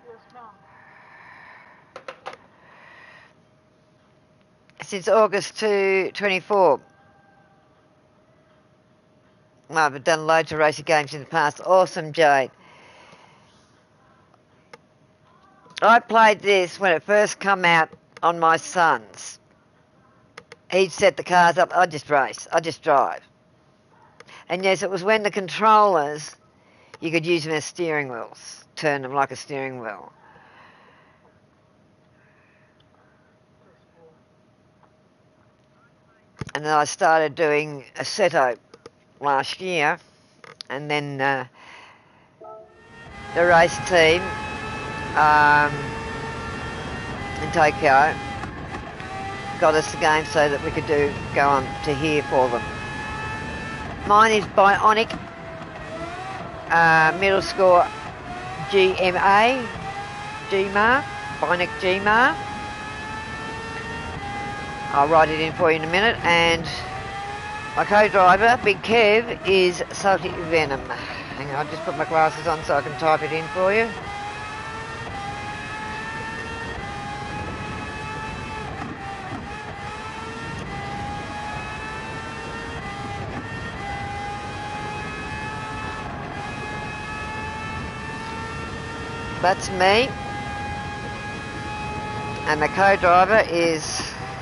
Yes, Mum. Since August 24. I've done loads of racing games in the past. Awesome, Jade. I played this when it first come out on my son's. He'd set the cars up. I just race. I just drive. And yes, it was when the controllers, you could use them as steering wheels. Turn them like a steering wheel. And then I started doing Assetto last year. And then the race team in Tokyo got us the game so that we could go on to here for them. Mine is Bionic middle score GMA, GMAR, Bionic GMAR. I'll write it in for you in a minute. And my co-driver, Big Kev, is Salty Venom. Hang on, I'll just put my glasses on so I can type it in for you. That's me. And the co-driver is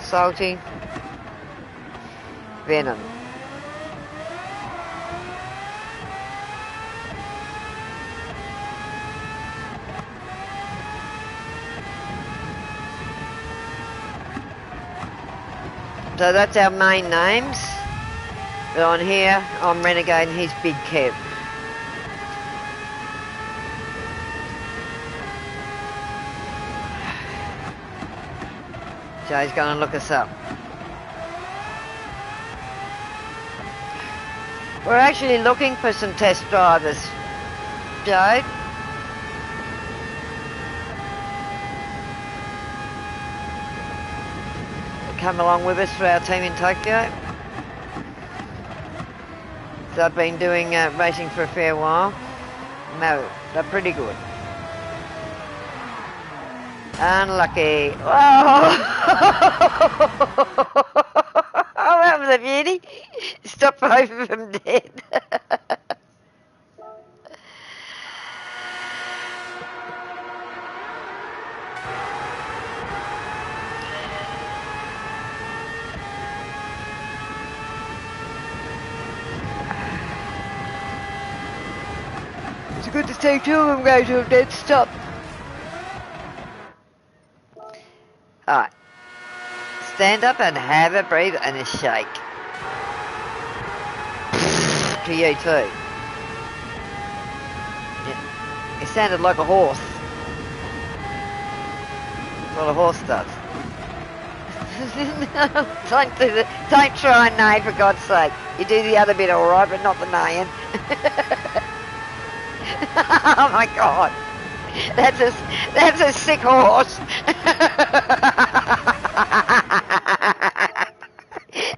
Salty Venom. So that's our main names. But on here, I'm Renegade and he's Big Kev. Joe's going to look us up. We're actually looking for some test drivers, Joe. Come along with us for our team in Tokyo. So I've been doing racing for a fair while. No, they're pretty good. Unlucky. Oh! Oh, that was a beauty. Stop both of them dead. It's good to see two of them go to a dead stop. Alright. Stand up and have a breathe and a shake. To you too. Yeah. It sounded like a horse. That's what a horse does. Don't try and neigh, for God's sake. You do the other bit alright, but not the neighing. Oh my God. That's a sick horse.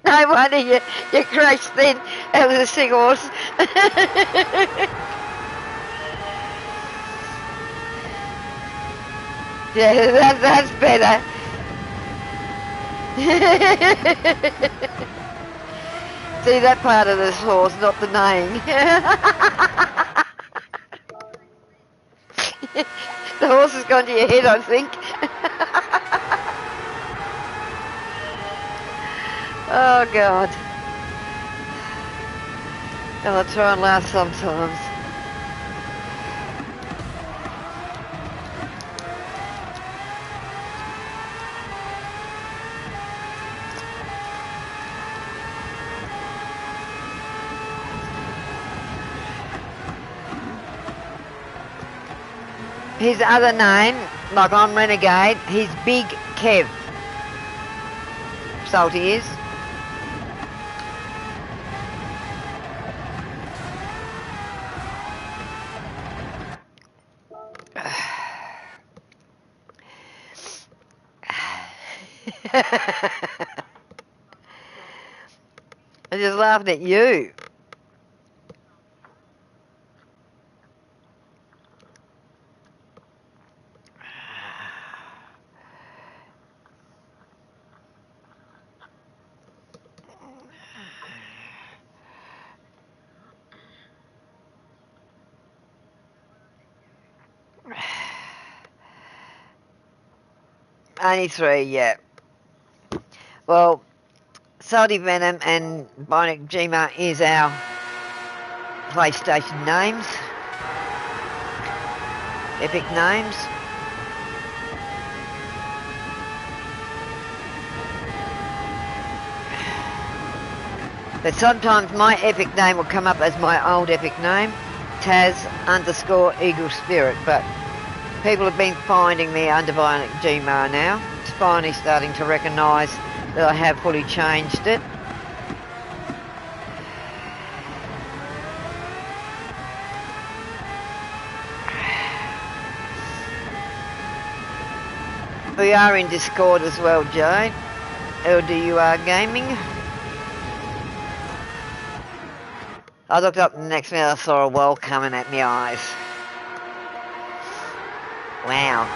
No wonder you crashed then. That was a sick horse. Yeah, that's better. See that part of this horse, not the neighing. The horse has gone to your head, I think. Oh, God. And I'll try and laugh sometimes. His other name, like on Renegade, he's Big Kev. Salty is. I'm just laughing at you. Only 3, yeah. Well, Salty Venom and Bionic Gma is our PlayStation names. Epic names. But sometimes my epic name will come up as my old epic name, Taz_Eagle Spirit, but people have been finding me under Bionic Gma now. It's finally starting to recognise that I have fully changed it. We are in Discord as well, Jade. LDUR Gaming. I looked up the next minute, I saw a wall coming at my eyes. Wow.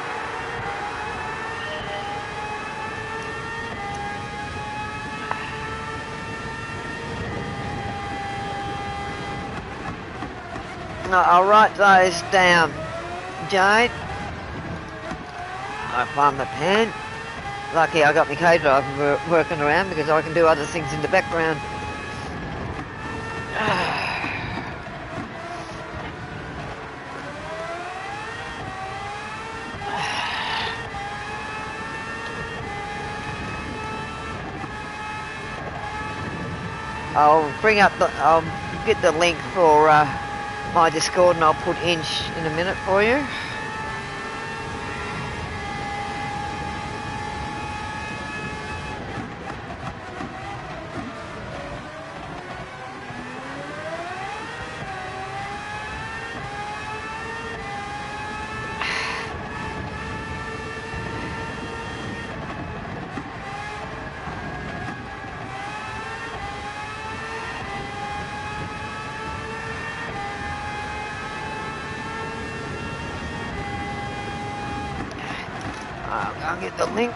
No, I'll write those down, Jade. I find my pen. Lucky I got my co-driver working around because I can do other things in the background. I'll get the link for my Discord and I'll put Inch in a minute for you. I'll get the link.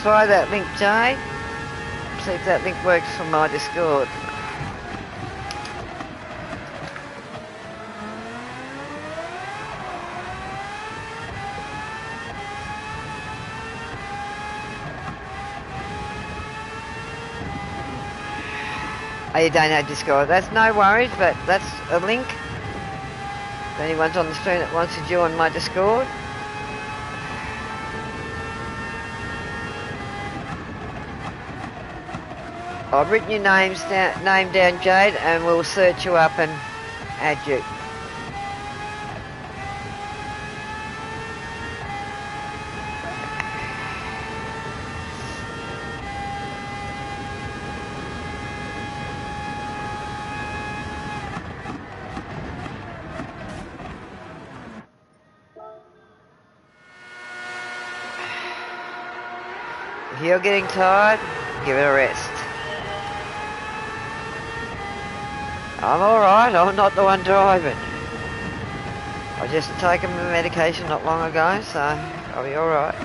Try that link, Jay. See if that link works from my Discord. Oh, you don't have Discord. That's no worries, but that's a link. If anyone's on the stream that wants to join my Discord. I've written your name down, Jade, and we'll search you up and add you. If you're getting tired, give it a rest. I'm alright, I'm not the one driving. I just taken my medication not long ago, so I'll be alright.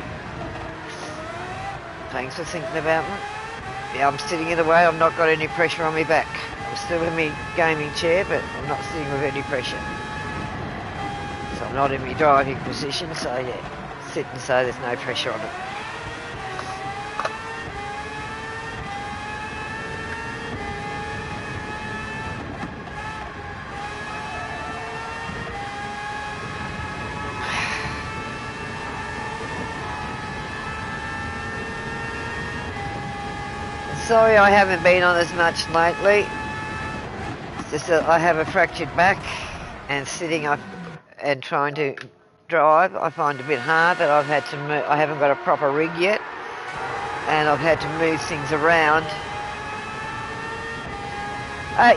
Thanks for thinking about me. Yeah, I'm sitting in the way, I've not got any pressure on my back. I'm still in my gaming chair, but I'm not sitting with any pressure. So I'm not in my driving position, so yeah, sitting so there's no pressure on it. Sorry I haven't been on as much lately. It's just that I have a fractured back and sitting up and trying to drive I find a bit hard, but I've had to move, I haven't got a proper rig yet and I've had to move things around.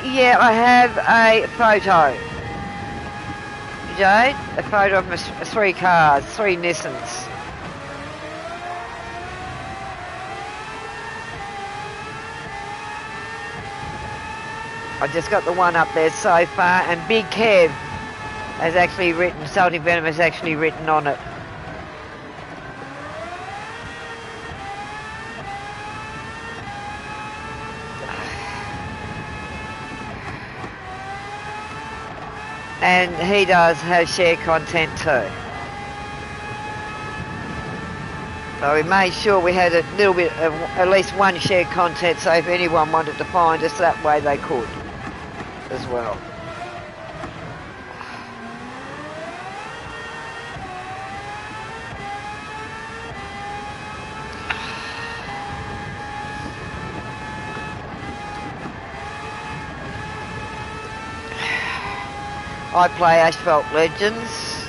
Yeah, I have a photo, Jade, a photo of my 3 cars, 3 Nissans. I just got the one up there so far, and Big Kev has actually written, Salty Venom has actually written on it. And he does have share content too. So we made sure we had a little bit of at least one shared content, so if anyone wanted to find us that way they could as well. I play Asphalt Legends.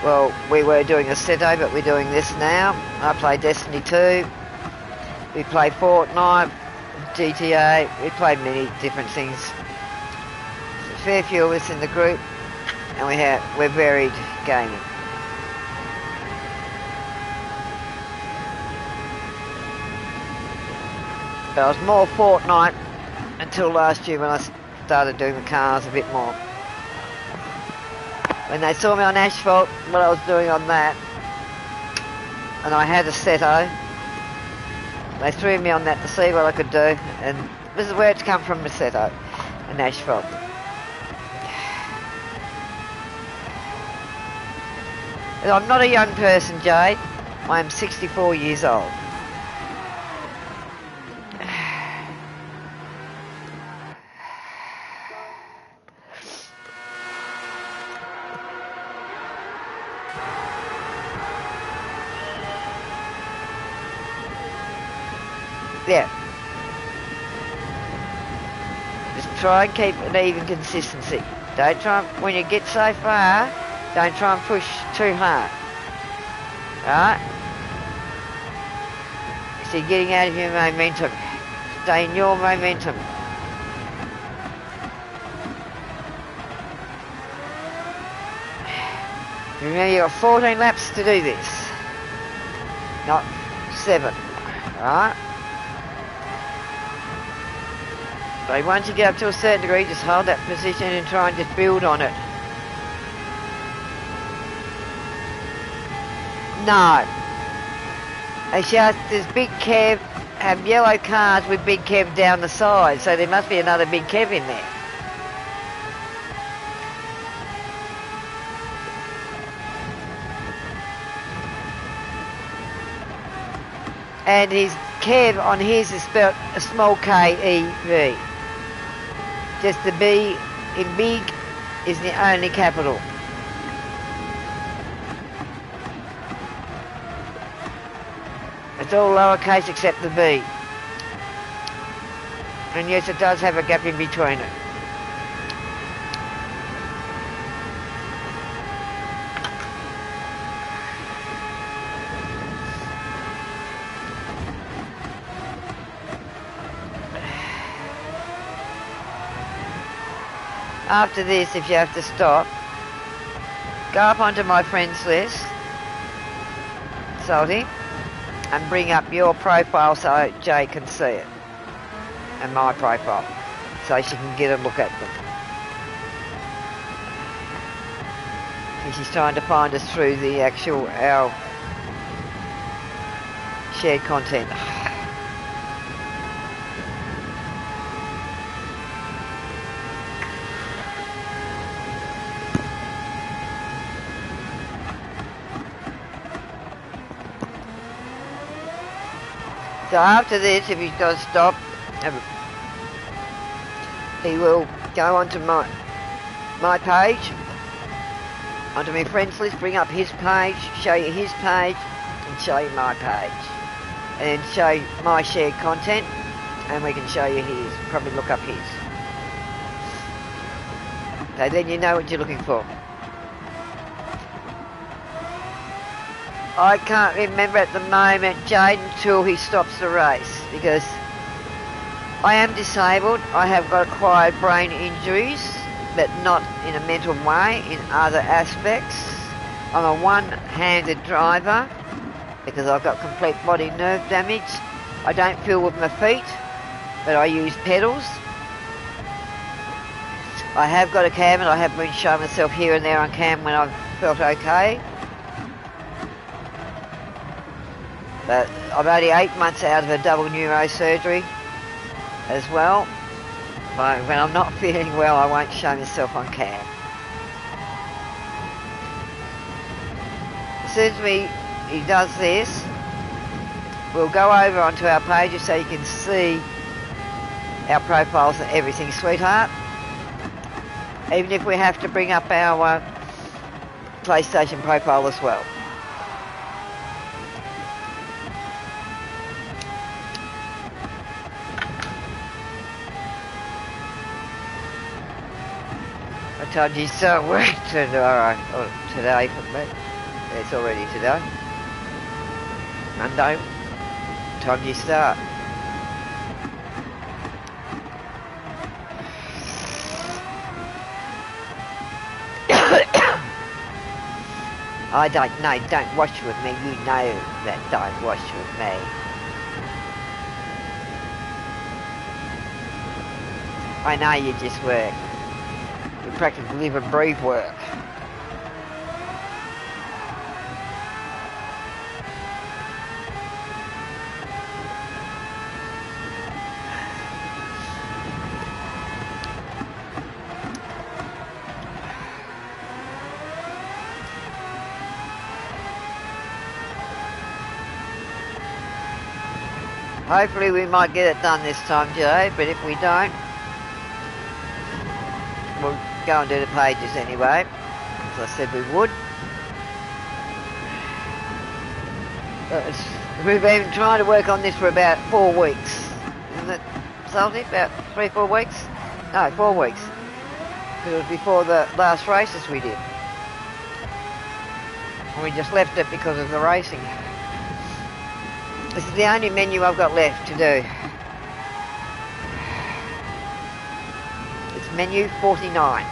Well, we were doing a Seto, but we're doing this now. I play Destiny 2. We play Fortnite, GTA. We play many different things. There's a fair few of us in the group, and we're varied gaming. But I was more Fortnite until last year when I started doing the cars a bit more. When they saw me on Asphalt, what I was doing on that, and I had a Seto, they threw me on that to see what I could do, and this is where it's come from, the Seto and Asphalt. And I'm not a young person, Jade. I am 64 years old. Yeah. Just try and keep an even consistency. Don't try and, when you get so far, don't try and push too hard. Right? So you're getting out of your momentum. Stay in your momentum. Remember, you've got 14 laps to do this. Not 7. Right? So once you get up to a certain degree, just hold that position and try and just build on it. No. It's just, there's Big Kev, have yellow cars with Big Kev down the side, so there must be another Big Kev in there. And his Kev on his is spelled a small K-E-V. Just the B in big is the only capital. It's all lowercase except the B. And yes, it does have a gap in between it. After this, if you have to stop, go up onto my friends list, Salty, and bring up your profile so Jay can see it, and my profile, so she can get a look at them. She's trying to find us through the actual our shared content. So after this, if he's got to stop, he will go onto my page, onto my friends list, bring up his page, show you his page, and show you my page. And then show my shared content, and we can show you his, probably look up his. So then you know what you're looking for. I can't remember at the moment, Jade, until he stops the race, because I am disabled. I have got acquired brain injuries, but not in a mental way, in other aspects. I'm a one-handed driver because I've got complete body nerve damage. I don't feel with my feet, but I use pedals. I have got a cam, and I have been showing myself here and there on cam when I've felt okay. But I'm only 8 months out of a double neurosurgery as well. But when I'm not feeling well, I won't show myself on cam. As soon as he does this, we'll go over onto our pages so you can see our profiles and everything, sweetheart. Even if we have to bring up our PlayStation profile as well. What time do you start work tomorrow? Or today for me? It's already today. Monday. What time do you start? I don't know, don't watch with me, you know that don't watch with me. I know you just work. You practically live and breathe work. Hopefully we might get it done this time, Joe, but if we don't, we'll go and do the pages anyway, as I said we would. We've been trying to work on this for about 4 weeks, isn't it, Salty? About 3-4 weeks? No, 4 weeks. Because it was before the last races we did. And we just left it because of the racing. This is the only menu I've got left to do. It's menu 49.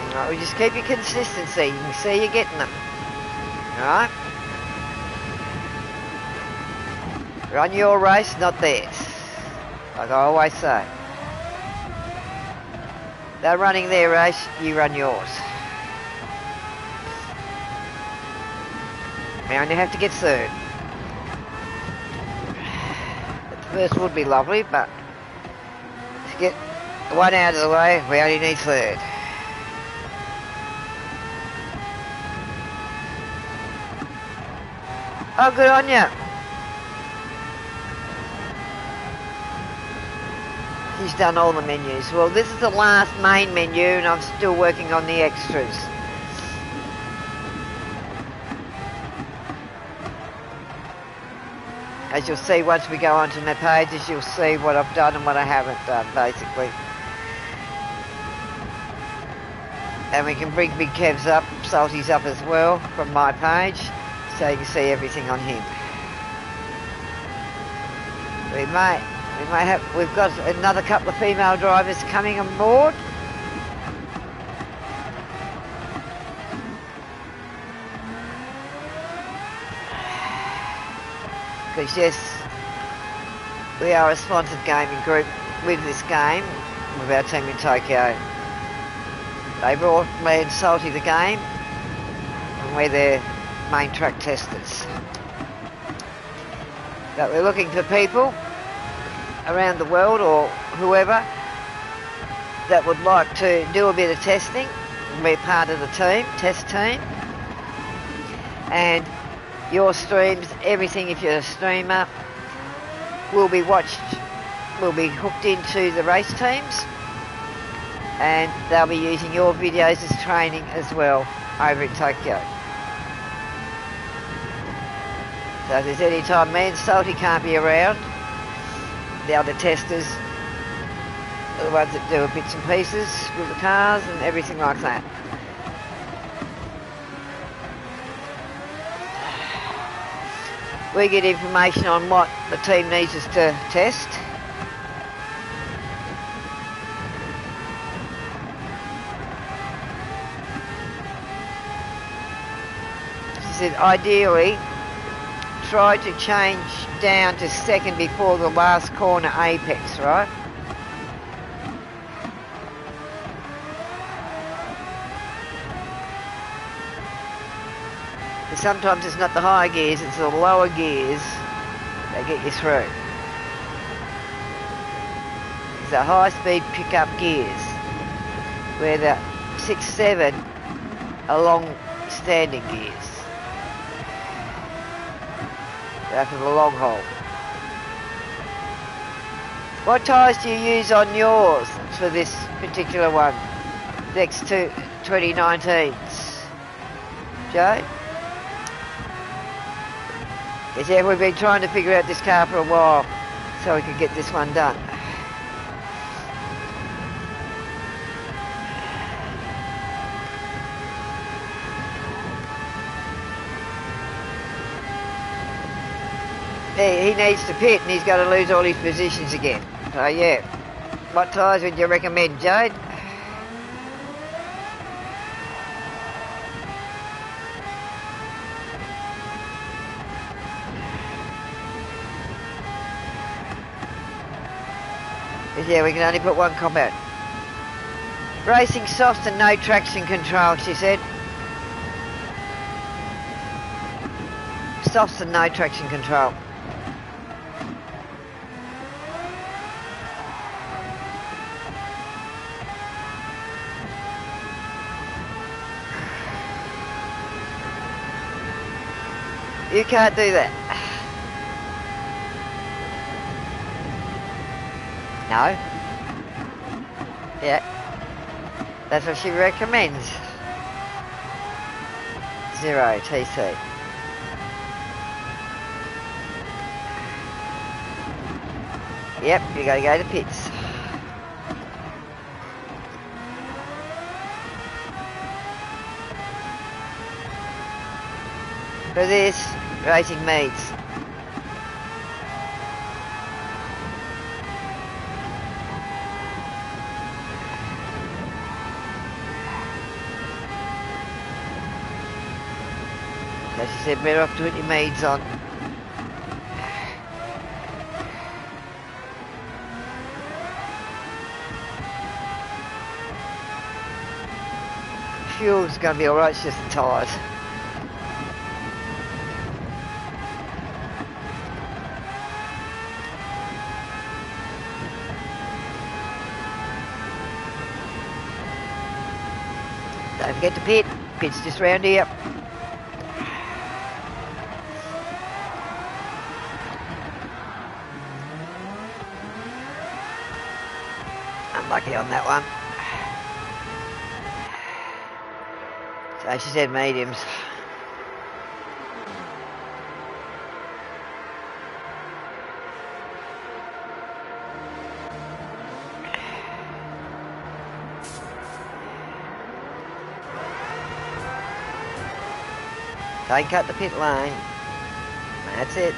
Alright, we just keep your consistency. You can see you're getting them. Alright? Run your race, not theirs. Like I always say. They're running their race, you run yours. We only have to get third. The first would be lovely, but to get one out of the way, we only need third. Oh, good on you. He's done all the menus. Well, this is the last main menu and I'm still working on the extras. As you'll see once we go onto my pages, you'll see what I've done and what I haven't done, basically. And we can bring Big Kev's up, Salty's up as well, from my page, so you can see everything on him. We've got another couple of female drivers coming on board. Because yes, we are a sponsored gaming group with this game, with our team in Tokyo. They brought me and Salty the game, and we're their main track testers. But we're looking for people around the world or whoever that would like to do a bit of testing and be part of the team, test team. And your streams, everything, if you're a streamer, will be watched, will be hooked into the race teams, and they'll be using your videos as training as well over in Tokyo. So if there's any time me and Salty can't be around, the other testers are the ones that do bits and pieces with the cars and everything like that. We get information on what the team needs us to test. She said ideally try to change down to second before the last corner apex, right? Sometimes it's not the higher gears, it's the lower gears that get you through. It's the high speed pickup gears, where the 6, 7 are long standing gears. They're for the long haul. What tyres do you use on yours for this particular one? Next to 2019s? Joe? Yes, yeah, we've been trying to figure out this car for a while so we could get this one done. He needs to pit and he's got to lose all his positions again. So yeah, what tyres would you recommend, Jade? Yeah, we can only put one compound. Racing softs and no traction control, she said. Softs and no traction control. You can't do that. No. Yeah. That's what she recommends. 0 TC. Yep, you gotta go to pits. For this, racing meets. So she said better off doing your meads on. Fuel's going to be alright, it's just the tyres. Don't forget to pit. Pit's just round here. Unlucky on that one. So she said mediums. Don't cut the pit lane. That's it.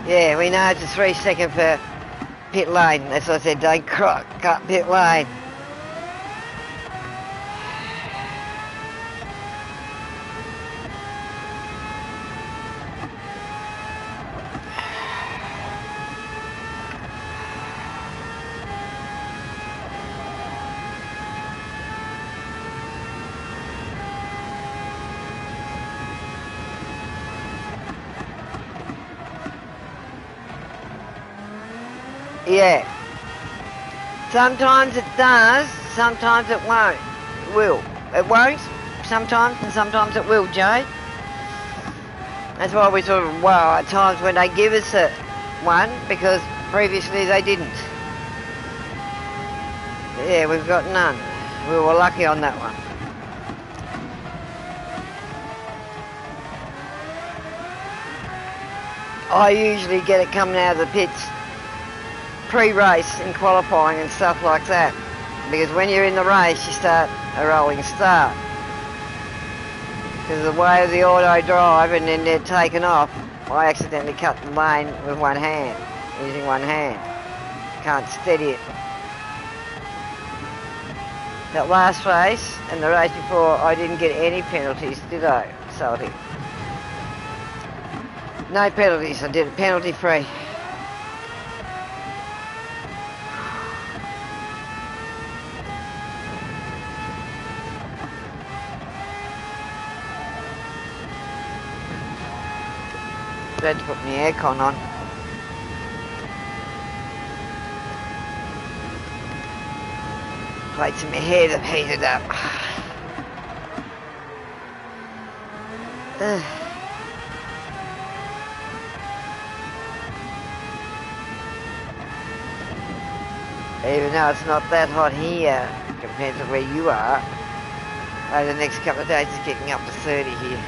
Yeah, we know it's a 3 second for pit lane. That's what I said, don't cut pit lane. Yeah. Sometimes it does, sometimes it won't. It will. It won't sometimes, and sometimes it will, Jade. That's why we sort of wow at times when they give us a one, because previously they didn't. Yeah, we've got none. We were lucky on that one. I usually get it coming out of the pits pre-race and qualifying and stuff like that, because when you're in the race you start a rolling start, because of the way of the auto drive, and then they're taken off. I accidentally cut the lane with one hand, using one hand, can't steady it. That last race and the race before I didn't get any penalties, did I, Salty? No penalties, I did it penalty free. Had to put my aircon on. Plates in my hair have heated up. Even though it's not that hot here compared to where you are, over the next couple of days it's getting up to 30 here.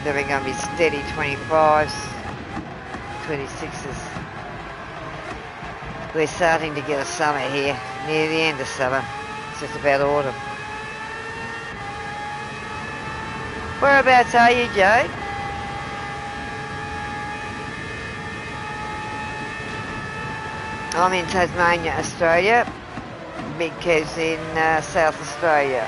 Then we're going to be steady 25s, 26s. We're starting to get a summer here, near the end of summer. It's just about autumn. Whereabouts are you, Jade? I'm in Tasmania, Australia. Big Kev's in South Australia.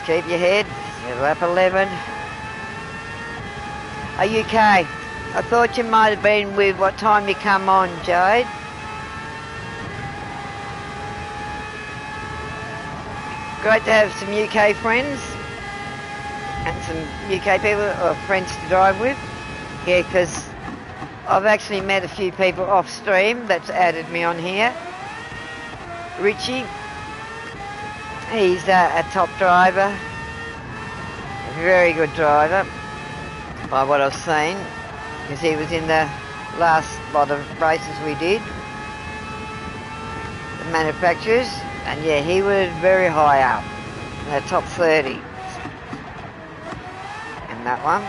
Keep your head, you're lap 11. Are you okay? I thought you might have been with what time you come on, Jade. Great to have some UK friends and some UK people or friends to drive with. Yeah, because I've actually met a few people off stream that's added me on here. Richie. He's a top driver, a very good driver by what I've seen, because he was in the last lot of races we did, the manufacturers, and yeah, he was very high up, in the top 30 in that one.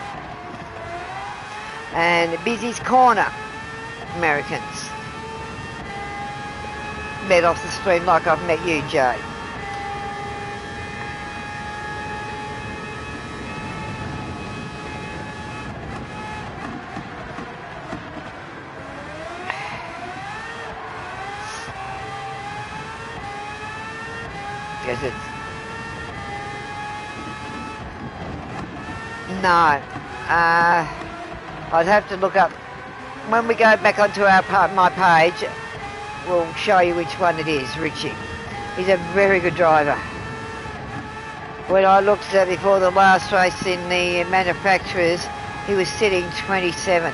And Busy's Corner, Americans, met off the stream like I've met you, Jay. Because it's no, I'd have to look up when we go back onto my page. We'll show you which one it is. Richie, he's a very good driver. When I looked at before the last race in the manufacturers, he was sitting 27th,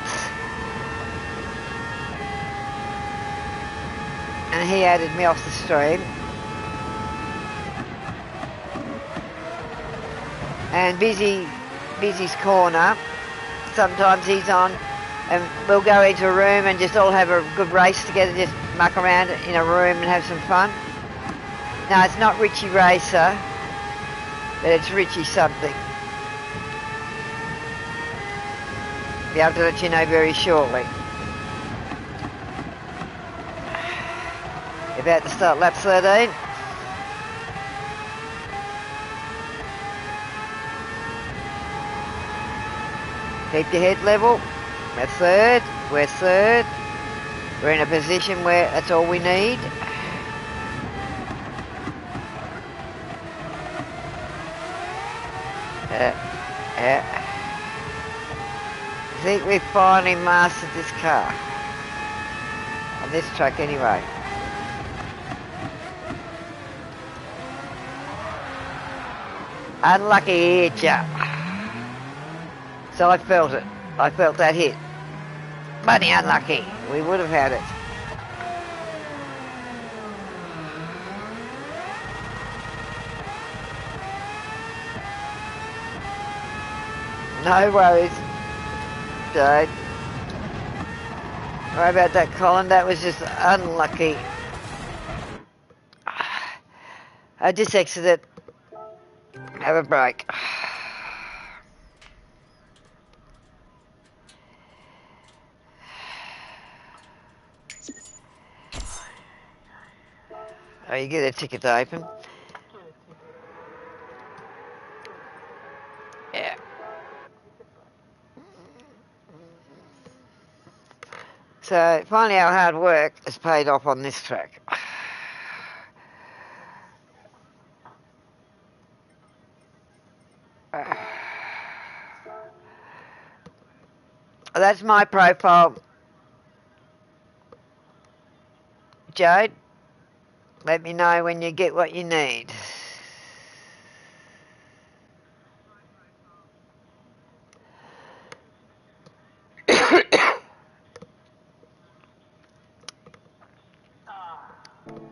and he added me off the stream. And Busy's Corner, sometimes he's on and we'll go into a room and just all have a good race together, just muck around in a room and have some fun. No, it's not Richie Racer, but it's Richie something. Be able to let you know very shortly. About to start lap 13. Keep your head level. We're third. We're third. We're in a position where that's all we need. I think we've finally mastered this car. On this track anyway. Unlucky hitch up. So I felt it. I felt that hit. Bloody unlucky. We would have had it. No worries. Don't worry about that, Colin. That was just unlucky. I just exited. Have a break. Oh, you get a ticket to open? Yeah. So finally our hard work has paid off on this track. That's my profile. Jade, let me know when you get what you need.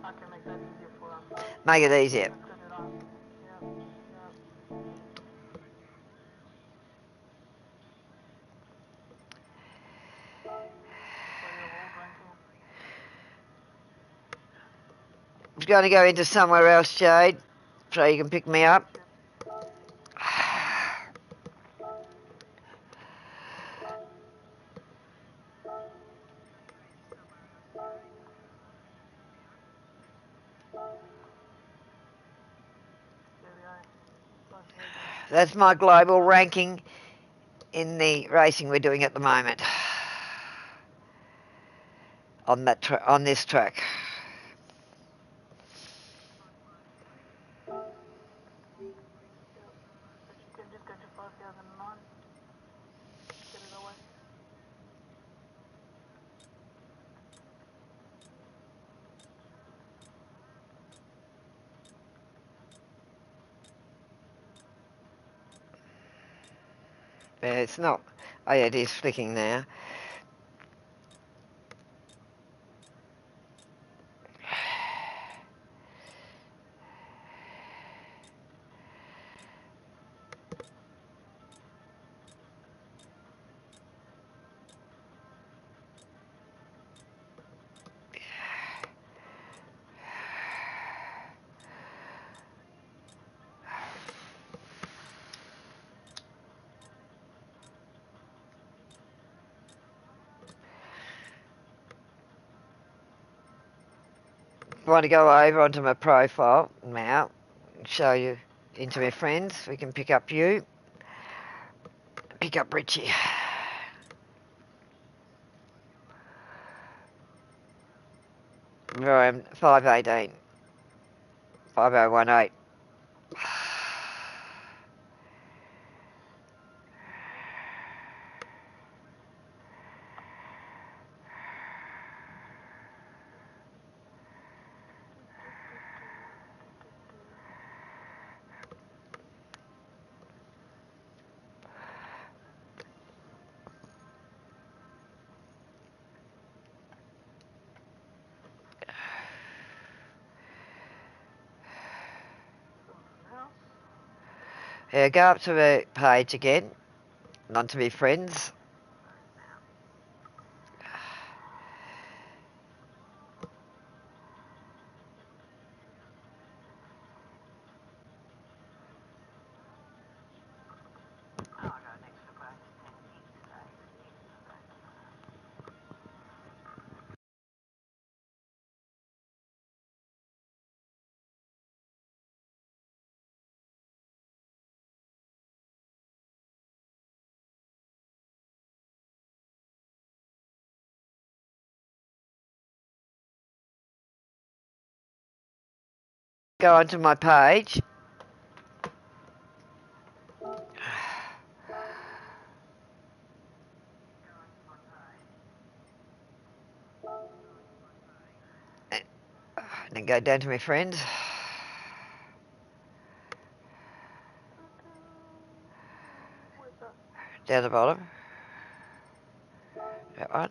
I can make that easier for them. Make it easier. Turn it on. Yeah, yeah. For your world ranking. I'm going to go into somewhere else, Jade, so you can pick me up. That's my global ranking in the racing we're doing at the moment on that on this track. But you can just go to 5009. Get it away. It's not. Oh yeah, it is flicking now. I want to go over onto my profile now and show you into my friends. We can pick up you. Pick up Richie. Where I am 518. 5018. Yeah, go up to the page again, and onto my friends. go onto my page. And then go down to my friends. Where's that? Down the bottom. That one.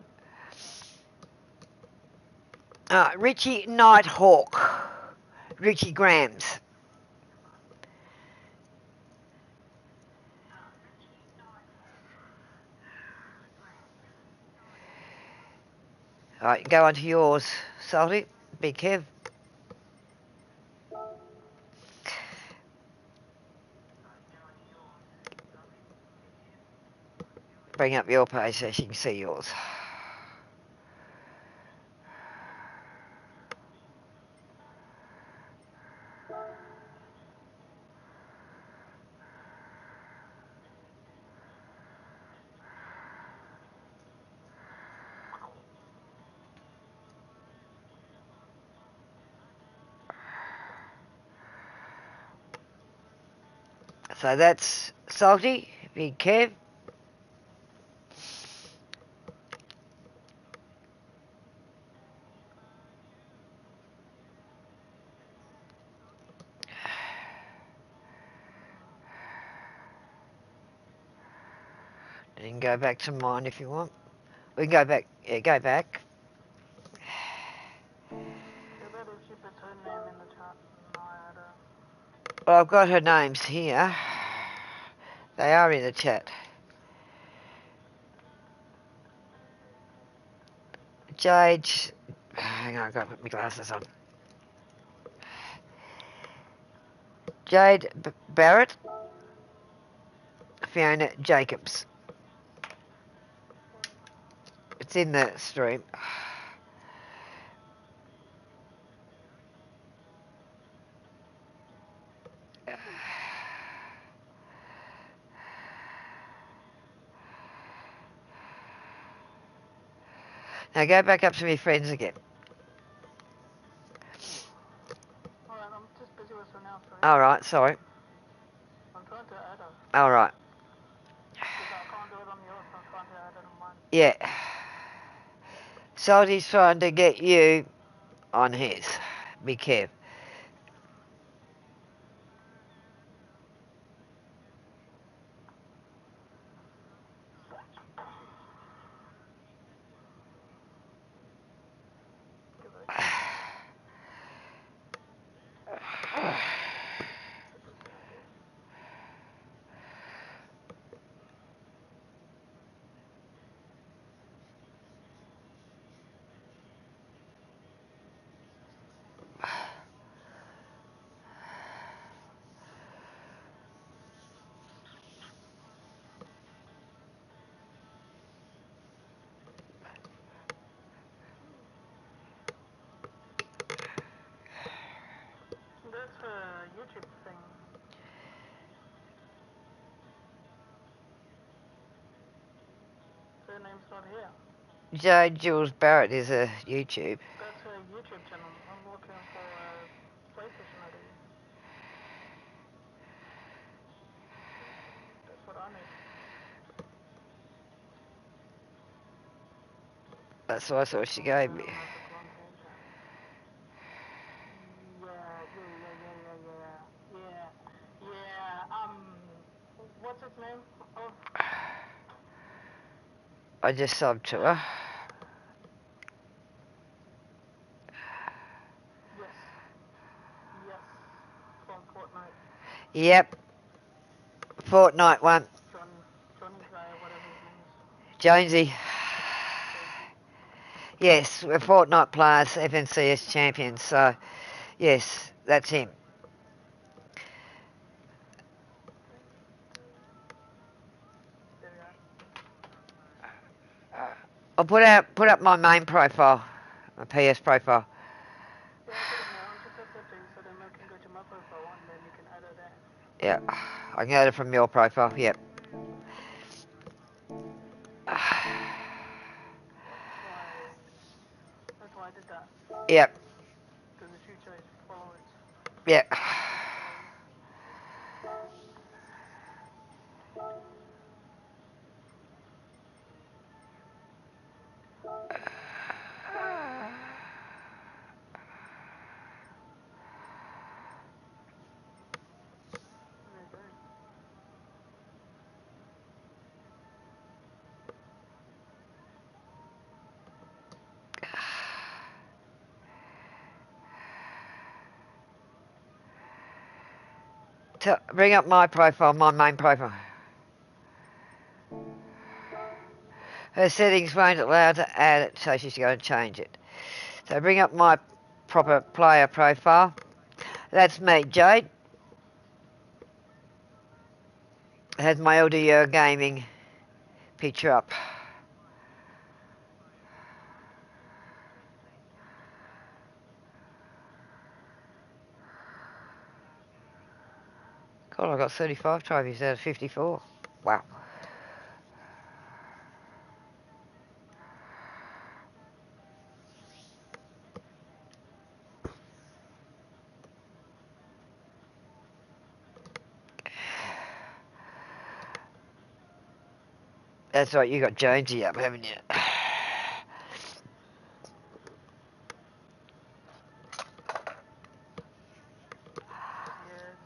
Richie Nighthawk. Richie Grams. Alright, go on to yours, Salty. Be careful. Bring up your page so she can see yours. So that's Salty. Be careful. You can go back to mine if you want. We can go back. Yeah, go back. Yeah, that is, she puts her name in the chat. No, I don't. Well, I've got her names here. They are in the chat. Jade. Hang on, I've got to put my glasses on. Jade Barrett. Fiona Jacobs. It's in the stream. Now go back up to my friends again. Alright, I'm just busy with her now, sorry. Alright, sorry. I'm trying to add her. Alright. Because I can't do it on yours, so I'm trying to add it on mine. Yeah. Salty's trying to get you on his. Be careful. That's her YouTube thing. Her name's not here. Jade Jules Barrett is a YouTube. That's her YouTube channel. I'm looking for a PlayStation ID. That's what I need. That's what I thought she gave me. Yeah. What's his name? Oh, I just subbed to her. yes. From Fortnite. Yep. Fortnite one. Johnny Guy, whatever his name is. Jonesy. Yes, we're Fortnite players, FNCS champions, so yes, that's him. There we are. I'll put up my main profile, my PS profile. Yeah, I got it now. Just have that thing so then I can go to my profile and then you can add her there. Yeah, I can get it from your profile, yep. That's why I did that. Yep. Because the future is followers. Yeah. Bring up my profile, my main profile. Her settings won't allow to add it, so she's going to change it. So bring up my proper player profile. That's me, Jade. It has my LDO gaming picture up. God, I got 35 trophies out of 54. Wow. That's right, you got Jonesy up, haven't you? Yeah, it's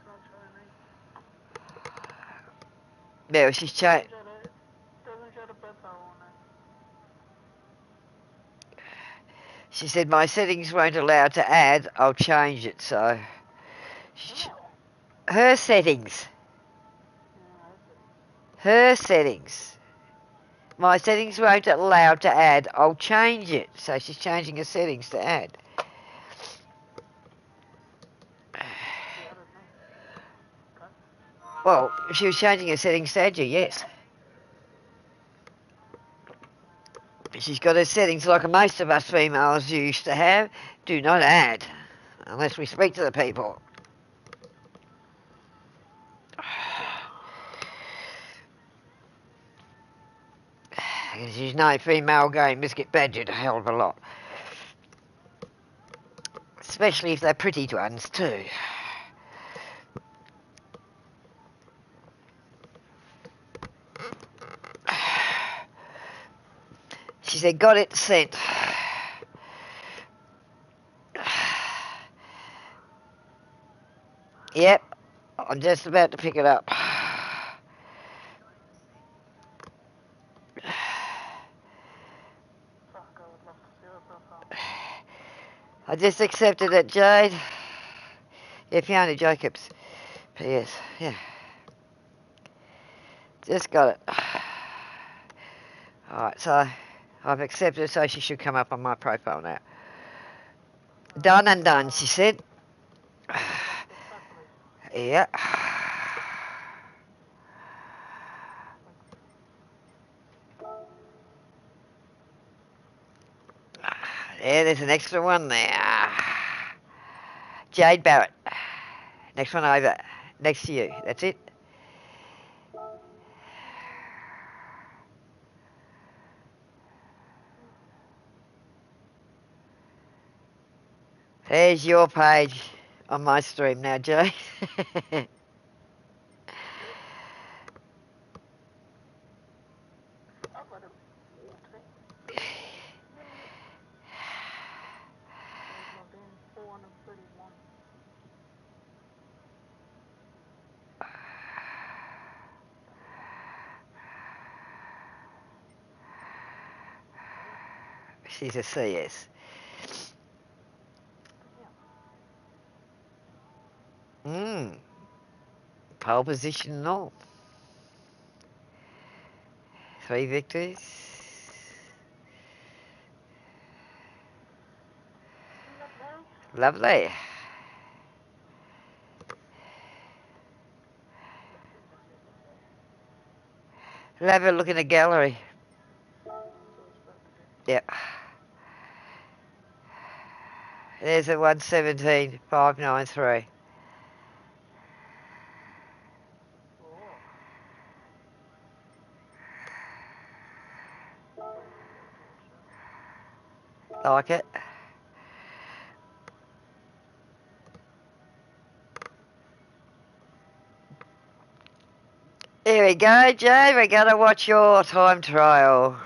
not showing me. Yeah, well, she's changed. Doesn't show the profile on it. She said my settings won't allow to add. I'll change it. So her settings. Her settings. My settings won't allow to add. I'll change it. So she's changing her settings to add. Well, if she was changing her settings to add you, yes. She's got her settings like most of us females used to have. Do not add. Unless we speak to the people. As you know, female gamers get badgered a hell of a lot. Especially if they're pretty ones too. She said, got it sent. Yep, I'm just about to pick it up. I just accepted it, Jade. Yeah, Fiona Jacobs. P.S. Yeah. Just got it. Alright, so I've accepted it, so she should come up on my profile now. Done and done, she said. Yeah. Yeah, there's an extra one there. Jade Barrett. Next one over. Next to you. That's it. There's your page on my stream now, Jay. She's a CS. Pole position and all. 3 victories. Lovely. Have a look in the gallery. Yep. There's a 117,593. Like it? Here we go, Jay. We're going to watch your time trial.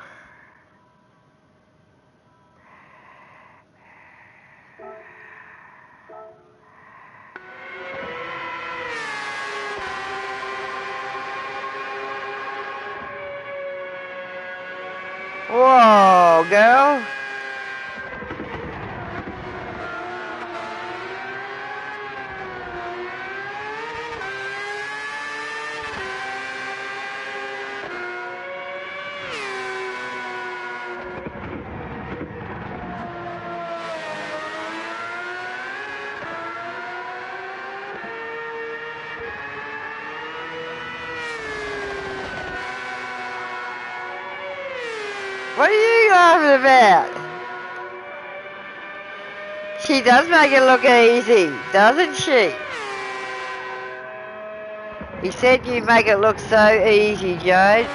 Whoa, girl. What are you laughing about? She does make it look easy, doesn't she? He said you make it look so easy, Jade.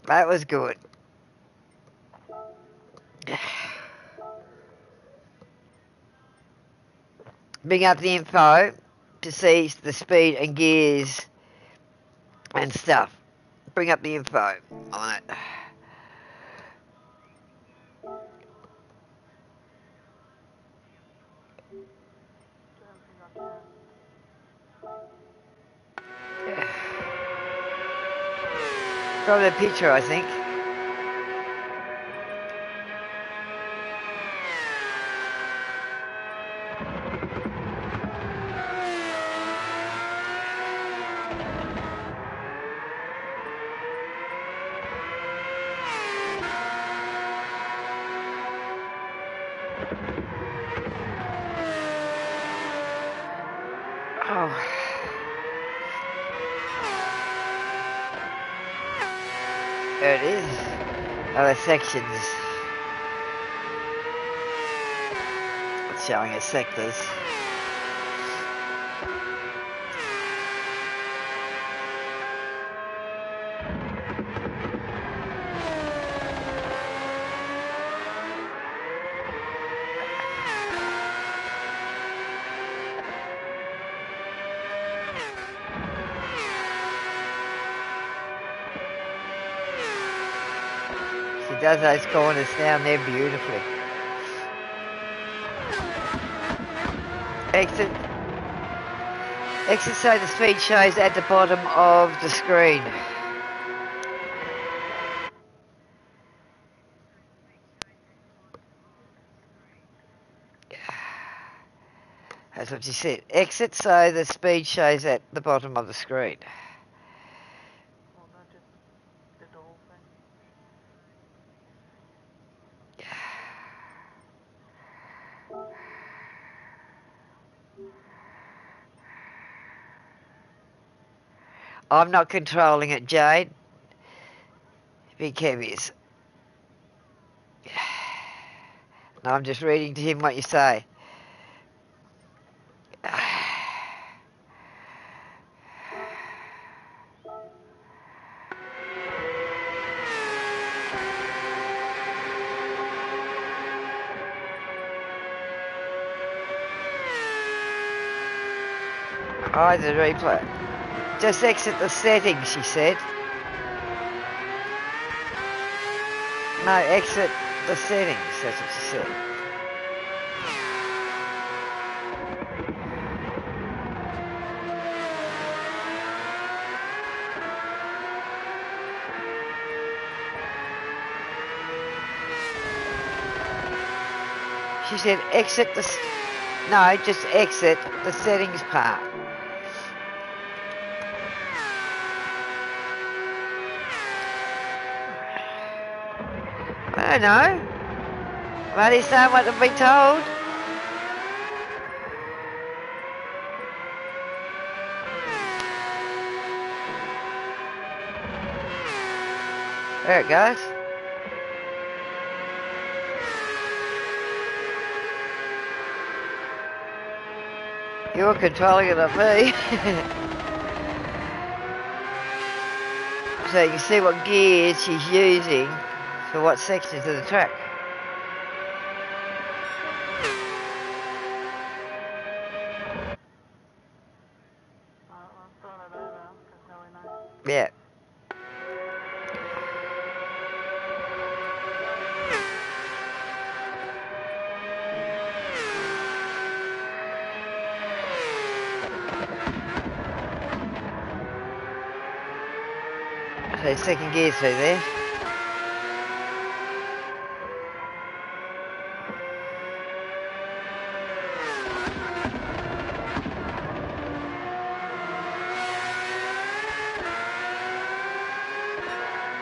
That was good. Bring up the info to see the speed and gears and stuff. Bring up the info on it. From the picture, I think. Oh. There it is. Other sections. It's showing us sectors. She does those corners down there beautifully. Exit. Exit so the speed shows at the bottom of the screen. That's what she said. Exit so the speed shows at the bottom of the screen. Well, that just did the whole thing. I'm not controlling it, Jade. Be careful. No, I'm just reading to him what you say. Oh, the replay. Just exit the settings, she said. No, exit the settings, that's what she said. She said exit the... No, just exit the settings part. I don't know. I'm only saying what to be told. There it goes. You're controlling it, not me. So you can see what gears she's using for what sections of the track. Let's turn it over, because now we know. Yeah. So second gear through there.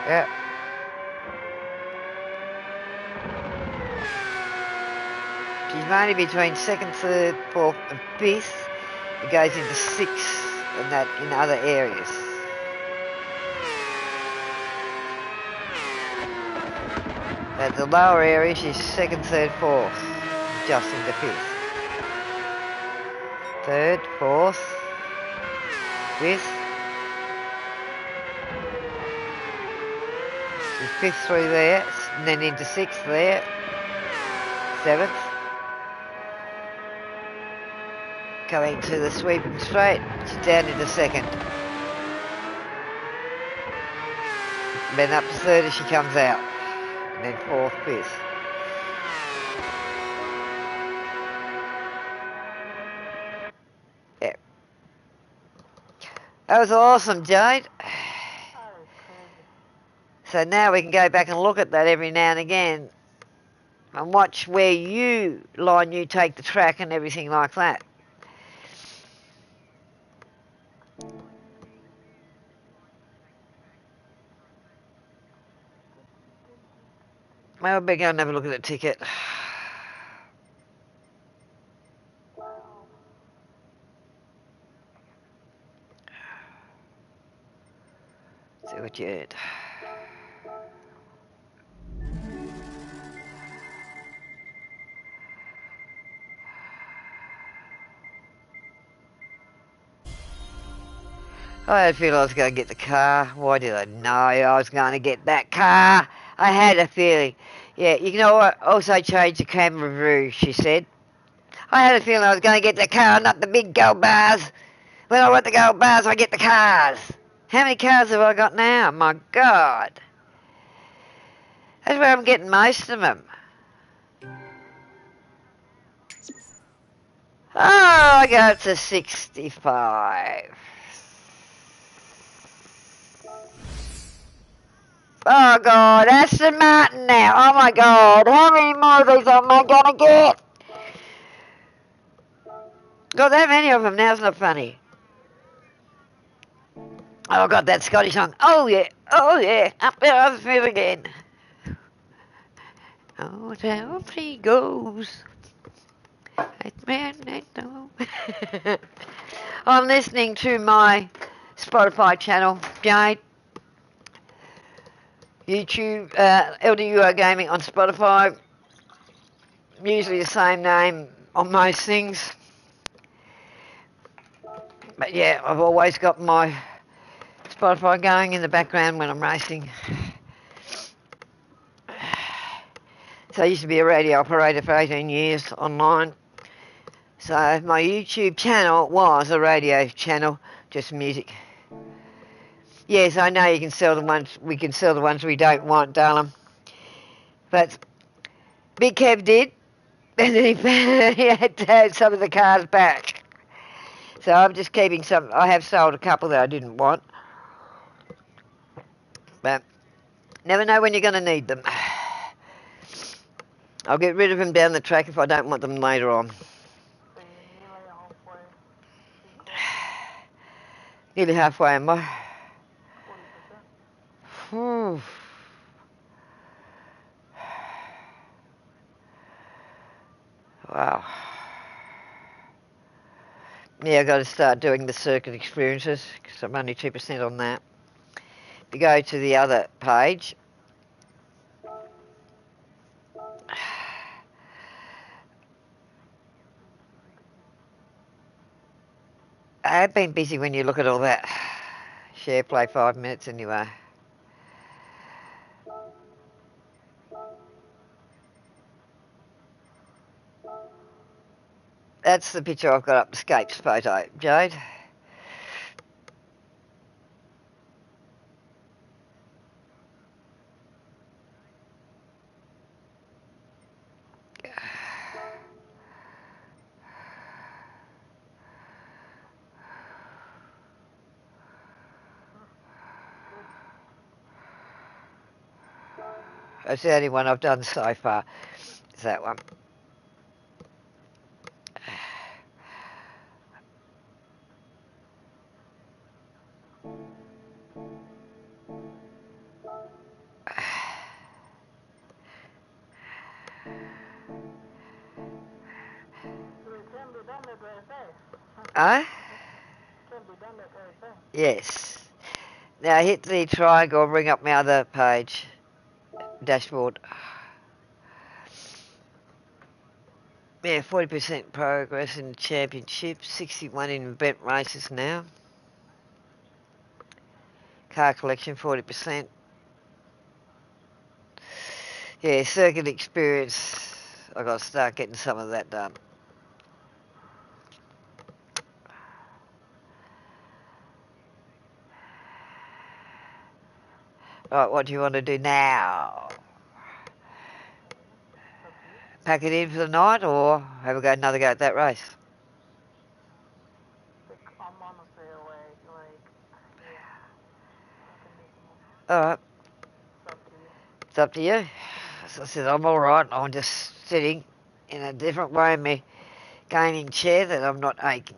Yeah. She's mainly between second, third, fourth and fifth. It goes into sixth and that in other areas. At the lower area she's second, third, fourth. Just into fifth. Third, fourth, fifth. She's fifth through there, and then into sixth there. Seventh. Coming to the sweeping straight, she's down into second. Then up to third as she comes out. And then fourth, fifth. Yeah. That was awesome, Jade. So now we can go back and look at that every now and again and watch where you take the track and everything like that. Well, we'll go and have a look at the ticket. See what you had. I had a feeling I was going to get the car. Why did I know I was going to get that car? I had a feeling. Yeah, you know what? Also change the camera view, she said. I had a feeling I was going to get the car, not the big gold bars. When I want the gold bars, I get the cars. How many cars have I got now? My God. That's where I'm getting most of them. Oh, I got to 65. Oh, God, Aston Martin now. Oh, my God. How many more of these am I going to get? Got that many of them now. It's not funny. Oh, I got that Scottish song. Oh, yeah. Oh, yeah. Up there on the field again. Oh, how he goes. I'm listening to my Spotify channel, Jade. YouTube, LDUO Gaming on Spotify. Usually the same name on most things. But yeah, I've always got my Spotify going in the background when I'm racing. So I used to be a radio operator for 18 years online. So my YouTube channel was a radio channel, just music. Yes, I know you can sell the ones, we can sell the ones we don't want, darling. But Big Kev did, and then he had to have some of the cars back. So I'm just keeping some, I have sold a couple that I didn't want. But never know when you're going to need them. I'll get rid of them down the track if I don't want them later on. Nearly halfway, am I? 40%. Wow. Yeah, I've got to start doing the circuit experiences because I'm only 2% on that. If you go to the other page, I have been busy when you look at all that. Share play 5 minutes anyway. That's the picture I've got up, the Scapes photo, Jade. That's the only one I've done so far, is that one. It can be done that very fast. Huh? It can be done that very fast. Yes. Now hit the triangle, bring up my other page, dashboard. Yeah, 40% progress in the championship, 61 in event races now. Car collection, 40%. Yeah, circuit experience. I've got to start getting some of that done. Right, what do you want to do now? Pack it in for the night or have a go another go at that race? I'm on the fairway, yeah. I can do some more. Alright, It's up to you. it's up to you. As I said, I'm alright. I'm just sitting in a different way in my gaming chair that I'm not aching.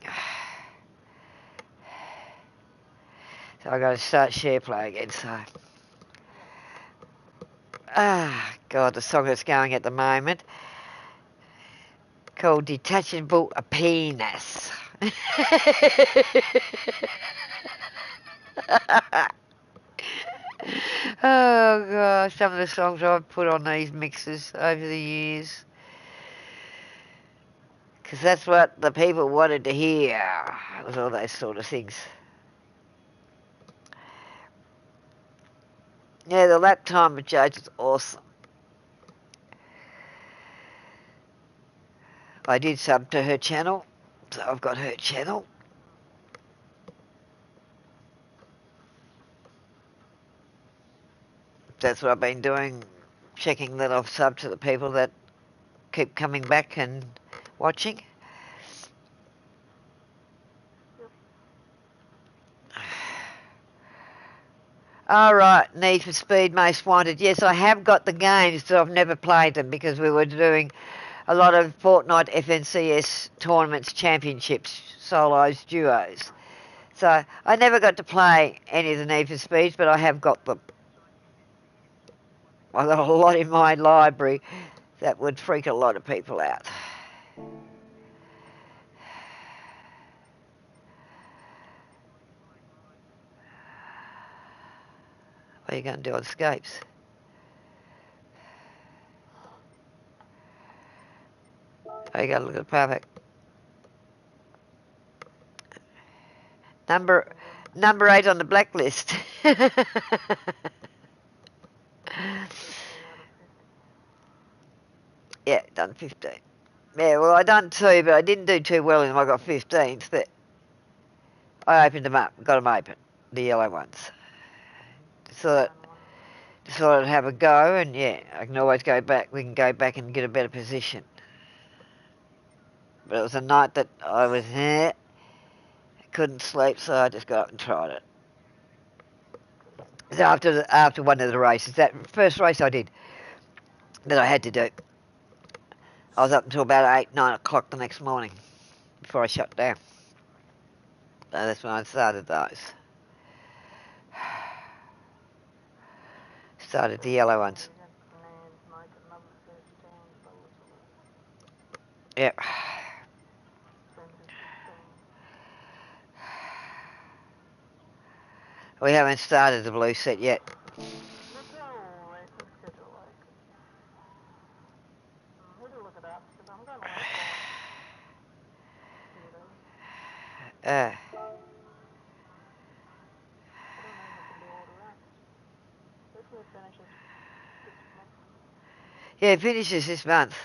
So I've got to start share play again, so. God, the song that's going at the moment called Detachable Penis. Oh God, some of the songs I've put on these mixes over the years. Because that's what the people wanted to hear, was all those sort of things. Yeah, the lap time with Jade was awesome. I did sub to her channel, so I've got her channel. That's what I've been doing, checking that I've subbed to the people that keep coming back and watching. All right, Need for Speed Most Wanted. Yes, I have got the games, but I've never played them because we were doing a lot of Fortnite FNCS tournaments, championships, solos, duos. So I never got to play any of the Need for Speeds, but I have got them. I've got a lot in my library that would freak a lot of people out. What are you going to do on Scapes? Oh, you got to look at the power pack. Number 8 on the blacklist. Yeah, done 15. Yeah, well, I done 2, but I didn't do too well in them. I got 15th, but I opened them up, got them open, the yellow ones. So decided to have a go, and yeah, I can always go back. We can go back and get a better position. But it was a night that I was couldn't sleep, so I just got up and tried it. So after one of the races, that first race I did, that I had to do, I was up until about 8, 9 o'clock the next morning before I shut down. So that's when I started those. Started the yellow ones. Yep. We haven't started the blue set yet. Yeah, it finishes this month.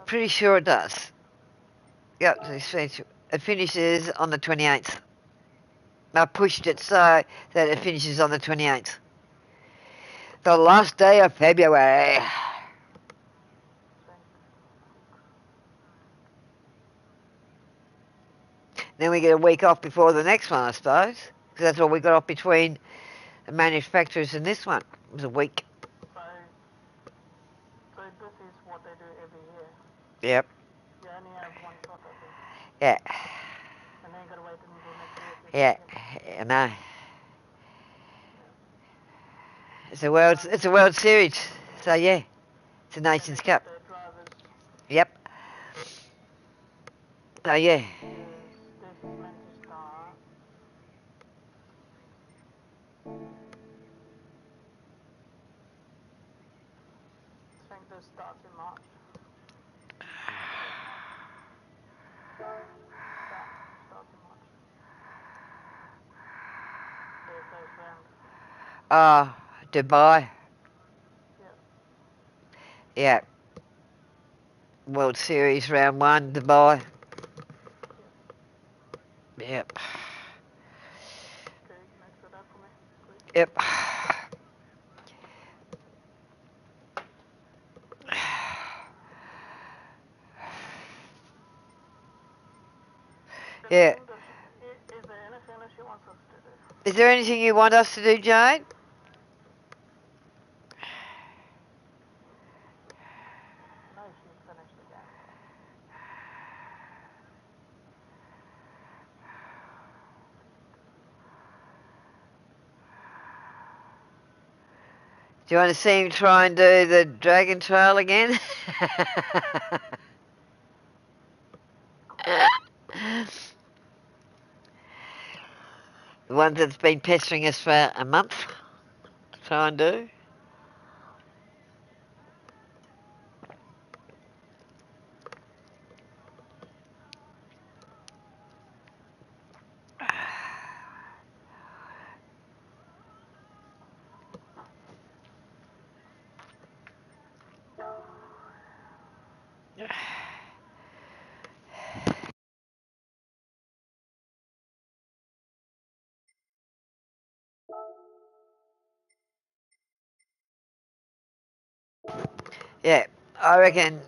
Pretty sure it does. Yep, it finishes on the 28th. I pushed it so that it finishes on the 28th. The last day of February. Then we get a week off before the next one, I suppose. Because that's all we got off between the manufacturers and this one. It was a week. So this is what they do every year. Yep. You only have one shot at it. Yeah. And then you gotta wait until next year. Yeah. I know. It's a World Series. So yeah. It's a Nations Cup. Yep. So yeah. This is meant to start. I think this starts in March. Starts in March. There's those rounds. Dubai. Yeah. Yeah. World Series round 1, Dubai. Yep. Okay, next it up for me. Quick. Yep. Yeah. Is there anything else she wants us to do? Is there anything you want us to do, Jane? No, she's finished the game. Do you want to see him try and do the Dragon Trail again? The one that's been pestering us for a month to try and do. Yeah, I reckon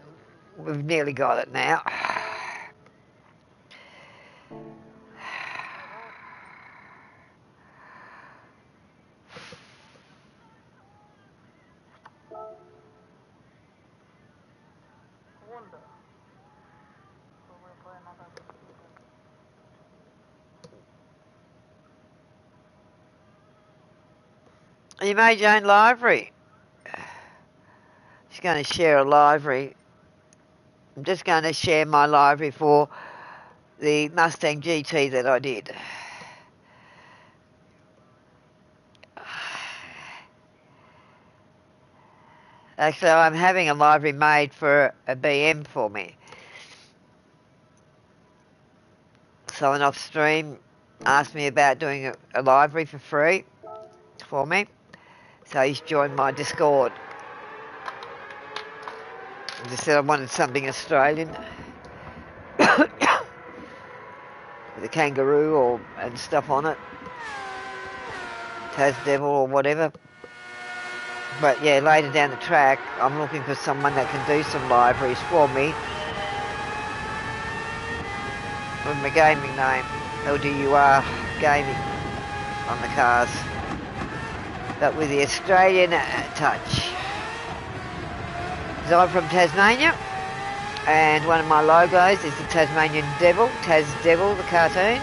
we've nearly got it now. Wonder. So we'll play another. You made your own library. She's going to share a library. I'm just going to share my library for the Mustang GT that I did. Actually, I'm having a library made for a BM for me. Someone off stream asked me about doing a library for free for me. So he's joined my Discord. I just said I wanted something Australian. With a kangaroo and stuff on it. Tas Devil or whatever. But yeah, later down the track, I'm looking for someone that can do some libraries for me. With my gaming name, LDUR Gaming, on the cars. But with the Australian touch. I'm from Tasmania, and one of my logos is the Tasmanian Devil, Tas Devil, the cartoon,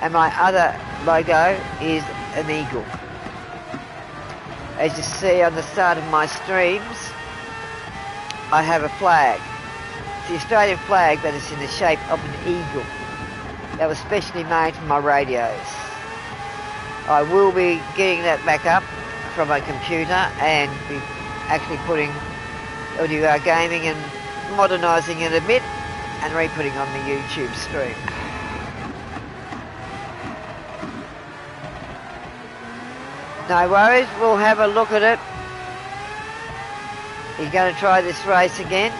and my other logo is an eagle. As you see on the start of my streams, I have a flag. It's the Australian flag, but it's in the shape of an eagle. That was specially made for my radios. I will be getting that back up from a computer and be actually putting LDR Gaming and modernising it a bit and re-putting on the YouTube stream. No worries, we'll have a look at it. You're going to try this race again,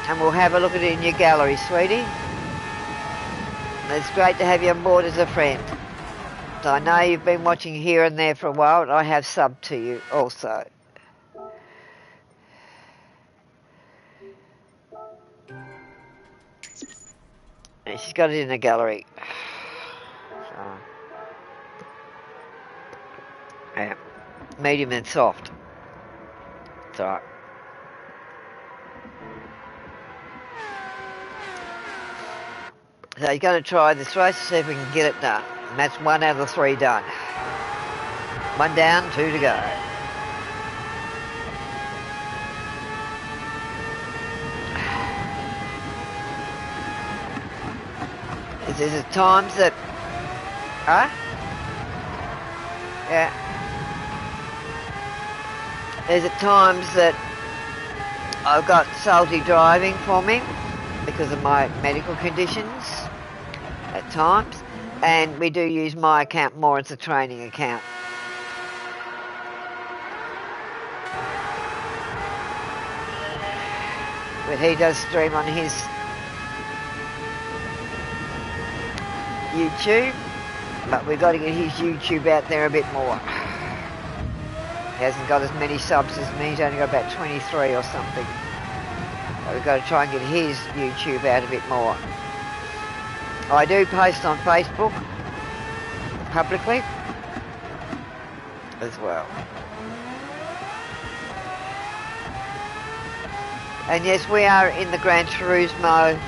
and we'll have a look at it in your gallery, sweetie. It's great to have you on board as a friend. So I know you've been watching here and there for a while, and I have subbed to you also. And she's got it in the gallery. So, yeah, medium and soft. It's alright. So you're going to try this race to see if we can get it done. And that's 1 out of the 3 done. 1 down, 2 to go. There's times that... Huh? Yeah. There's at times that I've got salty driving for me because of my medical conditions at times, and we do use my account more as a training account. But he does stream on his YouTube, but we've got to get his YouTube out there a bit more. He hasn't got as many subs as me, he's only got about 23 or something. So we've got to try and get his YouTube out a bit more. I do post on Facebook, publicly, as well. And yes, we are in the Gran Turismo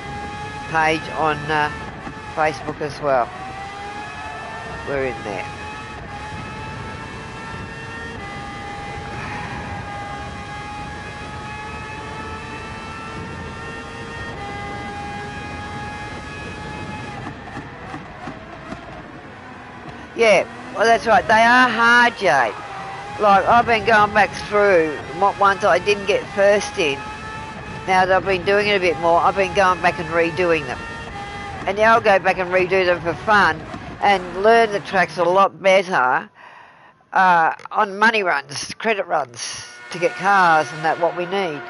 page on Facebook as well. We're in there. Yeah, well that's right, they are hard, Jade. Like, I've been going back through what ones I didn't get first in. Now that I've been doing it a bit more, I've been going back and redoing them. And now I'll go back and redo them for fun and learn the tracks a lot better on money runs, credit runs, to get cars and that what we need.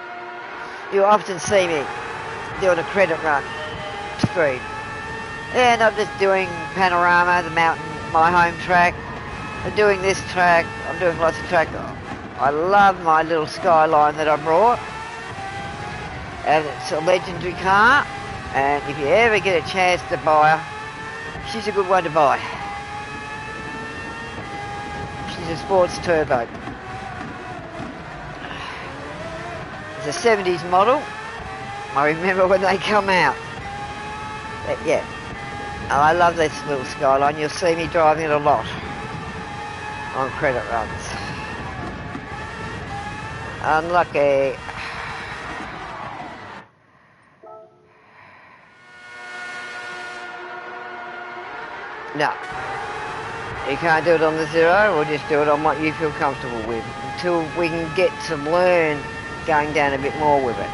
You'll often see me doing a credit run stream. And I'm just doing Panorama, the mountain, my home track. I'm doing this track, I'm doing lots of track. I love my little Skyline that I brought. And it's a legendary car. And if you ever get a chance to buy her, she's a good one to buy. She's a sports turbo. It's a 70s model. I remember when they come out. But yeah, I love this little Skyline. You'll see me driving it a lot on credit runs. Unlucky. No, you can't do it on the zero, or just do it on what you feel comfortable with until we can get to learn going down a bit more with it.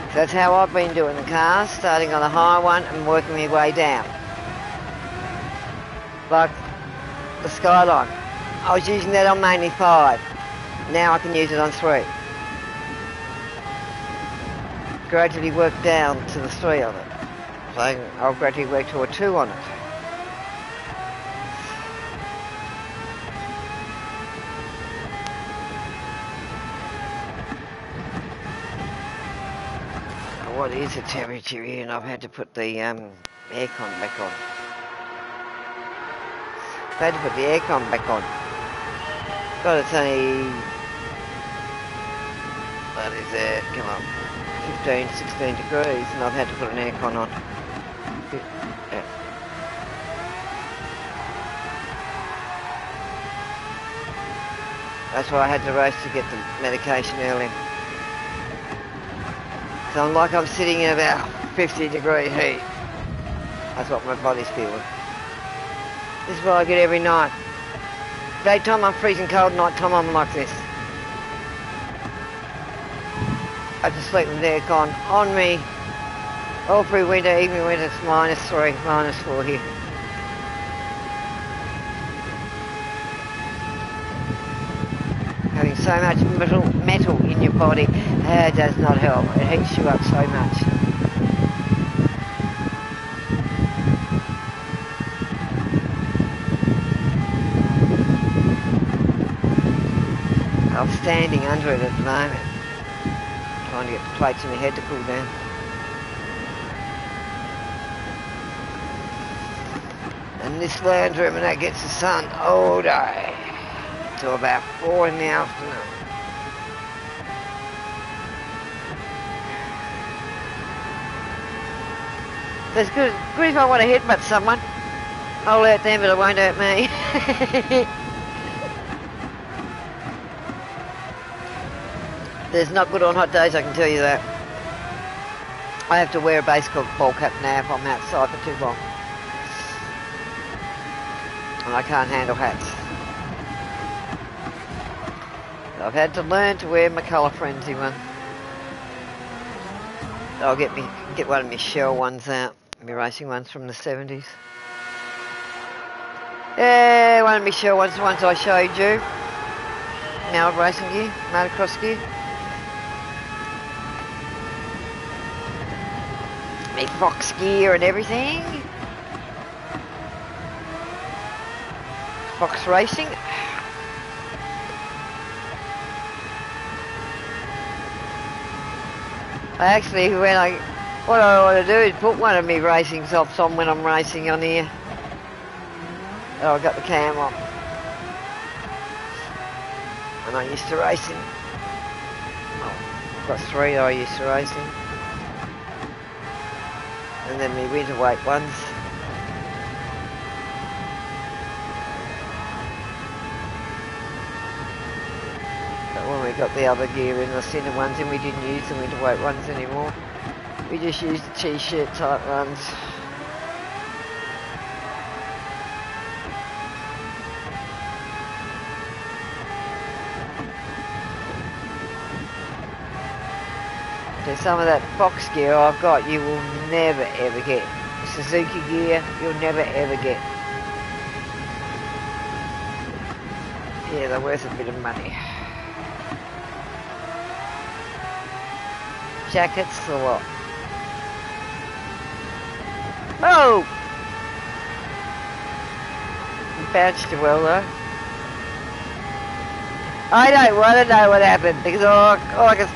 So that's how I've been doing the cars, starting on a high one and working my way down. Like the Skyline, I was using that on mainly 5, now I can use it on 3. Gradually work down to the 3 on it. So I'll gradually work to a 2 on it. What is the temperature here? And I've had to put the aircon back on. I've had to put the aircon back on. God, it's only... What is it? Come on. 15, 16 degrees, and I've had to put an aircon on. Yeah. That's why I had to race to get the medication early. So I'm like I'm sitting in about 50-degree heat. That's what my body's feeling. This is what I get every night. Daytime I'm freezing cold, nighttime I'm like this. I just sleep with the aircon on me all through winter, even when it's -3, -4 here. so much metal in your body. It does not help. It heats you up so much. I'm standing under it at the moment, trying to get the plates in my head to cool down. And this lounge room and that gets the sun all day till about 4 in the afternoon. That's good if I want to headbutt someone. I'll hurt them, but it won't hurt me. There's not good on hot days, I can tell you that. I have to wear a baseball cap now if I'm outside for too long. And I can't handle hats. I've had to learn to wear my colour frenzy one. I'll get one of my shell ones out, my racing ones from the 70s. Yeah, one of my shell ones, the ones I showed you. My old racing gear, motocross gear. My Fox gear and everything. Fox Racing. What I want to do is put one of my racing tops on when I'm racing on here. Oh, I've got the cam on. And I used to racing. Oh, I've got 3 I used to racing. And then my winter weight ones. But when we got the other gear in, the center ones in, we didn't use the winter weight ones anymore. We just used the t-shirt type ones. So some of that Fox gear I've got, you will never ever get. Suzuki gear, you'll never ever get. Yeah, they're worth a bit of money. Jackets, the lot. Oh! You bounced you well though. I don't want to know what happened because all I can...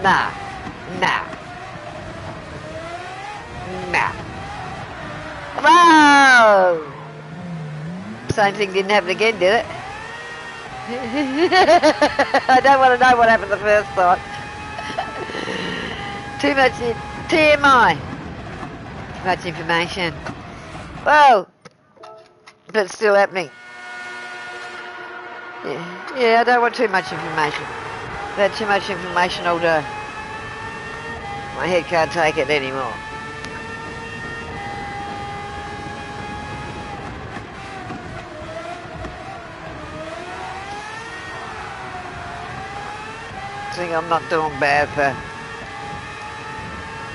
Nah. Whoa! Same thing didn't happen again, did it? I don't want to know what happened the first time. Too much TMI. Too much information. Whoa! But it's still happening. Yeah, I don't want too much information. I've had too much information all day. My head can't take it anymore. I think I'm not doing bad for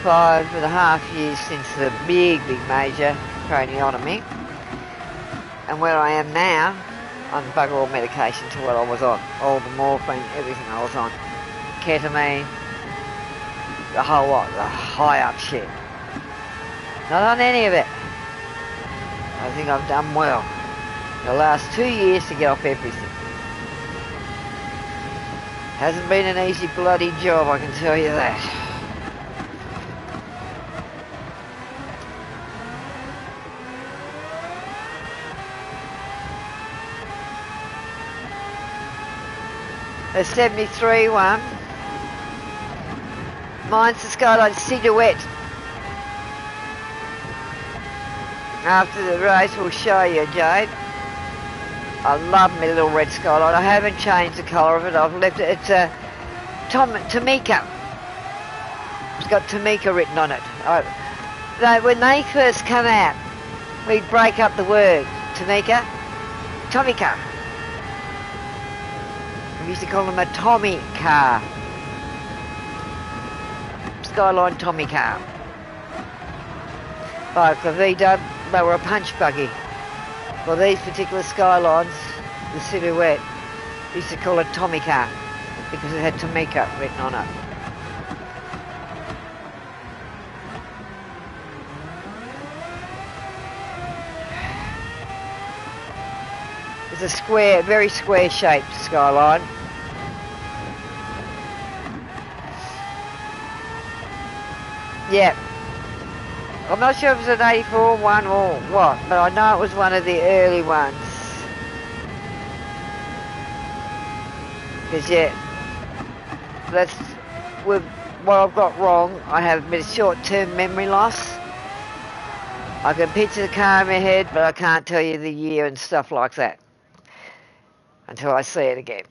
5.5 years since the big major craniotomy. And where I am now, on bugger all medication to what I was on. All the morphine, everything I was on. Ketamine, the whole lot, the high up shit. Not on any of it. I think I've done well. The last 2 years to get off everything. Hasn't been an easy bloody job, I can tell you that. A 73 one. Mine's the Skyline Silhouette. After the race we'll show you, Jade. I love my little red Skyline. I haven't changed the colour of it. I've left it. It's a Tamika. It's got Tamika written on it. When they first come out, we'd break up the word. Tamika. We used to call them a Tommy car. Skyline Tommy car. Like the V-Dub, they were a punch buggy. Well, these particular Skylines, the Silhouette, used to call it Tommy car because it had Tomica written on it. It's a square, very square shaped skyline. Yeah. I'm not sure if it's an 84 one or what, but I know it was one of the early ones. Because yeah, that's with what I've got wrong. I have a bit of short-term memory loss. I can picture the car in my head, but I can't tell you the year and stuff like that until I see it again.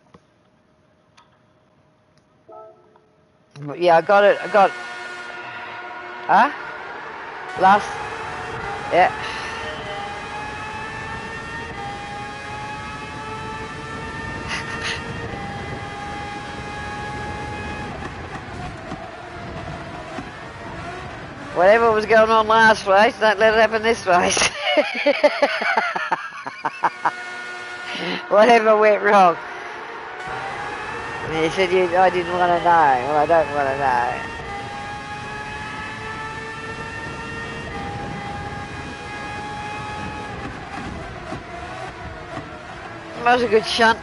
But yeah, I got it. Huh? Last. Yeah. Whatever was going on last race, don't let it happen this race. Whatever went wrong. And he said, I didn't want to know. Well, I don't want to know. That was a good shunt.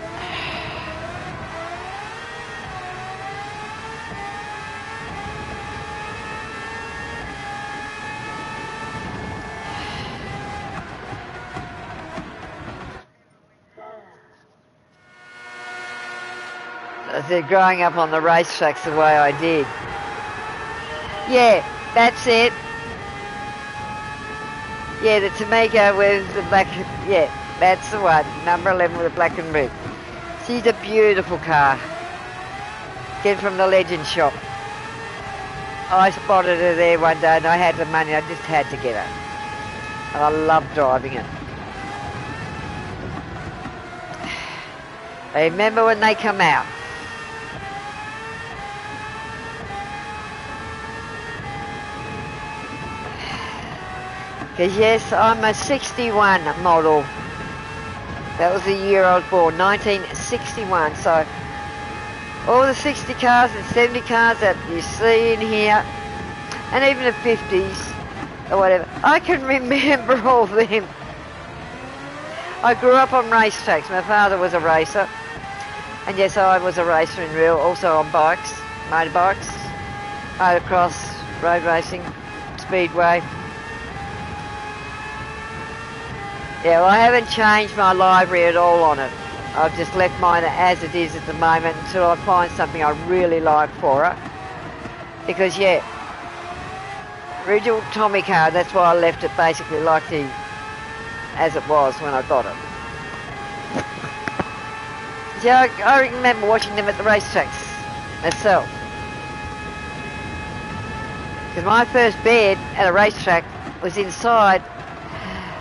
I said, growing up on the racetracks the way I did. Yeah, that's it. Yeah, the Tomica with the black, yeah, that's the one. Number 11 with the black and red. She's a beautiful car. Get from the Legend shop. I spotted her there one day and I had the money, I just had to get her. And I love driving it. I remember when they come out. Because yes, I'm a 61 model. That was the year I was born, 1961. So all the 60 cars and 70 cars that you see in here, and even the 50s or whatever, I can remember all of them. I grew up on racetracks. My father was a racer. And yes, I was a racer in real, also on bikes, motorbikes, motocross, road racing, speedway. Yeah, well, I haven't changed my library at all on it. I've just left mine as it is at the moment until I find something I really like for it. Because, yeah, original Tommy car, that's why I left it basically like as it was when I got it. Yeah, I remember watching them at the racetracks myself. Because my first bed at a racetrack was inside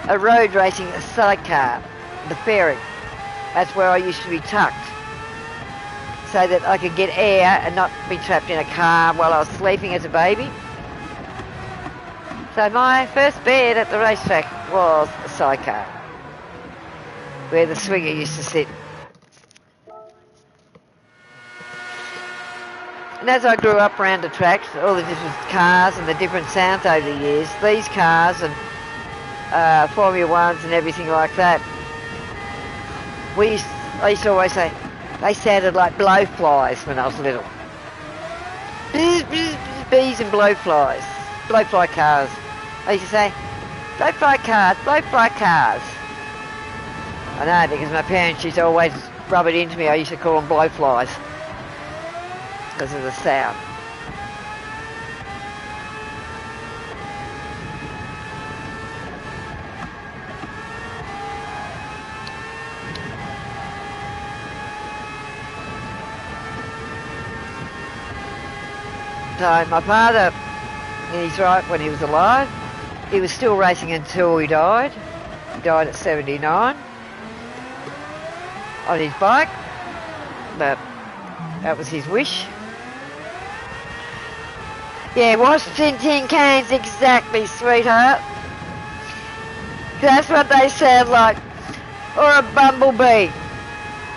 a road racing sidecar, the ferry. That's where I used to be tucked, so that I could get air and not be trapped in a car while I was sleeping as a baby. So my first bed at the racetrack was a sidecar, where the swinger used to sit. And as I grew up around the tracks, all the different cars and the different sounds over the years, these cars and Formula Ones and everything like that, I used to always say, they sounded like blowflies when I was little. Bees and blowflies, blowfly cars. I used to say, blowfly cars, blowfly cars. I know, because my parents used to always rub it into me, I used to call them blowflies because of the sound. So my father, he's right, when he was alive, he was still racing until he died. He died at 79 on his bike, but that was his wish. Yeah, Washington tin cans, exactly, sweetheart. That's what they sound like. Or a bumblebee.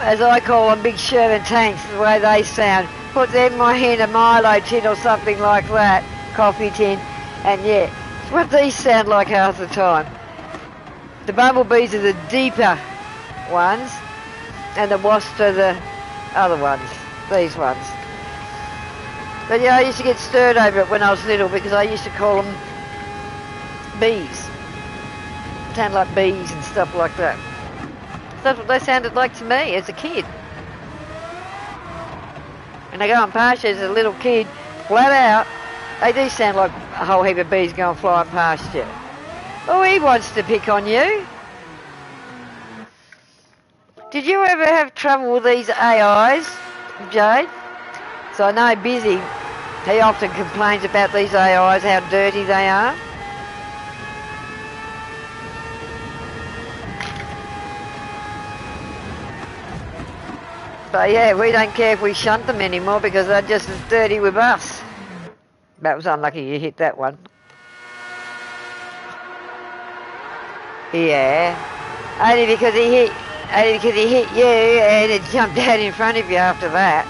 as I call them, big Sherman tanks, the way they sound. Put them in a Milo tin or something like that, coffee tin, and yeah, it's what these sound like half the time. The bumblebees are the deeper ones, and the wasps are the other ones, these ones. But yeah, I used to get stirred over it when I was little because I used to call them bees. Sound like bees and stuff like that. That's what they sounded like to me as a kid. When they go on pastures as a little kid, flat out, they do sound like a whole heap of bees going flying past you. Oh, he wants to pick on you. Did you ever have trouble with these AIs, Jade? So I know Busy, he often complains about these AIs, how dirty they are. But yeah, we don't care if we shunt them anymore because they're just as dirty with us. That was unlucky you hit that one. Yeah. Only because he hit you and it jumped out in front of you after that.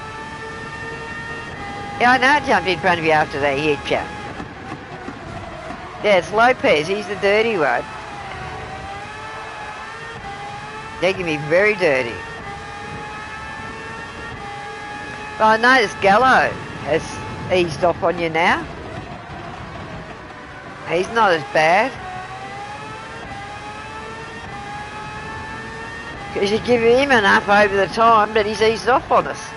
Yeah, I know it jumped in front of you after they hit you. Yeah, it's Lopez, he's the dirty one. They can be very dirty. But I noticed Gallo has eased off on you now. He's not as bad. Because you give him enough over the time, but he's eased off on us.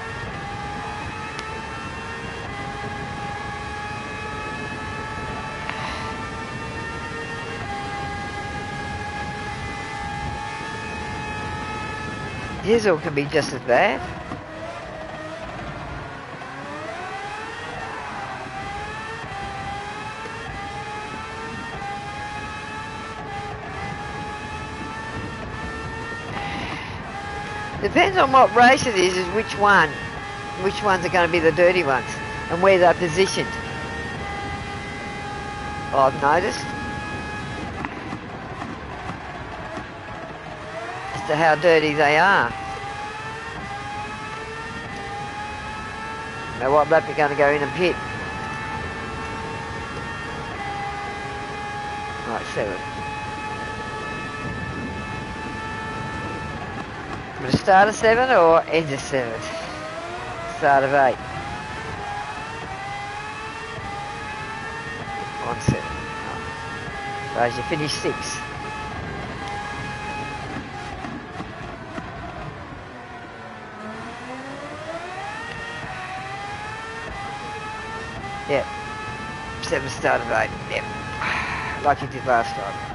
His all can be just as bad. Depends on what race it is which one. Which ones are going to be the dirty ones and where they're positioned. I've noticed. As to how dirty they are. Now what lap you're going to go in and pit? Right, 7. Would it start of 7 or end of 7? Start of 8. On 7. So as you finish 6. Yep. 7 start of 8. Yep. Like you did last time.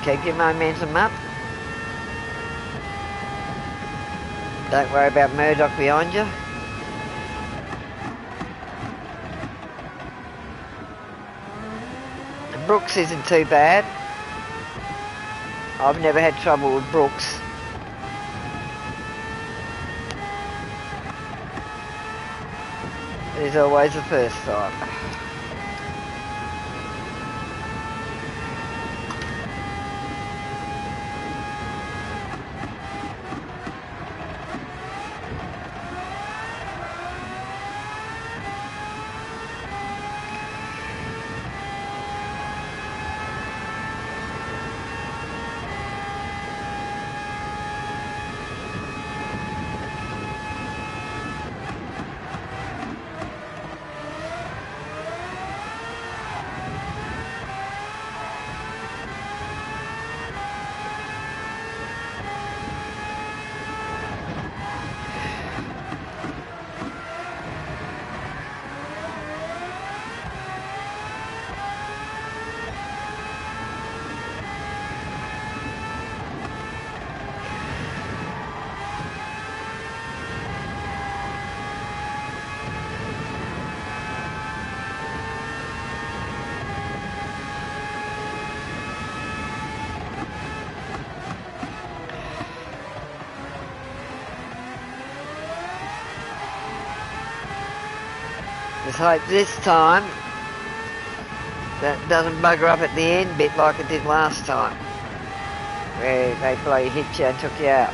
Keep your momentum up. Don't worry about Murdoch behind you. And Brooks isn't too bad. I've never had trouble with Brooks. It is always the first time. Let's hope this time that doesn't bugger up at the end bit like it did last time, where they bloody hit you and took you out.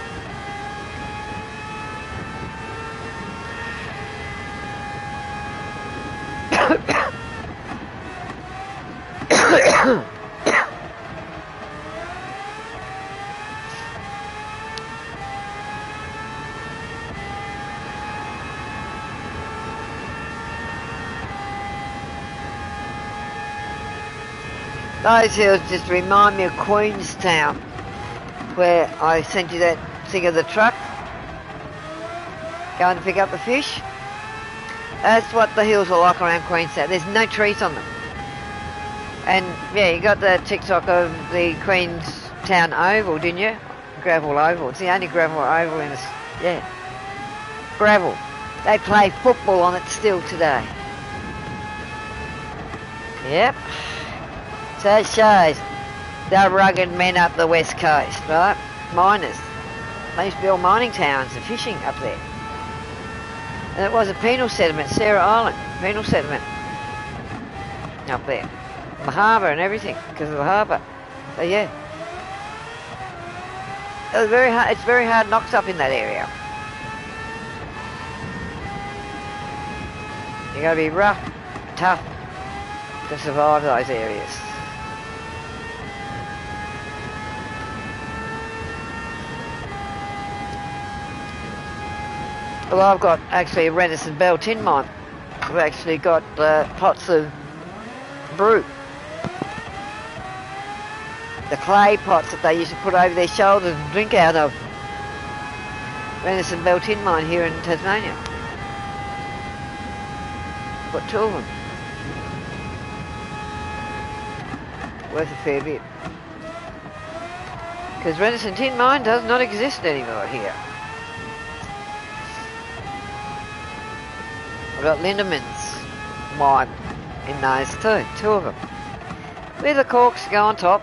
Those hills just remind me of Queenstown, where I sent you that thing of the truck going to pick up the fish. That's what the hills are like around Queenstown. There's no trees on them. And yeah, you got the TikTok of the Queenstown Oval, didn't you? Gravel Oval. It's the only gravel oval in this. Yeah. Gravel. They play football on it still today. Yep. So it shows they're rugged men up the west coast, right? Miners. They used to be all mining towns and fishing up there. And it was a penal settlement, Sarah Island, penal settlement up there. The harbour and everything, because of the harbour. So yeah. It was very hard, it's very hard knocks up in that area. You gotta be rough, tough to survive those areas. Well, I've got actually a Renegade Bell tin mine. I've actually got pots of brew. The clay pots that they used to put over their shoulders and drink out of. Renegade Bell tin mine here in Tasmania. Got 2 of them. Worth a fair bit. Because Renegade tin mine does not exist anymore here. I've got Lindeman's wine in those too, 2 of them. With the corks go on top.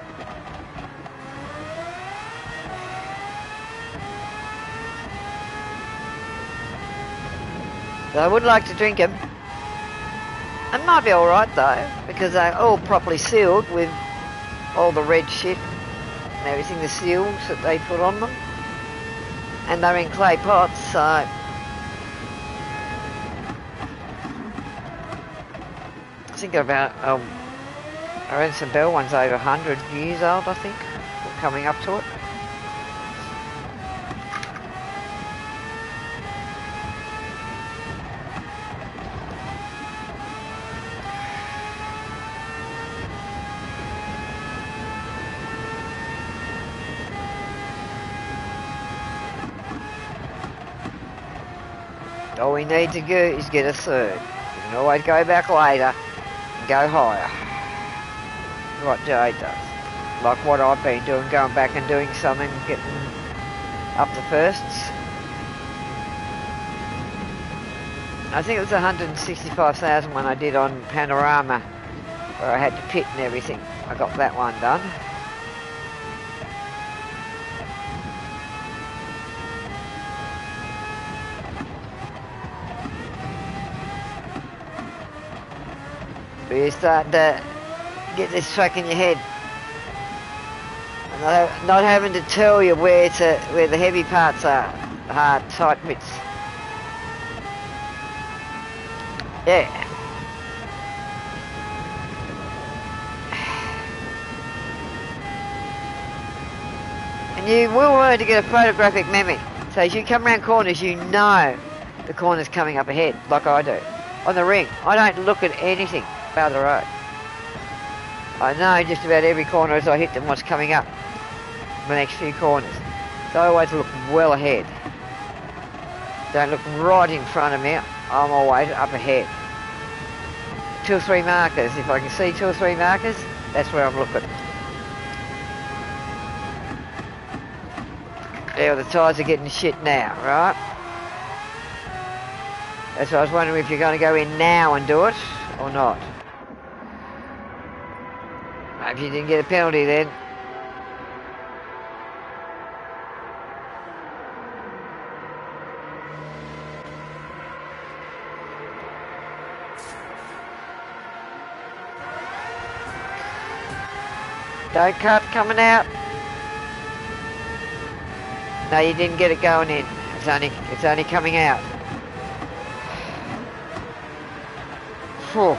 So I would like to drink them. It might be alright though, because they're all properly sealed with all the red shit and everything, the seals that they put on them. And they're in clay pots, so I think about, I read some Bell ones over 100 years old, I think, or coming up to it. All we need to do is get a third. We can always go back later. Go higher. What Jade does. Like what I've been doing, going back and doing something, getting up the firsts. I think it was 165,000 when I did on Panorama, where I had to pit and everything. I got that one done. But you start to get this track in your head, and not having to tell you where the heavy parts are, the hard, tight bits. Yeah. And you will learn to get a photographic memory. So as you come around corners, you know the corner's coming up ahead, like I do. On the ring, I don't look at anything about the road. I know just about every corner as I hit them what's coming up the next few corners. So I always look well ahead. Don't look right in front of me. I'm always up ahead. 2 or 3 markers. If I can see 2 or 3 markers, that's where I'm looking. Yeah, the tyres are getting shit now, right? That's why I was wondering if you're going to go in now and do it or not. If you didn't get a penalty then. Don't cut coming out. No, you didn't get it going in. It's only coming out. Phew.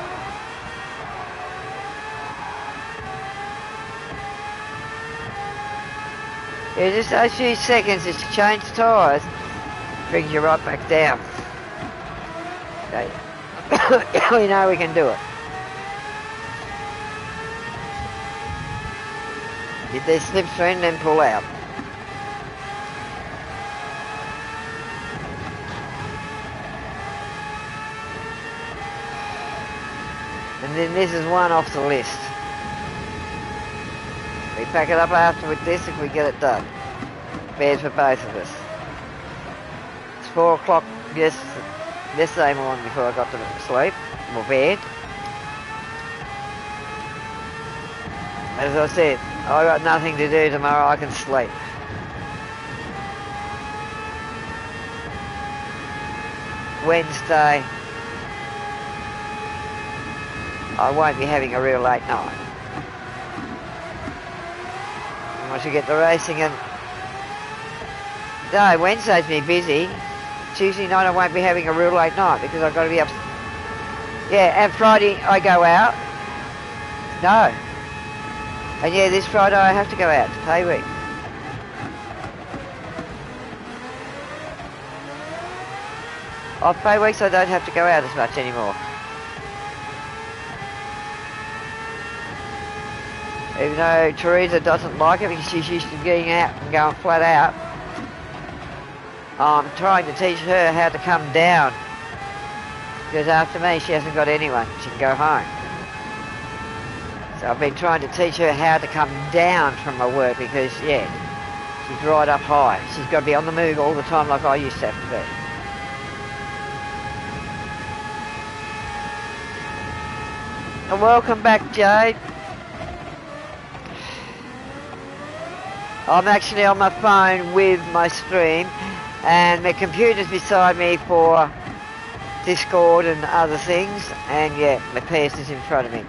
Yeah, just those few seconds just to change tyres brings you right back down. So, we know we can do it. Get their slips through and then pull out. And then this is one off the list. We pack it up after with this if we get it done. Bad for both of us. It's 4 o'clock yesterday morning before I got to sleep, or bed. As I said, I got nothing to do tomorrow, I can sleep. Wednesday, I won't be having a real late night. Once we get the racing and... No, Wednesday's been busy. Tuesday night I won't be having a real late night because I've got to be up... Yeah, and Friday I go out. No. And yeah, this Friday I have to go out to pay week. Off pay weeks I don't have to go out as much anymore. Even though Teresa doesn't like it because she's used to getting out and going flat out, I'm trying to teach her how to come down. Because after me, she hasn't got anyone. She can go home. So I've been trying to teach her how to come down from her work because, yeah, she's right up high. She's got to be on the move all the time like I used to have to be. And welcome back, Jade. I'm actually on my phone with my stream and the computer's beside me for Discord and other things, and yeah, my PS is in front of me.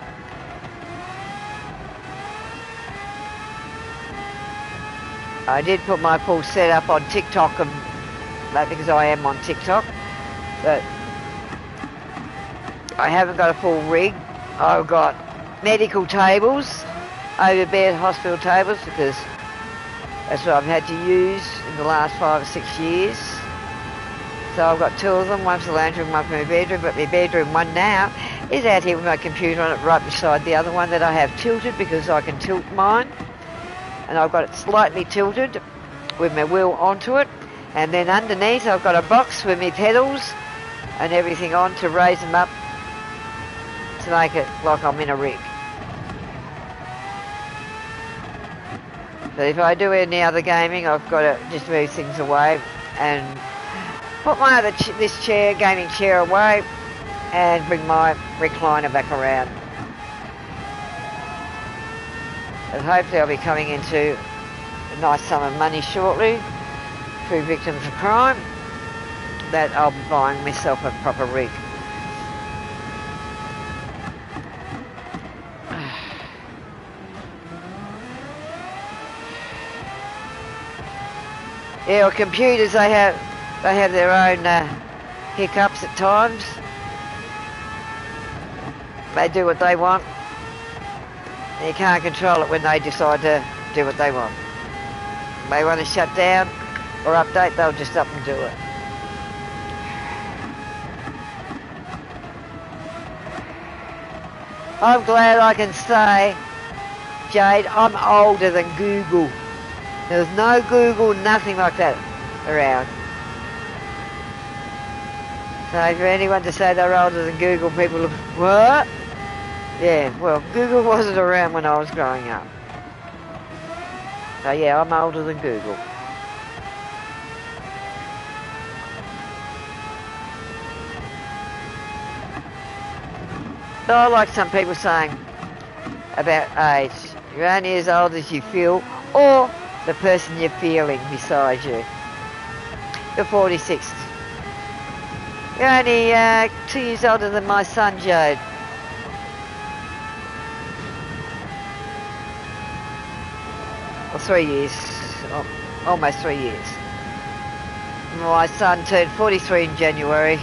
I did put my full setup on TikTok and that because I am on TikTok, but I haven't got a full rig. I've got medical tables, overbed hospital tables because that's what I've had to use in the last 5 or 6 years. So I've got 2 of them, one for the lounge room, one for my bedroom, but my bedroom one now is out here with my computer on it right beside the other one that I have tilted because I can tilt mine. And I've got it slightly tilted with my wheel onto it. And then underneath I've got a box with my pedals and everything on to raise them up to make it like I'm in a rig. But if I do any other gaming, I've got to just move things away and put my other this gaming chair away and bring my recliner back around. And hopefully I'll be coming into a nice sum of money shortly through Victims of Crime that I'll be buying myself a proper rig. Yeah, well, computers, they have their own hiccups at times. They do what they want. You can't control it when they decide to do what they want. If they want to shut down or update, they'll just up and do it. I'm glad I can say, Jade, I'm older than Google. There's no Google, nothing like that around. So for anyone to say they're older than Google, people look, what? Yeah, well, Google wasn't around when I was growing up. So yeah, I'm older than Google. So I like some people saying about age. You're only as old as you feel, or the person you're feeling beside you. You're 46. You're only 2 years older than my son, Jade. 3 years, almost 3 years. My son turned 43 in January,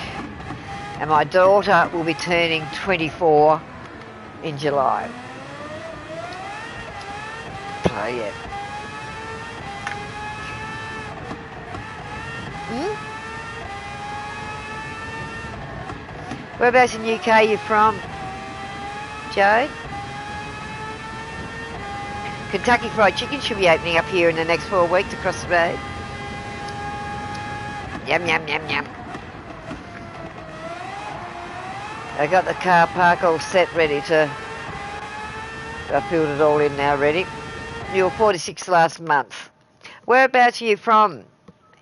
and my daughter will be turning 24 in July. So yeah. Whereabouts in UK you from, Jade? Kentucky Fried Chicken should be opening up here in the next 4 weeks across the road. Yum, yum, yum, yum. I got the car park all set ready to... I filled it all in now ready. You were 46 last month. Whereabouts are you from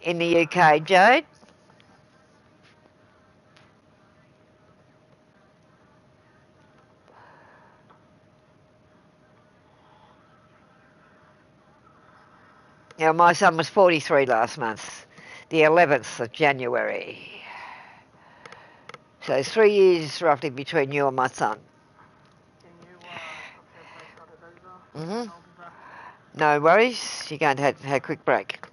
in the UK, Jade? Now, my son was 43 last month, the 11th of January. So it's 3 years roughly between you and my son. Can you put your place on it over? No worries, you're going to have a quick break.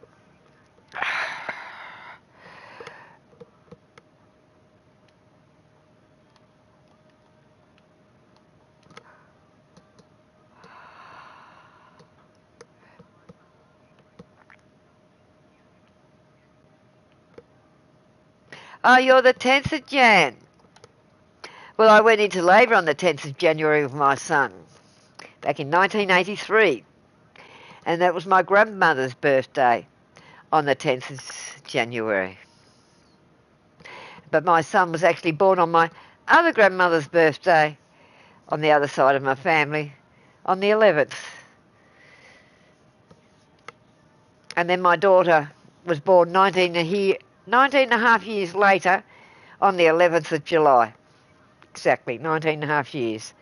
Oh, you're the 10th of Jan. Well, I went into labour on the 10th of January with my son, back in 1983. And that was my grandmother's birthday on the 10th of January. But my son was actually born on my other grandmother's birthday on the other side of my family on the 11th. And then my daughter was born 19 and a half years later on the 11th of July. Exactly, 19 and a half years.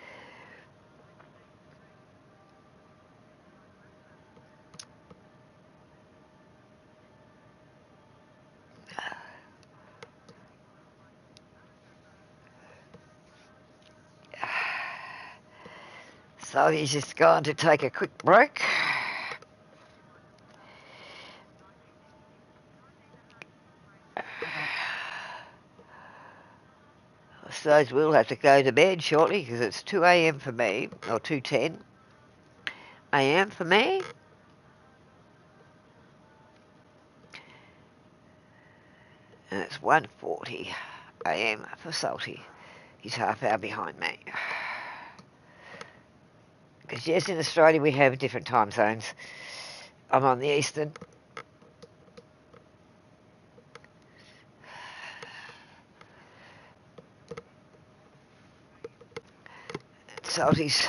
So he's just going to take a quick break. I suppose we'll have to go to bed shortly because it's 2 a.m. for me, or 2:10 a.m. for me. And it's 1:40 a.m. for Salty. He's half hour behind me. Because yes, in Australia we have different time zones. I'm on the eastern. Salty's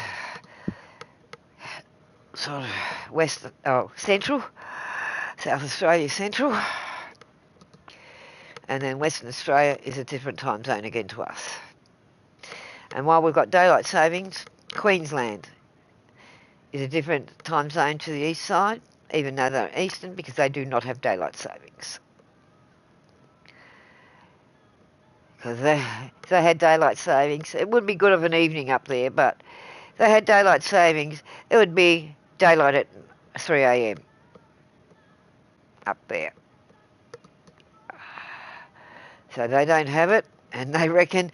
sort of central. South Australia central. And then Western Australia is a different time zone again to us. And while we've got daylight savings, Queensland is a different time zone to the east side, even though they're eastern, because they do not have daylight savings. Because if they had daylight savings, it would be good of an evening up there, but if they had daylight savings, it would be daylight at 3 a.m. up there. So they don't have it, and they reckon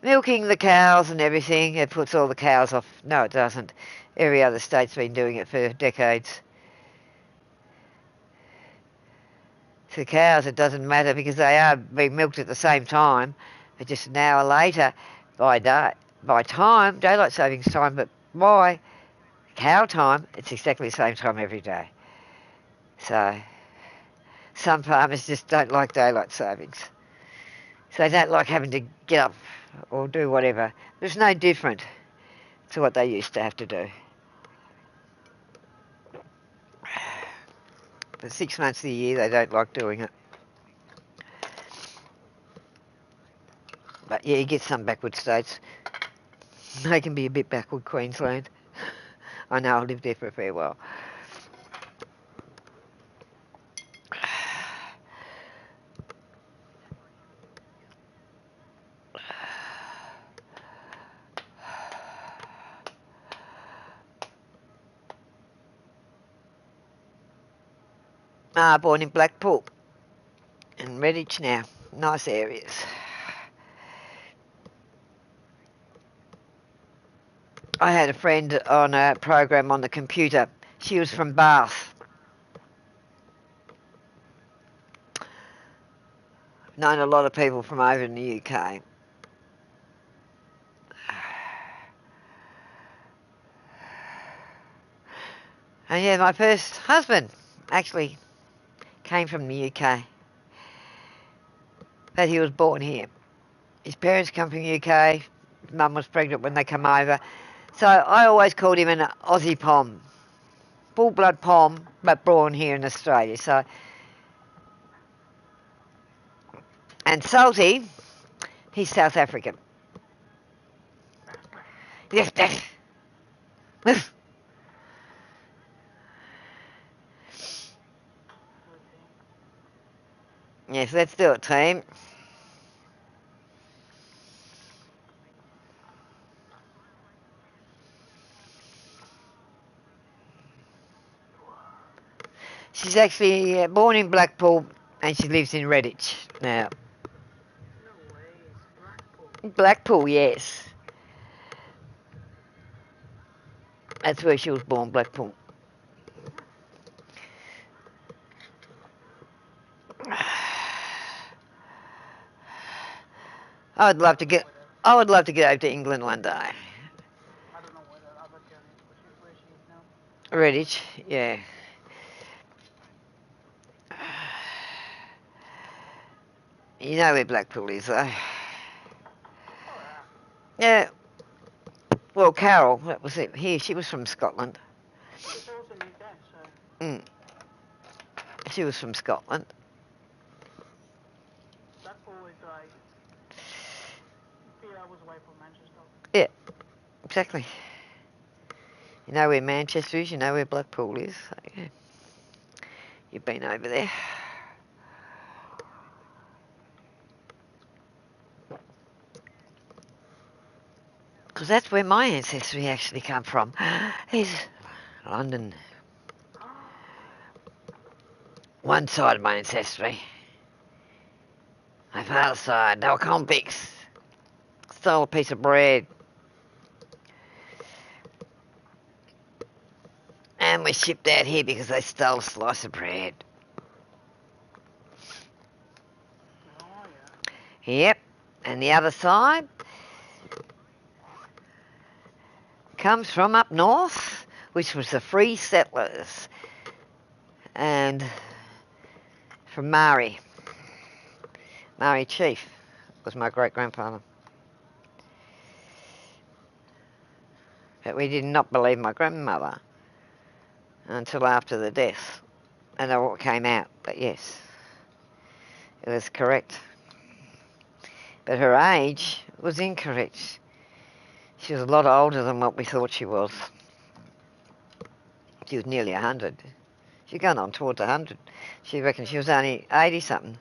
milking the cows and everything, it puts all the cows off. No, it doesn't. Every other state's been doing it for decades. For cows, it doesn't matter because they are being milked at the same time, but just an hour later by time, daylight savings time, but by cow time, it's exactly the same time every day. So some farmers just don't like daylight savings. So they don't like having to get up or do whatever. It's no different to what they used to have to do. For 6 months of the year, they don't like doing it. But yeah, you get some backward states. They can be a bit backward, Queensland. I know, I lived there for a fair while. Born in Blackpool and Redditch now. Nice areas. I had a friend on a program on the computer. She was from Bath. I've known a lot of people from over in the UK. And yeah, my first husband actually came from the UK. But he was born here. His parents come from the UK. His mum was pregnant when they come over. So I always called him an Aussie Pom. Full blood Pom, but born here in Australia. So, and Salty, he's South African. Yes, yes. Yes, let's do it, team. She's actually born in Blackpool and she lives in Redditch now. No way, it's Blackpool. Blackpool, yes. That's where she was born, Blackpool. I would love to get over to England one day. I don't know where the other girl is, where she is now. Redditch, yeah. You know where Blackpool is, though. Yeah. Well, Carol, that was it. Here, she was from Scotland. It's also in UK, so Mm. She was from Scotland. Blackpool is like 3 hours away from Manchester. Yeah, exactly. You know where Manchester is, you know where Blackpool is. So, yeah. You've been over there. Because that's where my ancestry actually come from. Is London. One side of my ancestry. My father's side, they were convicts. Stole a piece of bread. And we shipped out here because they stole a slice of bread. Oh, yeah. Yep. And the other side comes from up north, which was the free settlers. And from Maori. Maori chief was my great-grandfather. But we did not believe my grandmother until after the death. And then what came out. But yes, it was correct. But her age was incorrect. She was a lot older than what we thought she was. She was nearly 100. She's gone on towards 100. She reckoned she was only 80-something.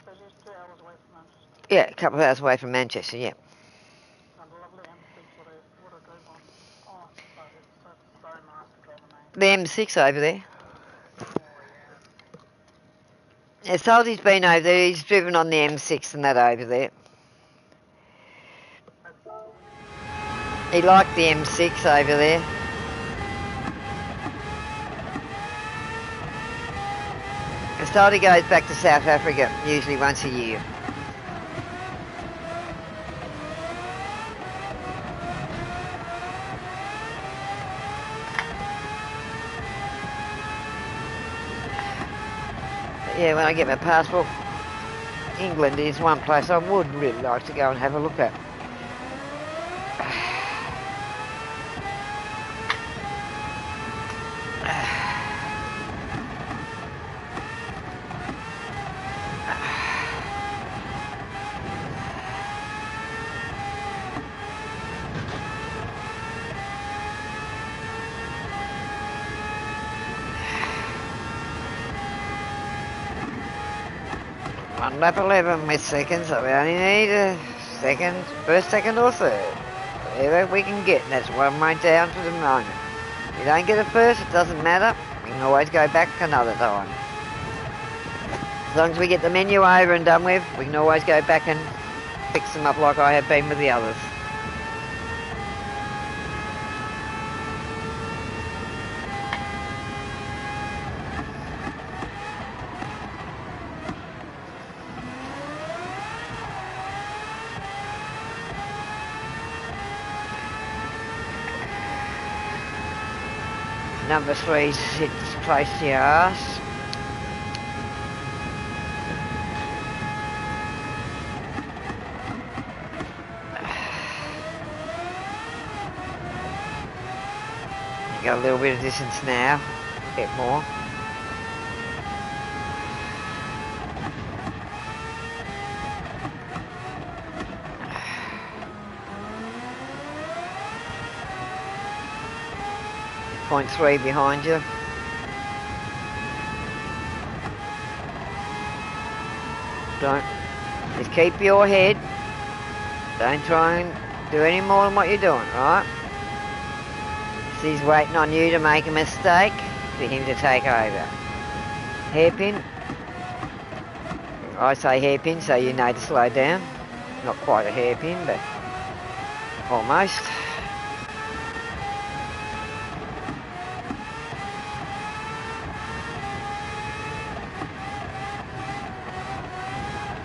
So she's 2 hours away from Manchester. Yeah, a couple of hours away from Manchester, yeah. And the lovely M6 what I drove on. Oh, but it's so nice to drive on The M6 over there. Oh, yeah. Yeah, Salty's been over there. He's driven on the M6 and that over there. He liked the M6 over there. Salty goes back to South Africa usually once a year. But yeah, when I get my passport, England is one place I would really like to go and have a look at. One lap 11 with seconds, so we only need a second, first, second or third. Whatever we can get, that's one right down for the moment. If you don't get it first, it doesn't matter. We can always go back another time. As long as we get the menu over and done with, we can always go back and fix them up like I have been with the others. Number 3 sits close to your arse. You got a little bit of distance now, a bit more. Point 3 behind you. Don't, just keep your head. Don't try and do any more than what you're doing, right? So he's waiting on you to make a mistake for him to take over. Hairpin. I say hairpin so you know to slow down. Not quite a hairpin, but almost.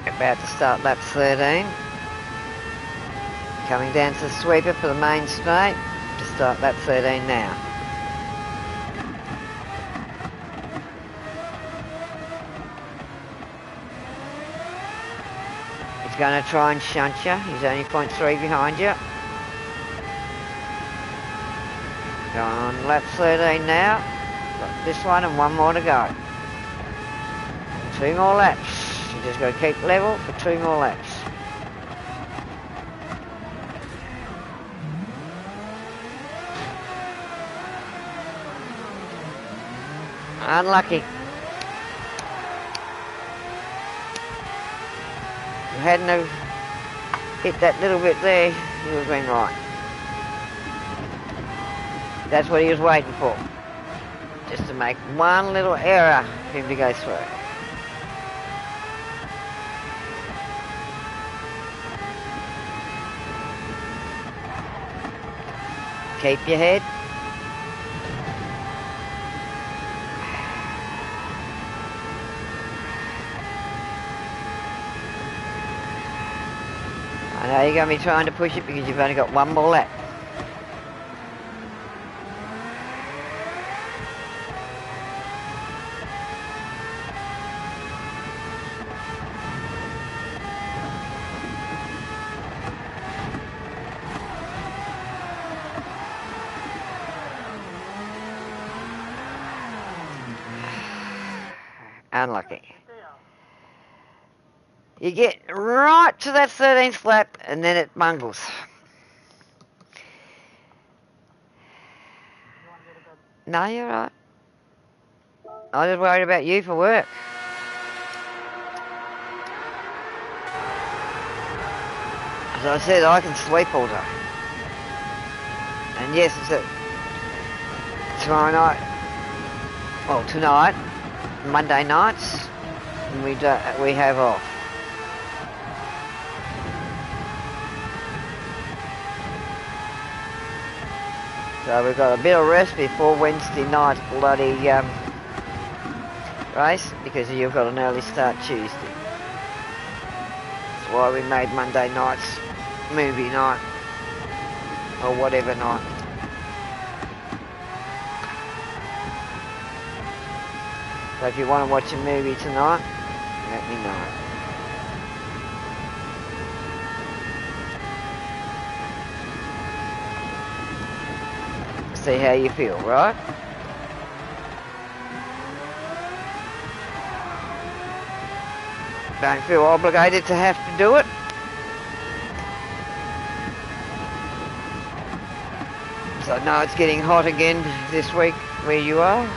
About to start lap 13. Coming down to the sweeper for the main straight. To start lap 13 now. He's going to try and shunt you. He's only 0.3 behind you. Going on lap 13 now. Got this one and one more to go. 2 more laps. You just got to keep level for 2 more laps. Unlucky. If you hadn't have hit that little bit there, you would have been right. That's what he was waiting for. Just to make one little error for him to go through. Keep your head. I know you're going to be trying to push it because you've only got one more lap. Unlucky. You get right to that 13th lap and then it mungles. No, you're right. I was worried about you for work. As I said, I can sleep all day. And yes, it's tomorrow night, well tonight, Monday nights, we have off. So we've got a bit of rest before Wednesday night bloody race because you've got an early start Tuesday. That's why we made Monday nights movie night or whatever night. So if you want to watch a movie tonight, let me know. See how you feel, right? Don't feel obligated to have to do it. So I know it's getting hot again this week where you are.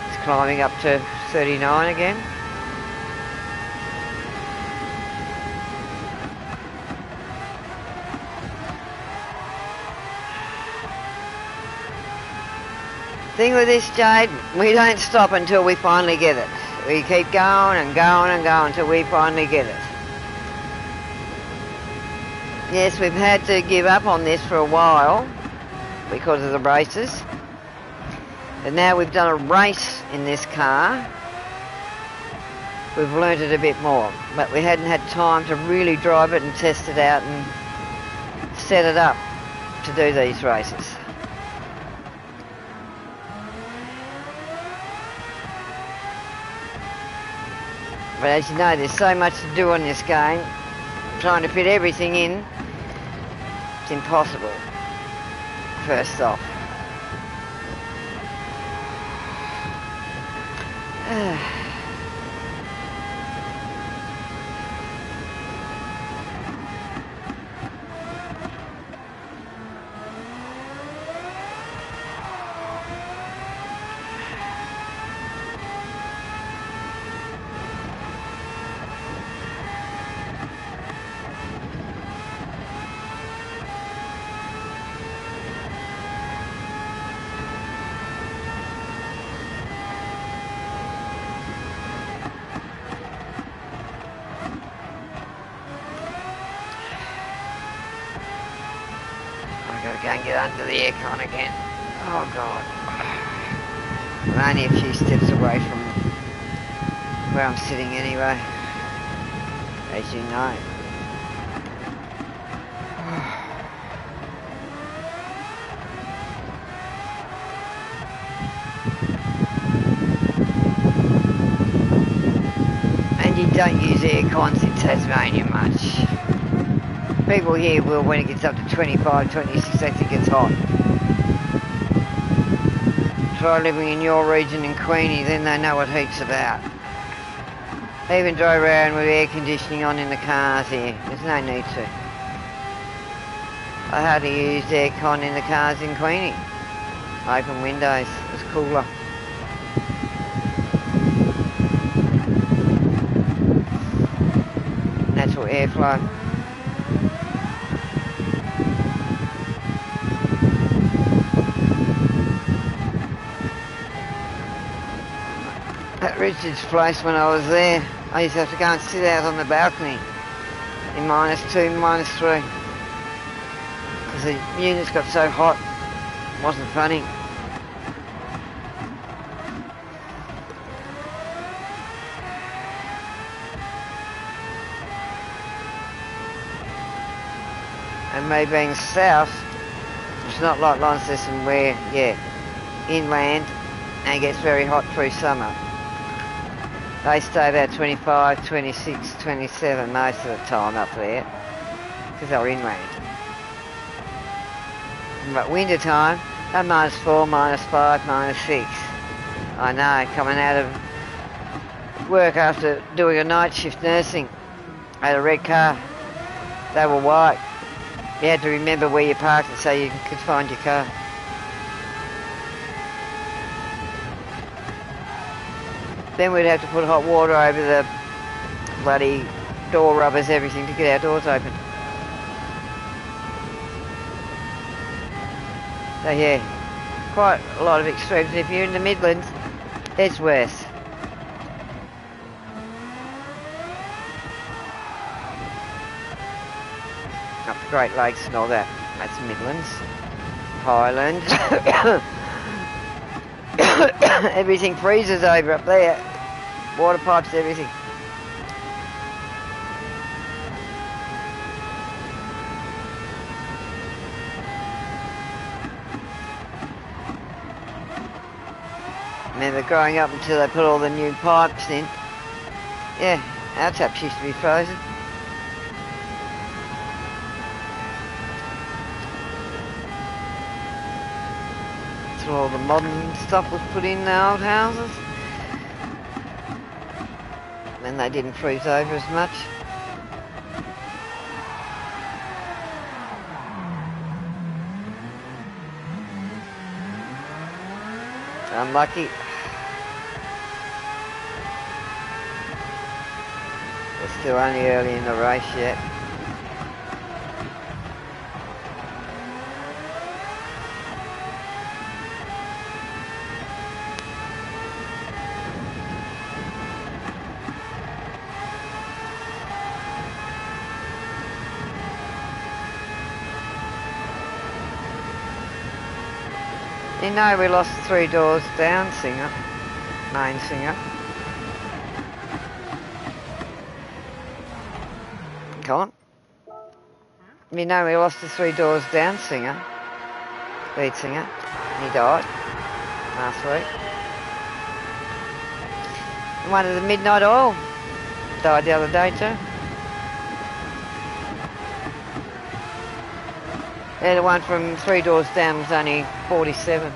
It's climbing up to 39 again. Thing with this, Jade, we don't stop until we finally get it. We keep going and going and going until we finally get it. Yes, we've had to give up on this for a while because of the races. And now we've done a race in this car. We've learnt it a bit more, but we hadn't had time to really drive it and test it out and set it up to do these races. But as you know, there's so much to do on this game. Trying to fit everything in, it's impossible, first off. Go and get under the aircon again. Oh God. I'm only a few steps away from where I'm sitting anyway, as you know. And you don't use aircons in Tasmania much. People here will, when it gets up to 25, 26, they think it's hot. Try living in your region in Queenie, then they know what heat's about. They even drive around with air conditioning on in the cars here. There's no need to. I hardly used aircon in the cars in Queenie. Open windows, it was cooler. Natural airflow. At Richard's place when I was there, I used to have to go and sit out on the balcony in -2, -3 because the units got so hot, it wasn't funny. And me being south, it's not like Launceston where, yeah, inland, and it gets very hot through summer. They stay about 25, 26, 27 most of the time up there because they're inland. But winter time, they're -4, -5, -6. I know, coming out of work after doing a night shift nursing, I had a red car. They were white. You had to remember where you parked it so you could find your car. Then we'd have to put hot water over the bloody door rubbers, everything, to get our doors open. So yeah, quite a lot of extremes. If you're in the Midlands, it's worse. Up the Great Lakes and all that, that's Midlands. Highland. Everything freezes over up there. Water pipes, everything. Remember growing up until they put all the new pipes in. Yeah, our taps used to be frozen. So all the modern stuff was put in the old houses. And they didn't freeze over as much. Unlucky. We're still only early in the race yet. You know we lost 3 doors down singer, main singer. Colin? You know we lost the 3 doors down singer, lead singer. He died last week. And one of the Midnight Oil died the other day too. Yeah, the one from 3 doors down was only 47.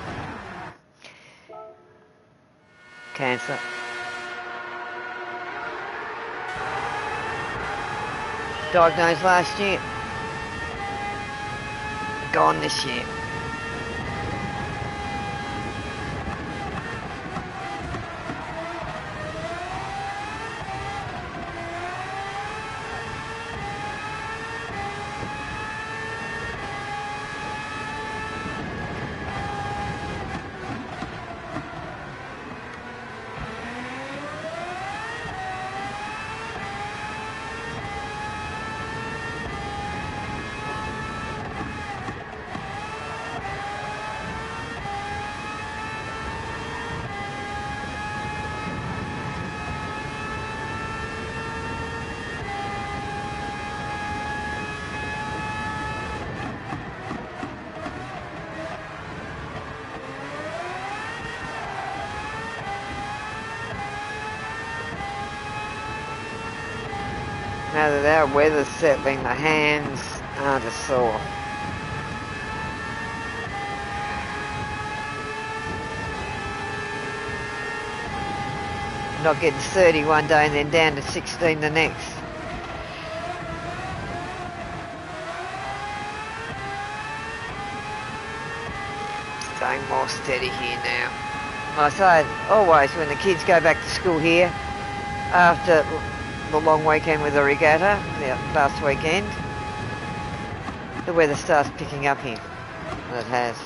Cancer. Diagnosed last year. Gone this year. Now that our weather's settling, the hands aren't as sore. Not getting 30 one day and then down to 16 the next. Staying more steady here now. I say always when the kids go back to school here after the long weekend with the regatta, last weekend, the weather starts picking up here, and it has.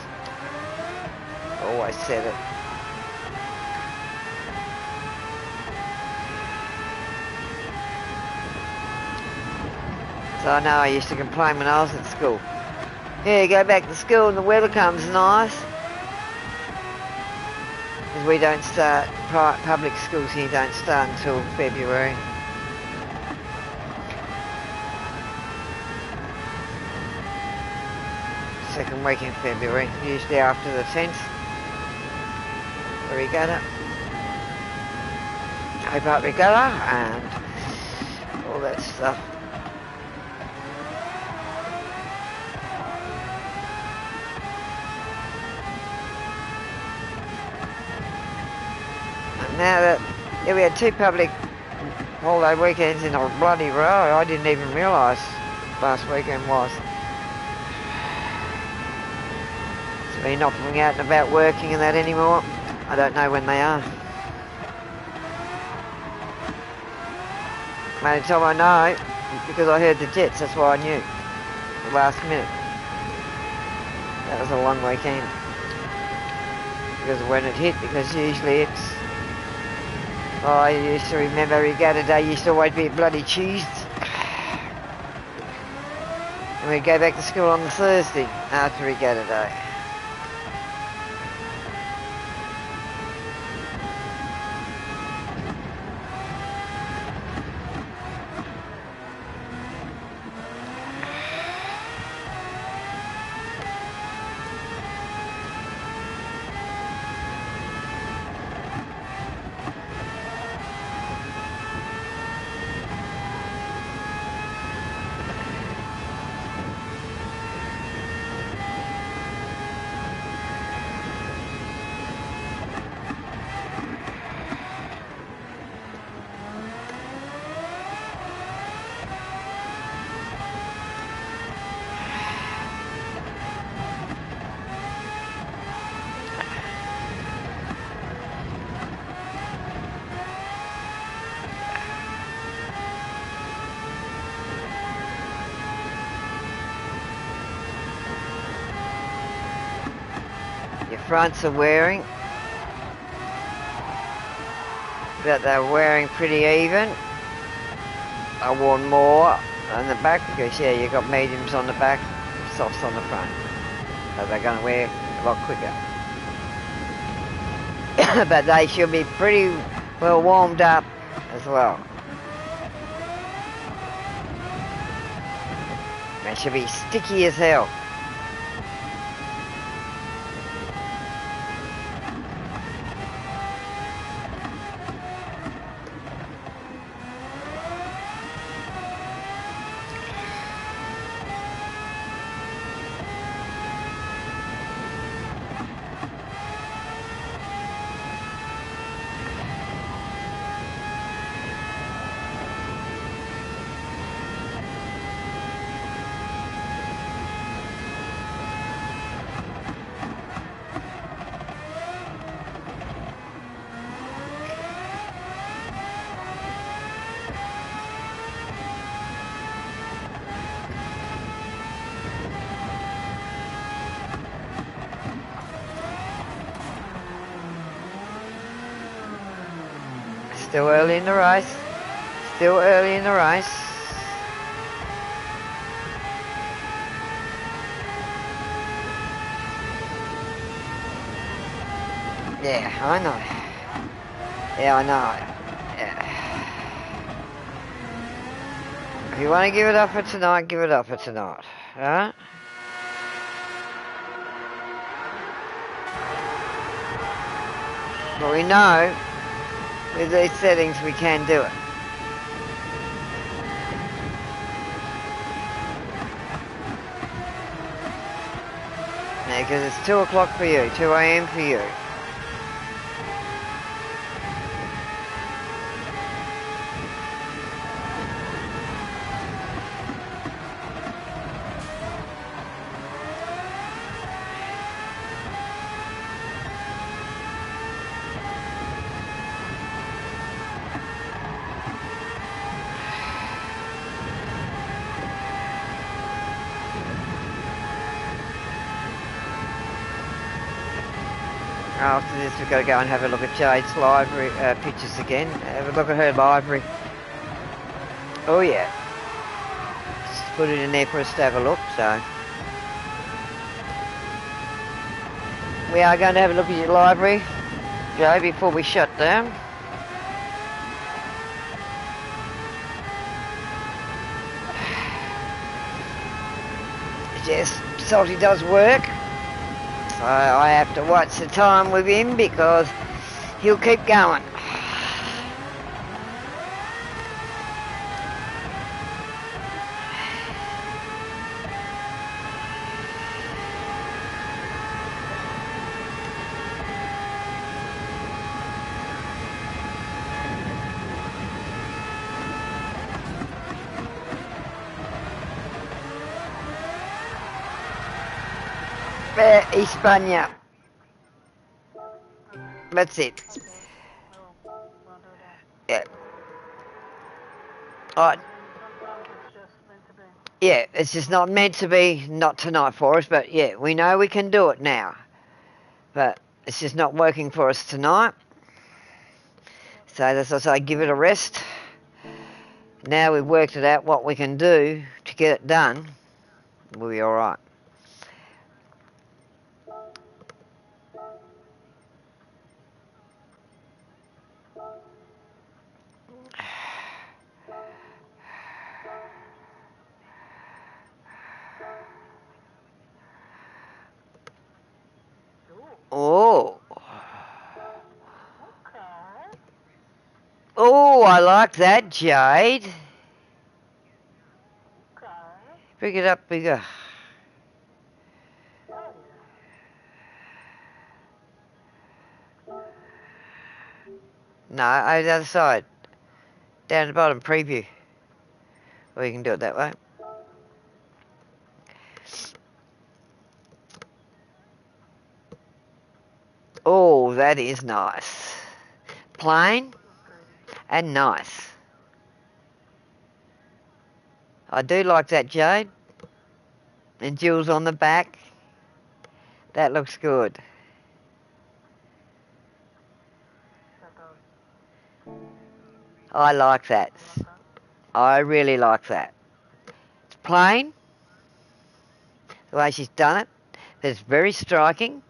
Always said it. So I know I used to complain when I was at school. Yeah, you go back to school and the weather comes nice. Because we don't start, public schools here don't start until February. Second week in February, usually after the 10th. The regatta. Hobart Regatta and all that stuff. And now that we had 2 public holiday weekends in a bloody row, I didn't even realise last weekend was. They're not going out and about working and that anymore. I don't know when they are. Only time I know because I heard the jets, that's why I knew. The last minute. That was a long weekend. Because of when it hit, because usually it's... Oh, I used to remember Regatta Day used to always be a bloody Tuesday. And we'd go back to school on the Thursday after Regatta Day. Fronts are wearing, but they're wearing pretty even. I wore more on the back because yeah, you got mediums on the back, softs on the front, so they're going to wear a lot quicker. but they should be pretty well warmed up as well. They should be sticky as hell. Still early in the race. Still early in the race. Yeah, I know. Yeah, I know. Yeah. If you want to give it up for tonight, give it up for tonight. Alright? But we know with these settings we can do it. Yeah, because it's 2 o'clock for you, 2 a.m. for you. After this we've got to go and have a look at Jade's library pictures again. Have a look at her library. Oh yeah. Just put it in there for us to have a look, so. We are going to have a look at your library, Jade, before we shut down. Yes, Salty does work. So I have to watch the time with him because he'll keep going. España. That's it. We'll do that. Yeah. Alright. Sometimes it's just meant to be. Yeah, it's just not meant to be, not tonight for us, but yeah, we know we can do it now. But it's just not working for us tonight. So as I say, give it a rest. Now we've worked it out what we can do to get it done, we'll be alright. Oh. Okay. Oh, I like that, Jade. Okay. Bring it up bigger. Oh, No, over the other side. Down the bottom, preview. Or you can do it that way. Oh, that is nice. Plain and nice. I do like that, Jade. And jewels on the back. That looks good. I like that. I really like that. It's plain, the way she's done it. But it's very striking.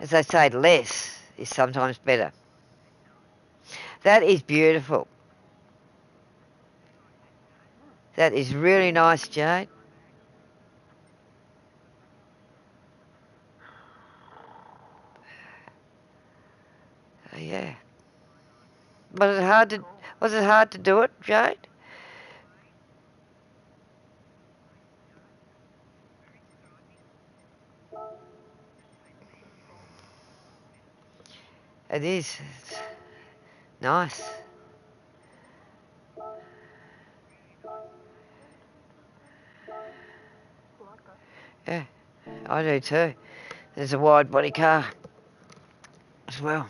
As I say, less is sometimes better. That is beautiful. That is really nice, Jade. Oh, yeah. Was it hard to do it, Jade? It is. It's nice. Yeah, I do too. There's a wide body car as well.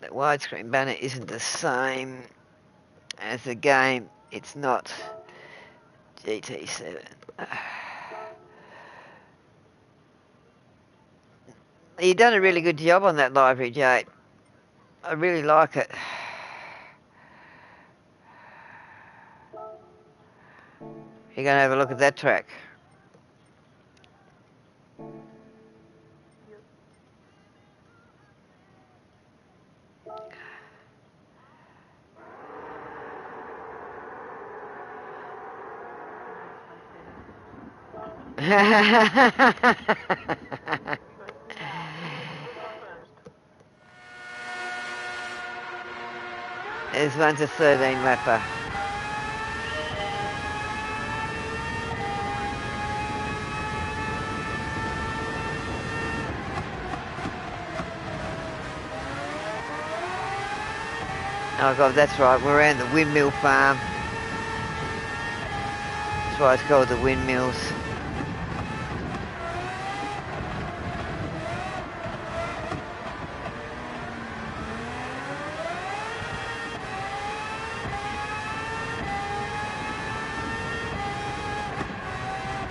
That widescreen banner isn't the same as the game. It's not GT7. You've done a really good job on that library, Jade. I really like it. You're going to have a look at that track. This one's a 13 lapper. Oh God, that's right, we're around the windmill farm. That's why it's called the windmills.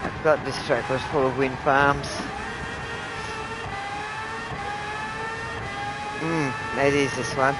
I forgot this track was full of wind farms. That is this one.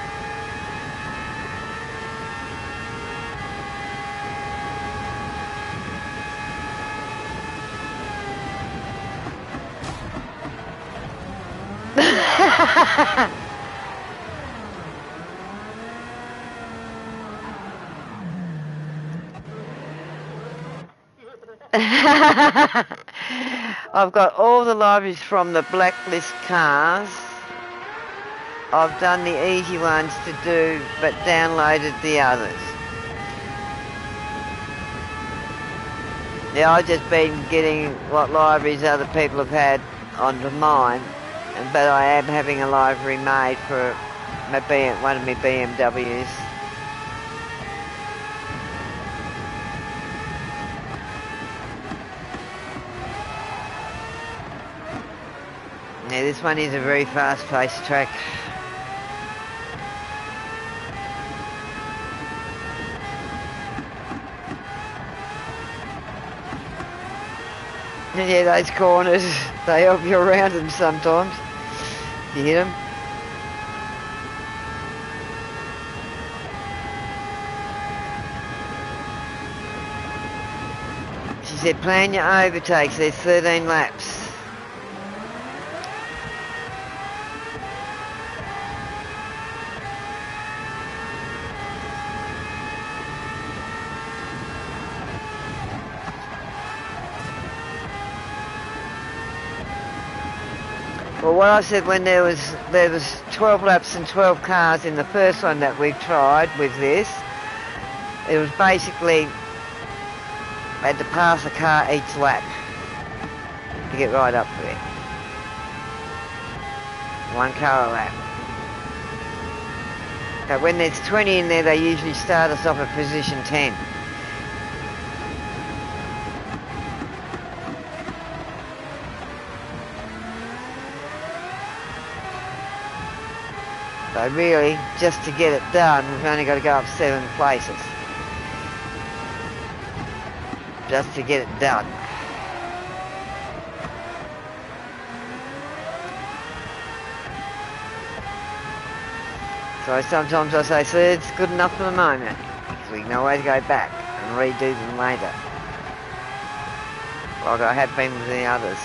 I've got all the libraries from the blacklist cars. I've done the easy ones to do, but downloaded the others. Yeah, I've just been getting what libraries other people have had onto mine, but I am having a library made for one of my BMWs. Yeah, this one is a very fast-paced track. Yeah, those corners, they help you around them sometimes. You hit them. She said, plan your overtakes, there's 13 laps. Well, what I said when there was 12 laps and 12 cars in the first one that we've tried with this, it was basically had to pass a car each lap to get right up there. One car a lap. But when there's 20 in there, they usually start us off at position 10. So really, just to get it done, we've only got to go up 7 places. Just to get it done. So sometimes I say, "See, it's good enough for the moment, because we can always go back and redo them later." Like I have been with the others.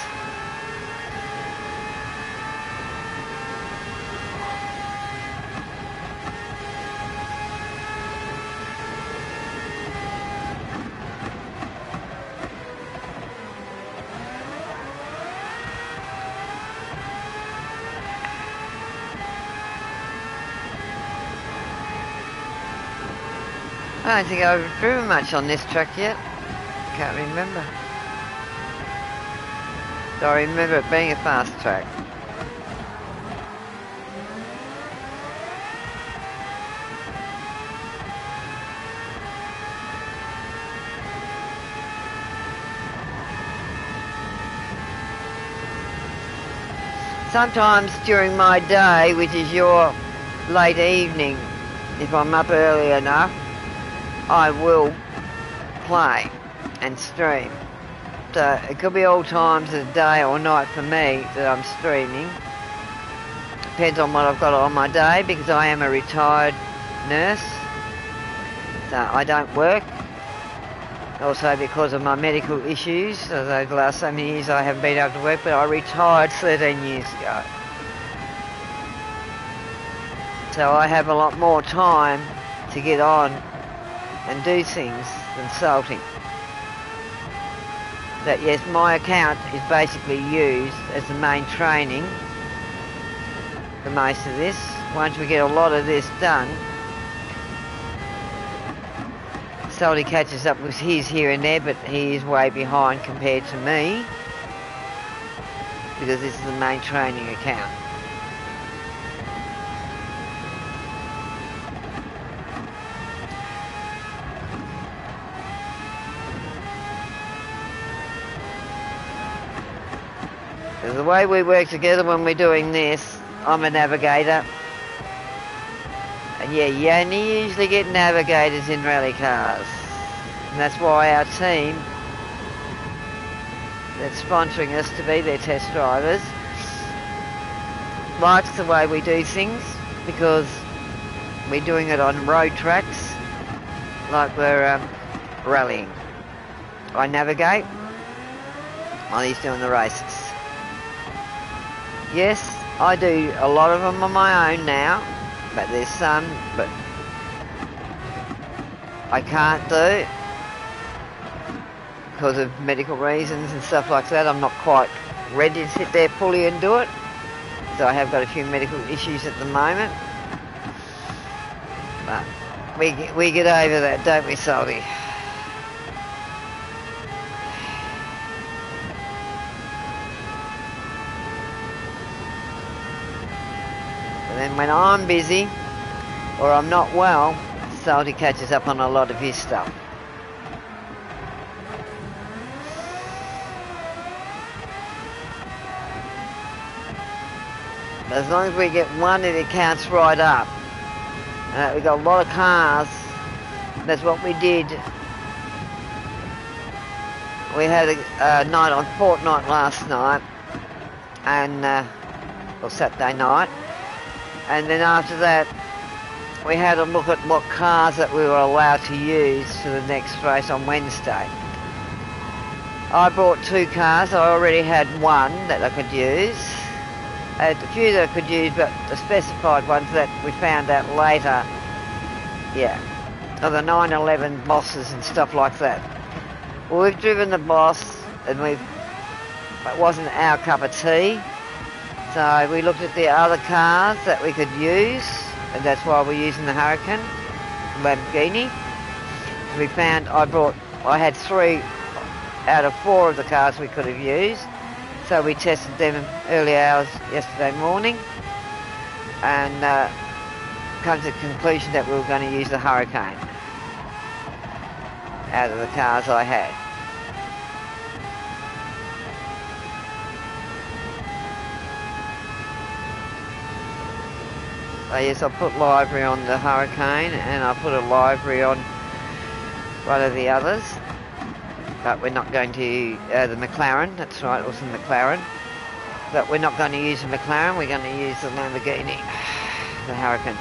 I don't think I've driven much on this track yet. Can't remember. So I remember it being a fast track. Sometimes during my day, which is your late evening, if I'm up early enough, I will play and stream. So it could be all times of the day or night for me that I'm streaming. Depends on what I've got on my day, because I am a retired nurse, so I don't work. Also because of my medical issues, so those last so many years I haven't been able to work, but I retired 13 years ago. So I have a lot more time to get on and do things than salting. That yes, my account is basically used as the main training for most of this. Once we get a lot of this done, Salty catches up with his here and there, but he is way behind compared to me, because this is the main training account. The way we work together when we're doing this, I'm a navigator. And yeah, you only usually get navigators in rally cars. And that's why our team that's sponsoring us to be their test drivers likes the way we do things, because we're doing it on road tracks like we're rallying. I navigate while he's doing the races. Yes, I do a lot of them on my own now, but there's some but I can't do because of medical reasons and stuff like that. I'm not quite ready to sit there fully and do it, so I have got a few medical issues at the moment. But we get over that, don't we, Salty? But then when I'm busy or I'm not well, Salty catches up on a lot of his stuff. But as long as we get one, it counts right up. We got a lot of cars. That's what we did. We had a night on Fortnight last night, and or Saturday night, and then after that we had a look at what cars that we were allowed to use for the next race on Wednesday. I brought 2 cars. I already had one that I could use. I had a few that I could use, but the specified ones that we found out later, yeah, are the 911 bosses and stuff like that. Well, we've driven the boss, and it wasn't our cup of tea, so we looked at the other cars that we could use, and that's why we're using the Hurricane Lamborghini. We found I had 3 out of 4 of the cars we could have used, so we tested them early hours yesterday morning, and come to the conclusion that we were going to use the Hurricane out of the cars I had. yes, I put livery on the Hurricane and I put a livery on one of the others. But we're not going to, the McLaren, that's right, it was the McLaren. But we're not going to use the McLaren, we're going to use the Lamborghini, the Hurricane.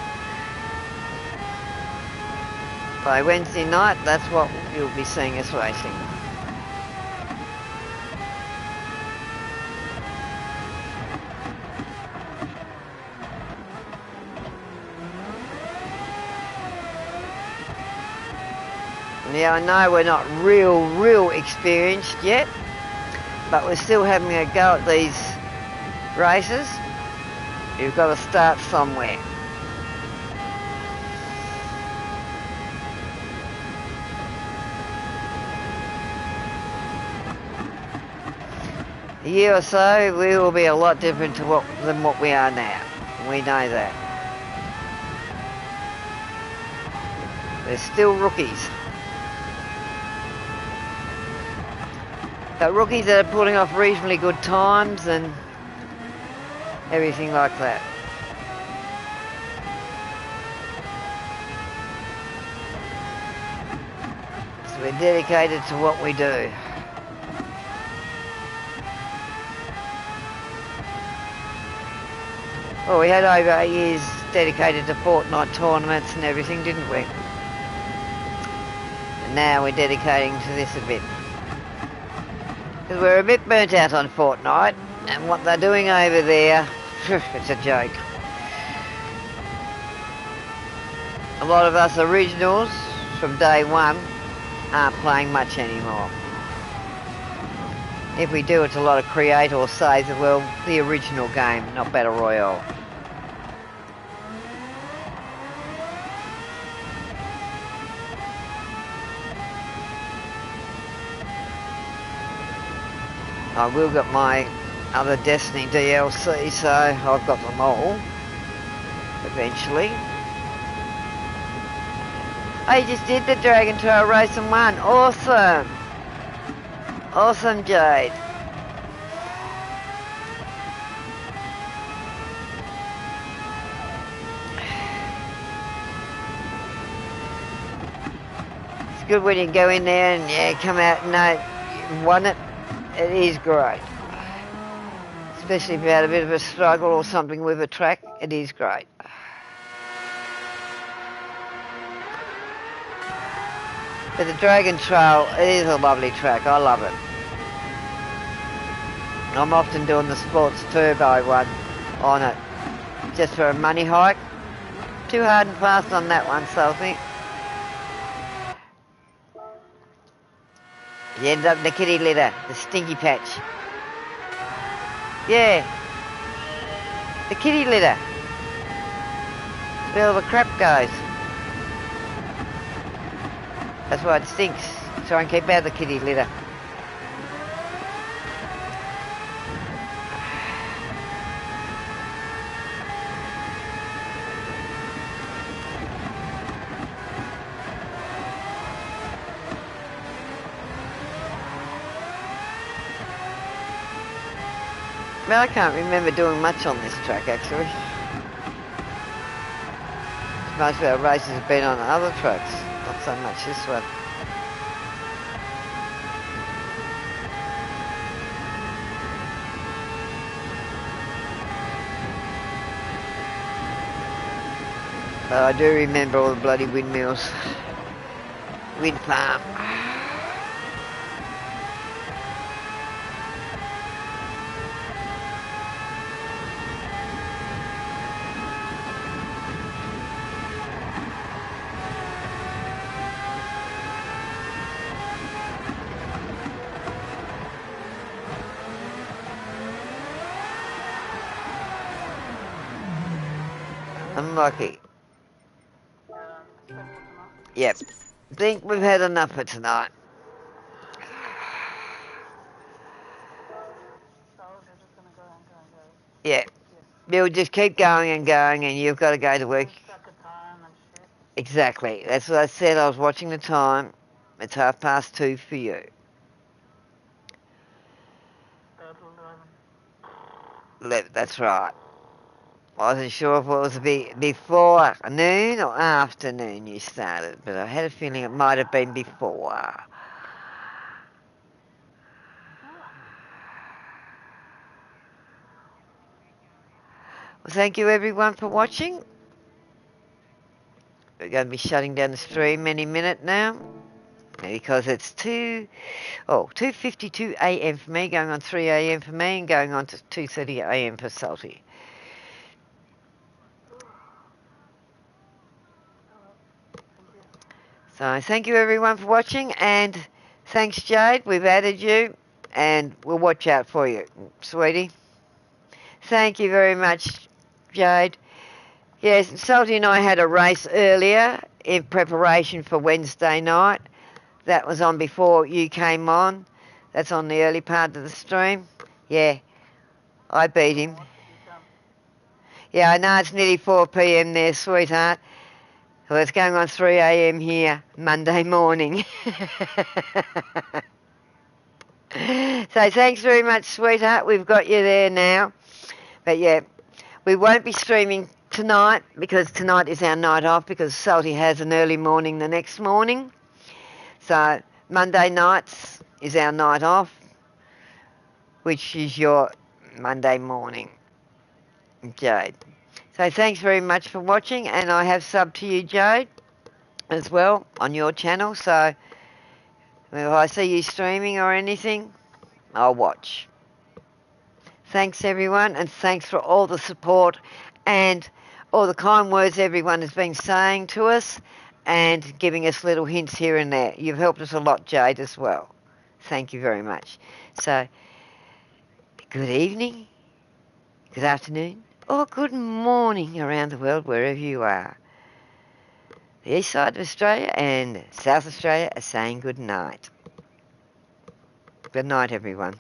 By Wednesday night, that's what you'll be seeing us racing. Yeah, I know we're not real experienced yet, but we're still having a go at these races. You've got to start somewhere. A year or so, we will be a lot different than what we are now. We know that. They're still rookies. But rookies that are putting off reasonably good times and everything like that. So we're dedicated to what we do. Well, we had over 8 years dedicated to fortnight tournaments and everything, didn't we? And now we're dedicating to this a bit. Because we're a bit burnt out on fortnight, and what they're doing over there, it's a joke. A lot of us originals from day one aren't playing much anymore. If we do, it's a lot of create or save, well, the original game, not Battle Royale. I will get my other Destiny DLC, so I've got them all, eventually. I just did the Dragon Trail race and won. Awesome! Awesome, Jade. It's good when you go in there and yeah, come out and know you won it. It is great. Especially if you had a bit of a struggle or something with a track, it is great. But the Dragon Trail, it is a lovely track. I love it. I'm often doing the Sports Turbo one on it, just for a money hike. Too hard and fast on that one, Sophie. You ended up in the kitty litter, the stinky patch. Yeah. The kitty litter. It's where all the crap goes. That's why it stinks. Try and keep out of the kitty litter. Well, I can't remember doing much on this track actually. Most of our races have been on other tracks, not so much this one. But I do remember all the bloody windmills. Wind farm. Unlucky. Yep. Think we've had enough for tonight. Yeah. We'll just keep going and you've got to go to work. Exactly. That's what I said. I was watching the time. It's 2:30 for you. 11. That's right. Wasn't sure if it was before noon or afternoon you started, but I had a feeling it might have been before. Well, thank you everyone for watching. We're going to be shutting down the stream any minute now because it's 2:52 a.m. for me, going on 3 a.m. for me, and going on to 2:30 a.m. for Salty. So thank you everyone for watching, and thanks Jade, we've added you, and we'll watch out for you, sweetie. Thank you very much, Jade. Yes, Salty and I had a race earlier in preparation for Wednesday night. That was on before you came on. That's on the early part of the stream. Yeah, I beat him. Yeah, I know it's nearly 4 p.m. there, sweetheart. Well, it's going on 3 a.m. here, Monday morning. So thanks very much, sweetheart. We've got you there now. But yeah, we won't be streaming tonight because tonight is our night off because Salty has an early morning the next morning. So Monday nights is our night off, which is your Monday morning, Jade. So thanks very much for watching, and I have subbed to you, Jade, as well on your channel. So if I see you streaming or anything, I'll watch. Thanks everyone, and thanks for all the support and all the kind words everyone has been saying to us and giving us little hints here and there. You've helped us a lot, Jade, as well. Thank you very much. So, good evening, good afternoon, or good morning around the world, wherever you are. The east side of Australia and South Australia are saying good night. Good night, everyone.